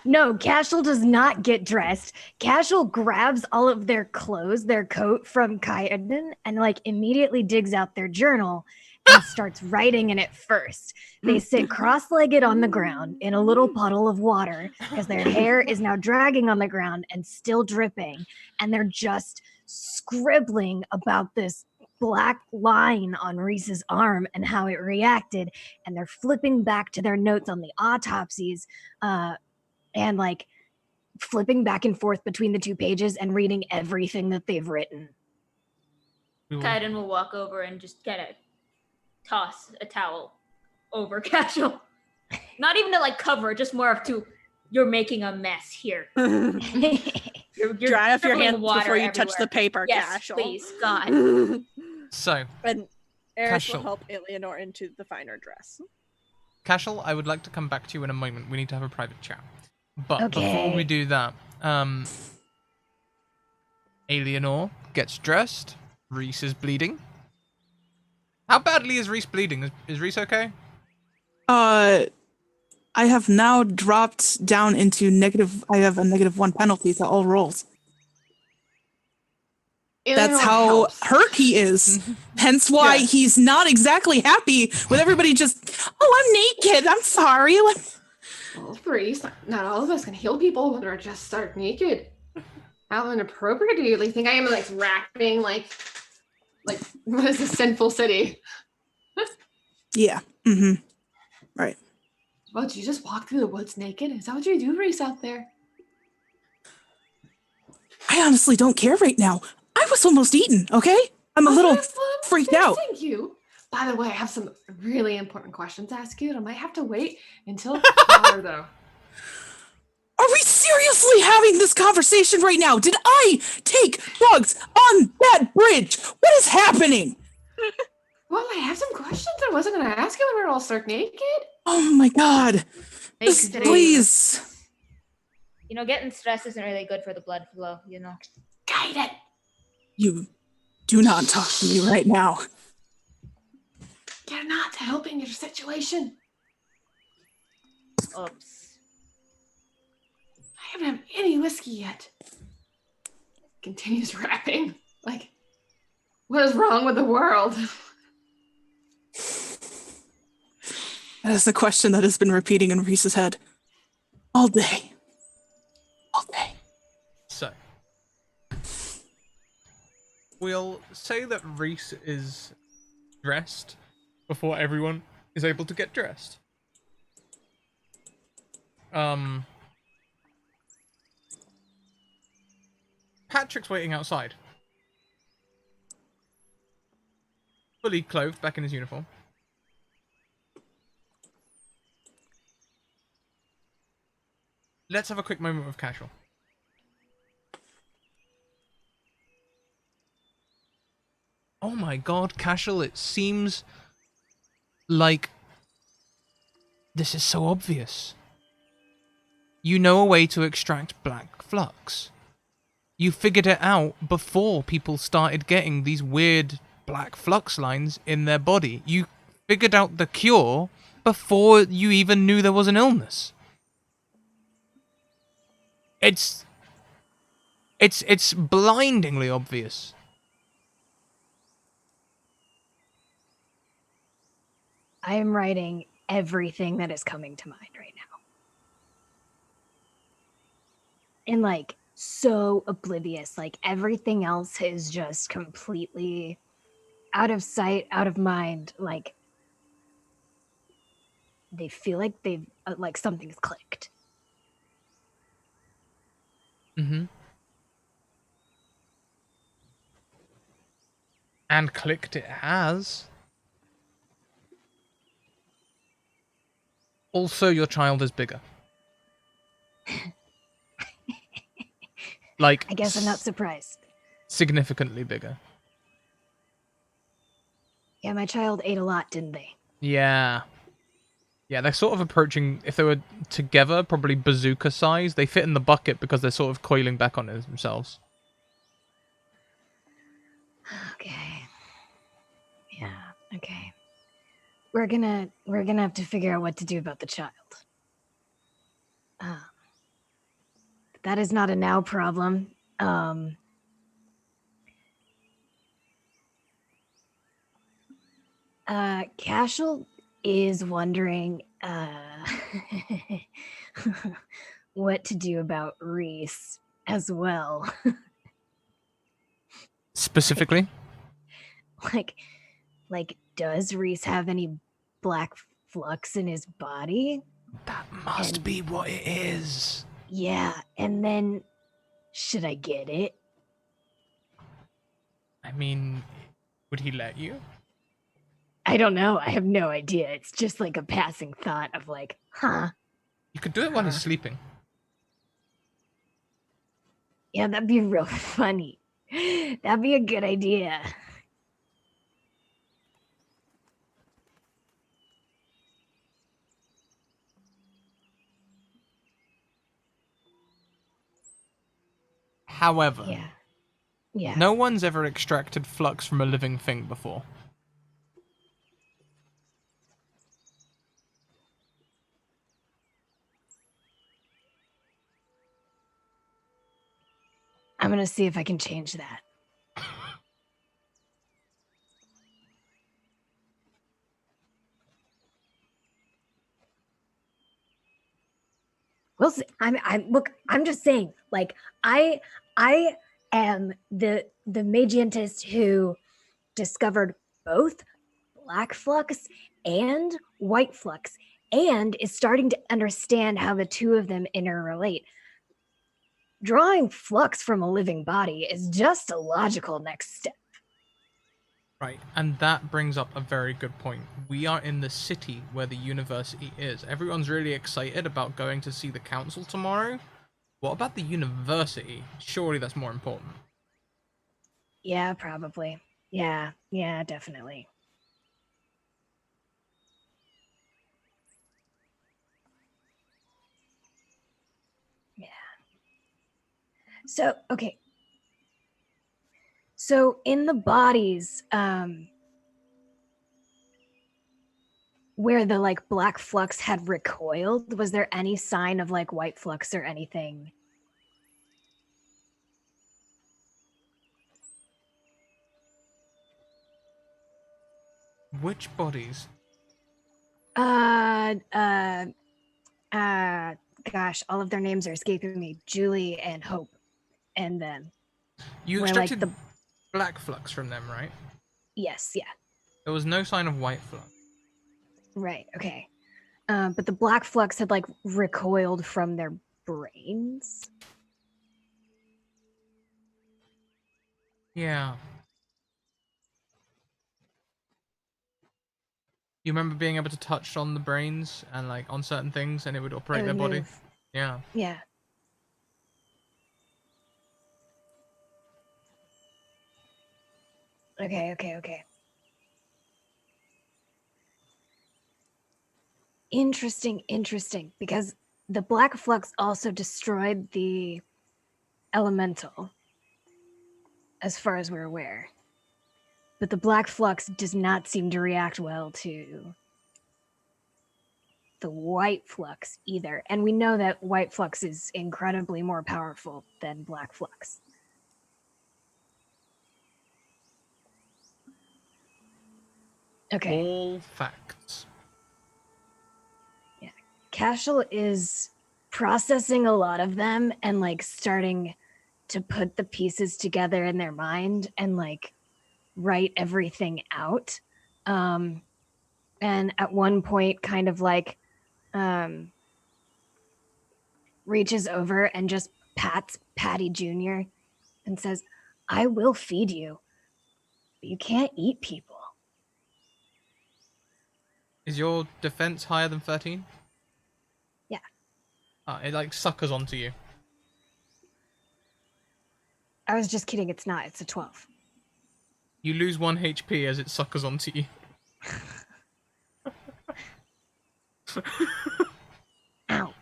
No, Casual does not get dressed. Casual grabs all of their clothes, their coat from Kaiden, and immediately digs out their journal and starts writing in it first. They sit cross-legged on the ground in a little puddle of water because their hair is now dragging on the ground and still dripping, and they're just scribbling about this black line on Reese's arm and how it reacted, and they're flipping back to their notes on the autopsies, and flipping back and forth between the two pages and reading everything that they've written. Kaiden will walk over and just toss a towel over Casual. Not even to cover, just more of you're making a mess here. You're Dry off your dribbling hands water before you touch the everywhere. paper, Yes, Casual. please, God. So, And Eris Casual. will help Eleanor into the finer dress. Casual, I would like to come back to you in a moment. We need to have a private chat. But before Okay. we do that, Eleanor gets dressed. Reizh is bleeding. How badly is Reizh bleeding? Is Reizh okay? I have now dropped down into negative. I have a -1 penalty to all rolls. That's how hurt he is. Hence why he's not exactly happy with everybody just, oh, I'm naked. I'm sorry. Well, Reese, not all of us can heal people when we're just stark naked. How inappropriate do you like think I am like rapping like what is this sinful city? Yeah. Mm-hmm. Right. Well, did you just walk through the woods naked? Is that what you do, Reizh, out there? I honestly don't care right now. I was almost eaten, okay? I'm a little freaked out. Thank you. By the way, I have some really important questions to ask you, and I might have to wait until tomorrow, though. Are we seriously having this conversation right now? Did I take drugs on that bridge? What is happening? Well, I have some questions I wasn't going to ask you when we were all stark naked. Oh my god. Makes today's- Please. You know, getting stressed isn't really good for the blood flow, you know. Guide it. You do not talk to me right now. You're not helping your situation. Oops. I haven't had any whiskey yet. Continues rapping. Like, what is wrong with the world? That is the question that has been repeating in Reese's head all day. All day. So, we'll say that Reizh is dressed before everyone is able to get dressed. Patrick's waiting outside. Fully clothed, back in his uniform. Let's have a quick moment of casual. Oh my god, casual, it seems like this is so obvious. You know a way to extract black flux. You figured it out before people started getting these weird black flux lines in their body. You figured out the cure before you even knew there was an illness. It's blindingly obvious. I am writing everything that is coming to mind right now. And like so oblivious, like everything else is just completely out of sight, out of mind. Like they feel like they've like something's clicked. Mm-hmm. And clicked it has. Also, your child is bigger. Like, I guess I'm not surprised. significantly bigger. Yeah, my child ate a lot, didn't they? Yeah. Yeah, they're sort of approaching, if they were together, probably bazooka size. They fit in the bucket because they're sort of coiling back on it themselves. Okay. Yeah, okay. We're gonna have to figure out what to do about the child. That is not a now problem. Cashel is wondering what to do about Reese as well. Specifically? Like, does Reese have any black flux in his body? That must be what it is. Yeah, and then should I get it? I mean, would he let you? I don't know. I have no idea. It's just like a passing thought of like, huh? You could do it while he's sleeping. Yeah, that'd be real funny. That'd be a good idea. However, Yeah. no one's ever extracted flux from a living thing before. I'm gonna see if I can change that. Well, look. I'm just saying. Like, I I am the magientist who discovered both black flux and white flux, and is starting to understand how the two of them interrelate. Drawing flux from a living body is just a logical next step. Right, and that brings up a very good point. We are in the city where the university is. Everyone's really excited about going to see the council tomorrow. What about the university? Surely that's more important. Yeah, probably. Yeah, definitely. Yeah. So, okay. So in the bodies, where the like black flux had recoiled, was there any sign of like white flux or anything? Which bodies? Gosh, all of their names are escaping me. Julie and Hope, and them. You Where, like, extracted black flux from them, right? Yes, yeah, There was no sign of white flux. right, okay. But the black flux had like recoiled from their brains. Yeah. You remember being able to touch on the brains and like on certain things and it would operate It their would body? move. Yeah. Yeah. Okay. Interesting. Because the black flux also destroyed the elemental, as far as we're aware. But the black flux does not seem to react well to the white flux either. And we know that white flux is incredibly more powerful than black flux. Okay. All facts. Yeah. Cashel is processing a lot of them and like starting to put the pieces together in their mind and like write everything out. And at one point kind of like reaches over and just pats Patty Jr. and says, I will feed you, but you can't eat people. Is your defense higher than 13? Yeah. It like suckers onto you. I was just kidding, it's not, it's a 12. You lose 1 HP as it suckers onto you. Ow.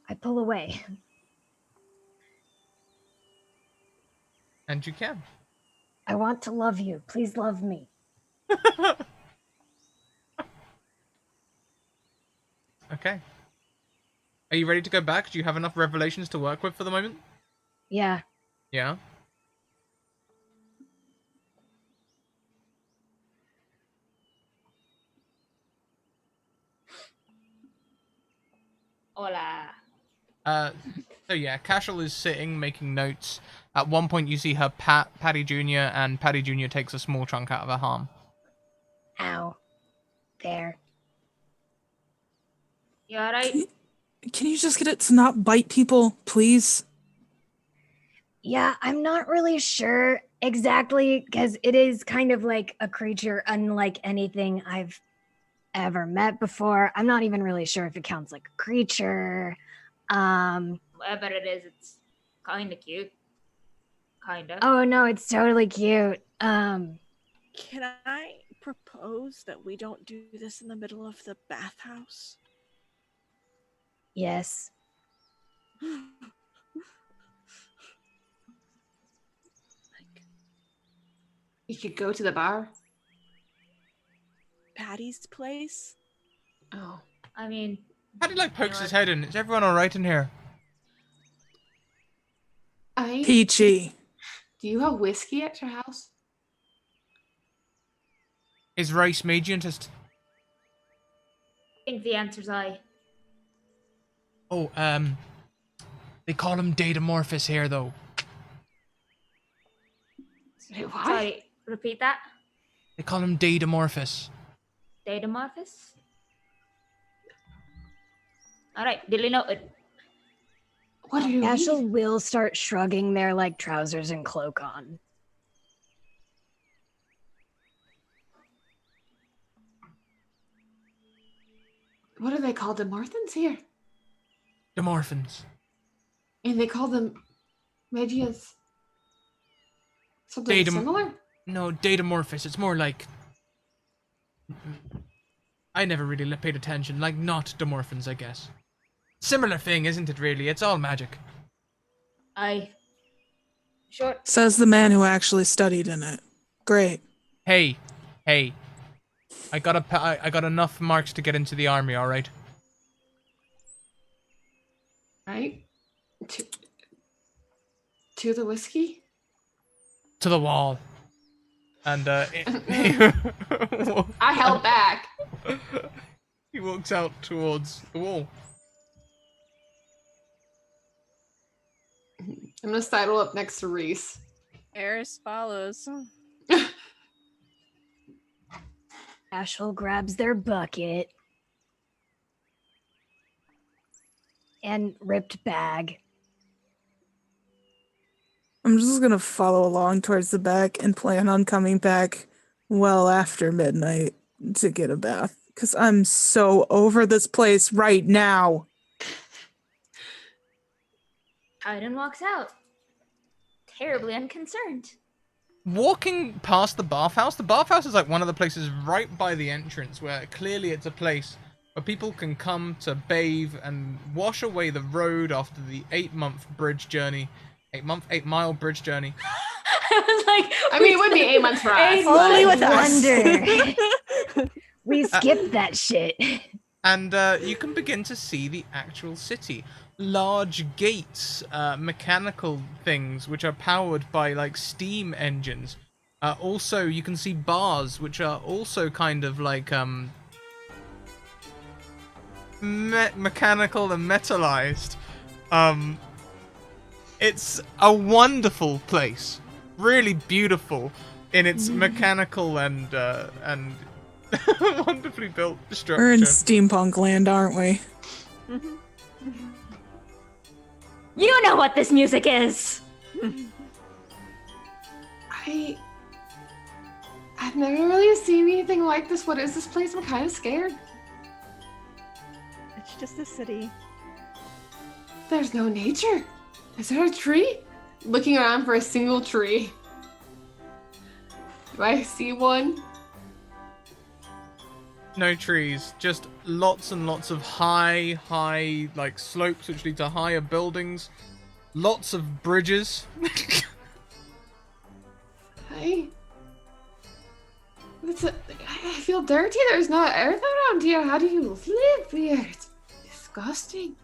I pull away. And you can. I want to love you. Please love me. Okay. Are you ready to go back? Do you have enough revelations to work with for the moment? Yeah. Yeah. Hola. So yeah, Cashel is sitting, making notes. At one point you see her pat Patty Jr. and Patty Jr. takes a small chunk out of her arm. Ow. There. You alright? Can you just get it to not bite people, please? Yeah, I'm not really sure exactly because it is kind of like a creature unlike anything I've ever met before. I'm not even really sure if it counts like a creature. Whatever it is, it's kinda cute. Kinda. Oh no, it's totally cute. Can I propose that we don't do this in the middle of the bathhouse? Yes. Like You could go to the bar. Patty's place? Oh. I mean, Patty like pokes know his what? head in. Is everyone alright in here? Peachy. Do you have whiskey at your house? Is Reizh Magientist? I think the answer's I. Oh, They call him Datamorphous here, though. Wait, what? Sorry, repeat that. They call him Datamorphous. Datamorphous? Alright, duly noted. What do you Ashel mean? will start shrugging their like trousers and cloak on. What do they call the Marthans here? Demorphins. And they call them Magias. Something similar? No, Datamorphous. It's more like... I never really paid attention. Like, not Demorphins, I guess. Similar thing, isn't it, really? It's all magic. Aye. Sure. Says the man who actually studied in it. Great. Hey. I got enough marks to get into the army, alright? Right? To the whiskey? To the wall. And, I held back. He walks out towards the wall. I'm gonna sidle up next to Reizh. Eris follows. Ashel grabs their bucket and ripped bag. I'm just gonna follow along towards the back and plan on coming back well after midnight to get a bath. Because I'm so over this place right now. Kaiden walks out. Terribly unconcerned. Walking past the bathhouse is like one of the places right by the entrance where clearly it's a place where people can come to bathe and wash away the road after the 8-month bridge journey. 8-mile bridge journey. I was like, I mean, it would be 8 months for us. Only but- with us. Wonder. We skipped that shit. And you can begin to see the actual city. Large gates, mechanical things which are powered by like steam engines. Also, you can see bars which are also kind of like mechanical and metallized. It's a wonderful place, really beautiful in its mechanical and wonderfully built structure. We're in steampunk land, aren't we? you know what this music is. I've never really seen anything like this. What is this place? I'm kind of scared. It's just a city. There's no nature. Is there a tree? Looking around for a single tree. Do I see one? No trees, just lots and lots of high, like slopes which lead to higher buildings. Lots of bridges. I feel dirty. There's no earth around here. How do you live here? It's disgusting.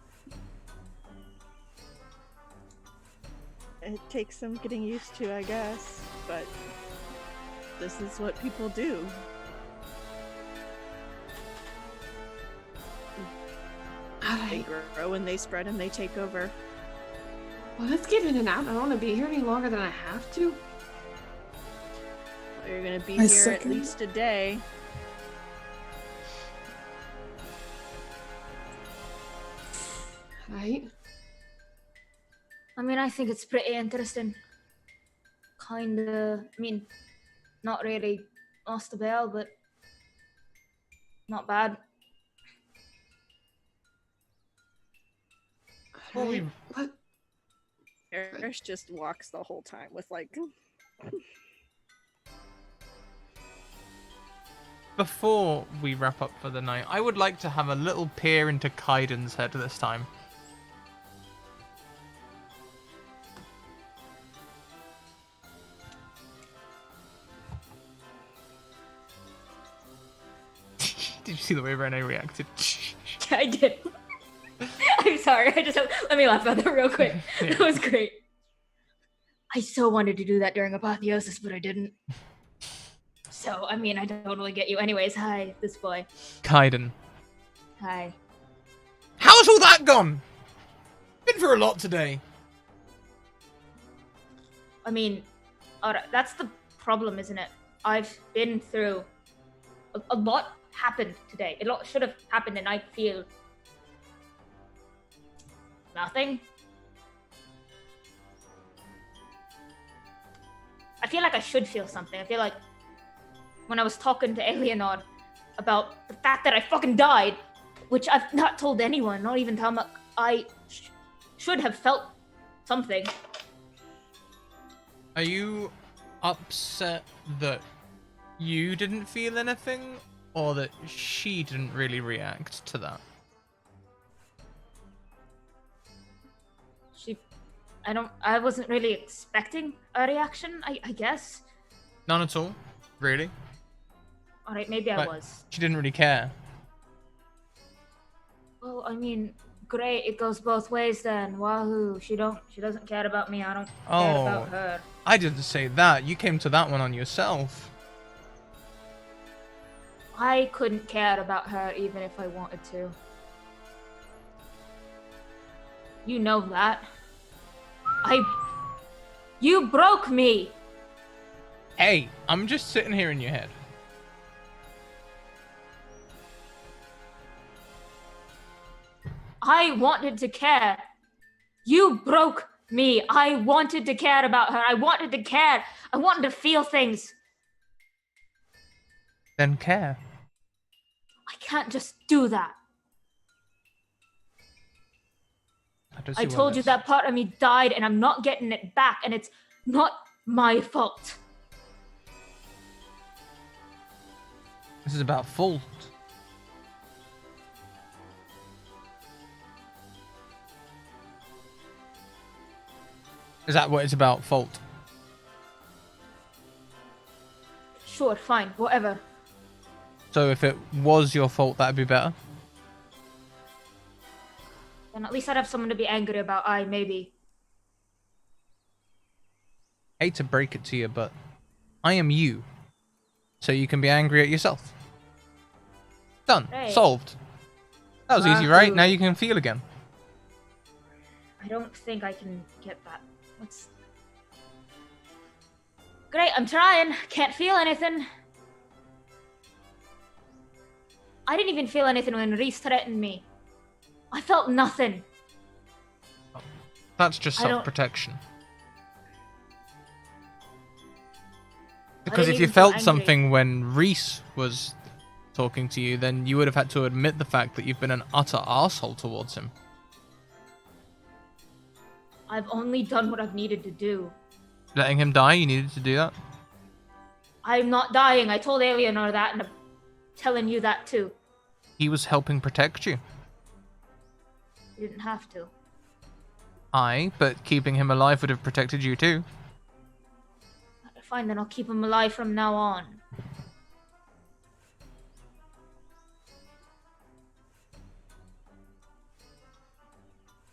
It takes some getting used to, I guess, but this is what people do. They Alright. grow and they spread and they take over. Well, let's get in and out. I don't want to be here any longer than I have to. You're gonna be I here second. at least a day. Right? I mean, I think it's pretty interesting. Kinda, I mean, not really lost the bell, but not bad. Well, we- Right? What? Eris just walks the whole time with like Before we wrap up for the night, I would like to have a little peer into Kaiden's head this time. Did you see the way Renee reacted? I did. I'm sorry. Let me laugh at that real quick. Yeah. That was great. I so wanted to do that during Apotheosis, but I didn't. So, I mean, I totally get you. Anyways, hi, this boy. Kaiden. Hi. How's all that gone? Been through a lot today. I mean, that's the problem, isn't it? I've been through a lot happened today. A lot should have happened, and I feel nothing. I feel like I should feel something. I feel like when I was talking to Eleanor about the fact that I fucking died, which I've not told anyone, not even Tama, I should have felt something. Are you upset that you didn't feel anything, or that she didn't really react to that? I wasn't really expecting a reaction, I guess. None at all? Really? Alright, maybe I But was. she didn't really care. Well, I mean, great, it goes both ways then. Wahoo. She doesn't care about me, I don't care about her. I didn't say that. You came to that one on yourself. I couldn't care about her even if I wanted to. You know that. You broke me! Hey, I'm just sitting here in your head. I wanted to care. You broke me. I wanted to care about her. I wanted to care. I wanted to feel things. Then care. I can't just do that. I told you that part of me died and I'm not getting it back, and it's not my fault. This is about fault. Is that what it's about? Fault? Sure, fine, whatever. So if it was your fault, that'd be better? Then at least I'd have someone to be angry about. Maybe. Hate to break it to you, but I am you. So you can be angry at yourself. Done. Right. Solved. That was easy, right? Now you can feel again. I don't think I can get that. Great, I'm trying. Can't feel anything. I didn't even feel anything when Reizh threatened me. I felt nothing. That's just self-protection. Because if you even feel felt angry. something when Reizh was talking to you, then you would have had to admit the fact that you've been an utter arsehole towards him. I've only done what I've needed to do. Letting him die, you needed to do that? I'm not dying. I told Eleanor that, and I'm telling you that too. He was helping protect you. You didn't have to. Aye, but keeping him alive would have protected you too. Fine, then I'll keep him alive from now on.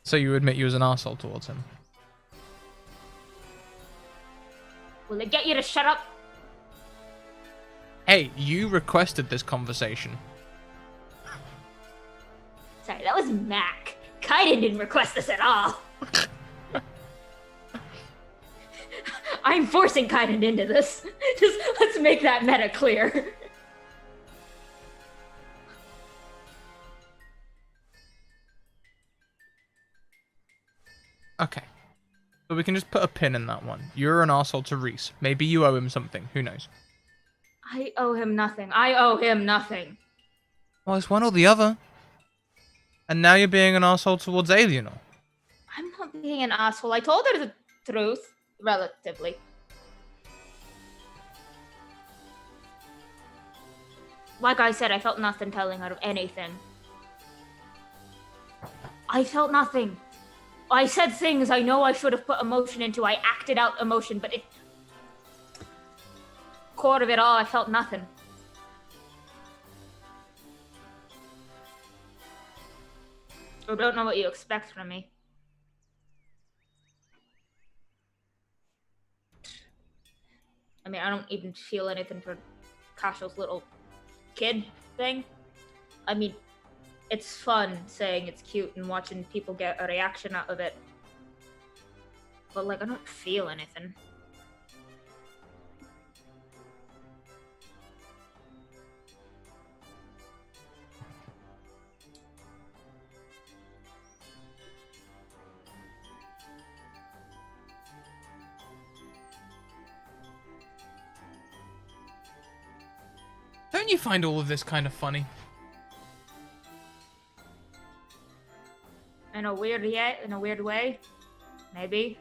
So you admit you was an arsehole towards him? Will it get you to shut up? Hey, you requested this conversation. Sorry, that was Mac. Kaiden didn't request this at all. I'm forcing Kaiden into this. Just let's make that meta clear. Okay. So we can just put a pin in that one. You're an arsehole to Reizh. Maybe you owe him something. Who knows? I owe him nothing. I owe him nothing. Well, it's one or the other. And now you're being an arsehole towards Eleanor. I'm not being an asshole. I told her the truth, relatively. Like I said, I felt nothing telling her of anything. I felt nothing. I said things I know I should have put emotion into. I acted out emotion, but core of it all, I felt nothing. I don't know what you expect from me. I mean, I don't even feel anything for Kasho's little kid thing. I mean, it's fun saying it's cute and watching people get a reaction out of it. But, like, I don't feel anything. Don't you find all of this kind of funny? In a weird way, maybe.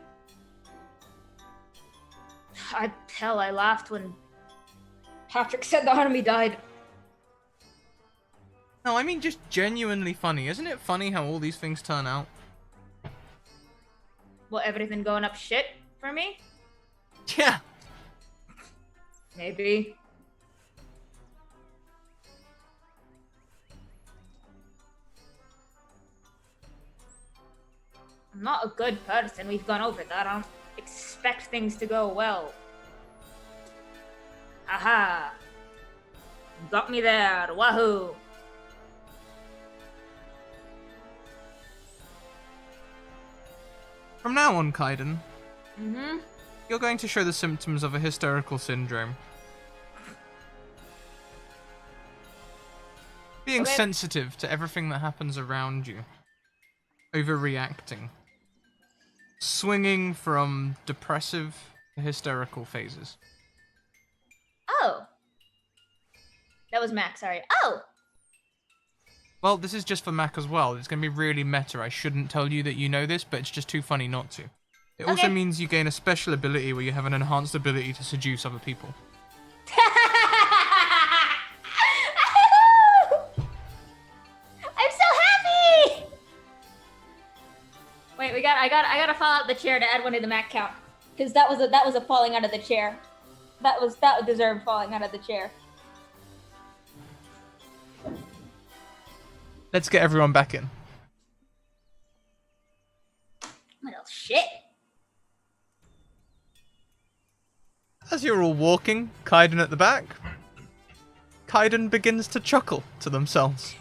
I laughed when Patrick said the army died. No, I mean just genuinely funny. Isn't it funny how all these things turn out? Well, everything going up shit for me? Yeah. Maybe. I'm not a good person. We've gone over that. I don't expect things to go well. Haha. Got me there. Wahoo. From now on, Kaiden, Mm-hmm. you're going to show the symptoms of a hysterical syndrome. Being Okay. sensitive to everything that happens around you. Overreacting. Swinging from depressive to hysterical phases. Oh. That was Mac, sorry. Oh! Well, this is just for Mac as well. It's going to be really meta. I shouldn't tell you that you know this, but it's just too funny not to. It also Okay. means you gain a special ability where you have an enhanced ability to seduce other people. I'm so happy! Wait, I gotta fall out the chair to add one to the Mac count. Because that was a falling out of the chair. That deserved falling out of the chair. Let's get everyone back in. Well, shit. As you're all walking, Kaiden at the back, Kaiden begins to chuckle to themselves.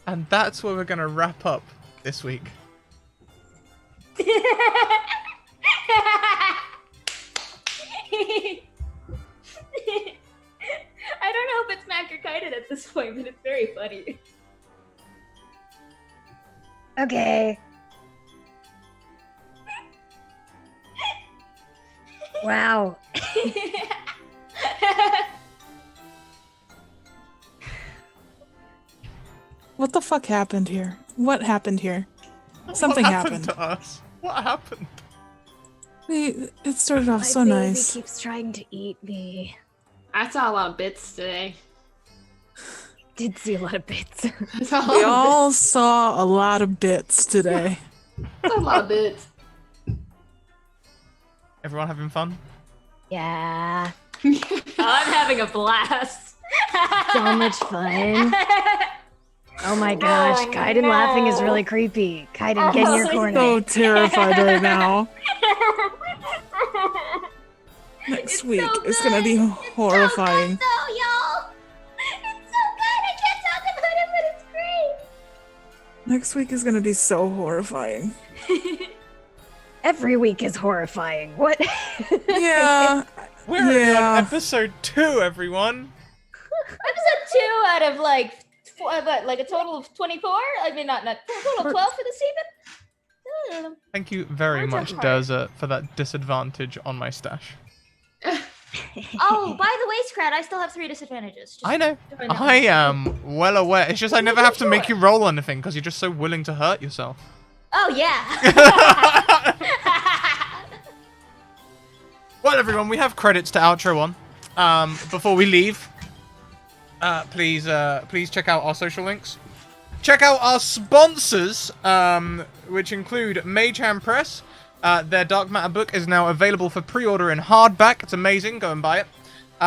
And that's where we're going to wrap up this week. I don't know if it's Mac or Kaiden at this point, but it's very funny. Okay. Wow. What the fuck happened here? What happened here? Something What happened. to us? What happened? It started off My so baby nice. keeps trying to eat me. I saw a lot of bits today. Did see a lot of bits. I saw a lot We of all saw a lot of bits today. bits. I saw a lot of bits. Everyone having fun? Yeah. I'm having a blast. So much fun. Oh my gosh, Oh, Kaiden no. laughing is really creepy. Kaiden, get in your Oh, corner. So terrified right now. It's Next week so is gonna be good. horrifying. It's so good, y'all. It's so good. I can't talk about it, but it's great. Next week is gonna be so horrifying. Every week is horrifying. What? Yeah. We're only Yeah. on episode 2, everyone. Episode 2 out of like a total of 24. I mean, not a total of 12 for this season. Thank you very Words are much, hard. Derza, for that disadvantage on my stash. Oh, by the way, Scrat, I still have 3 disadvantages. Just I know. throwing that I out. am well aware. It's just I never have to make you roll anything because you're just so willing to hurt yourself. Oh yeah. Well, everyone, we have credits to outro on. Before we leave, please check out our social links. Check out our sponsors, which include Mage Hand Press. Their Dark Matter book is now available for pre-order in hardback. It's amazing. Go and buy it.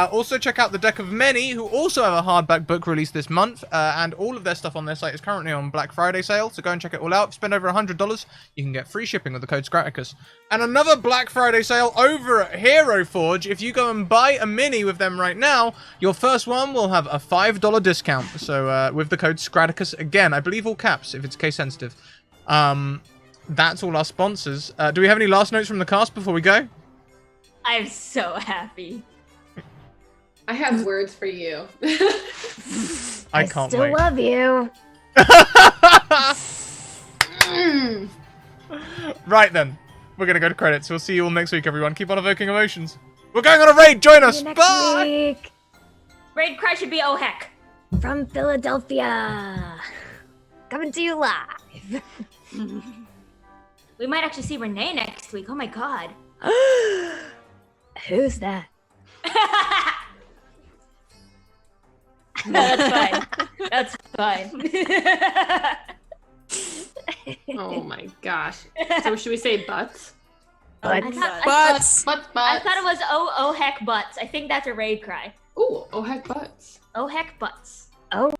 Also, check out the Deck of Many, who also have a hardback book released this month, and all of their stuff on their site is currently on Black Friday sale, so go and check it all out. If you spend over $100, you can get free shipping with the code Scratticus. And another Black Friday sale over at Hero Forge. If you go and buy a mini with them right now, your first one will have a $5 discount, so with the code Scratticus again. I believe all caps, if it's case sensitive. That's all our sponsors. Do we have any last notes from the cast before we go? I'm so happy. I have words for you. I can't still wait. love you. Right then, we're gonna go to credits. We'll see you all next week, everyone. Keep on evoking emotions. We're going on a raid. Join us. See you next Bye. week. Raid cry should be oh heck. From Philadelphia. Coming to you live. We might actually see Renee next week. Oh my god. Who's that? No, that's fine. That's fine. Oh my gosh. So should we say butts? I Butts. thought, Butts. Butts. I thought it was oh heck butts. I think that's a raid cry. Ooh, oh heck butts. Oh heck butts. Oh,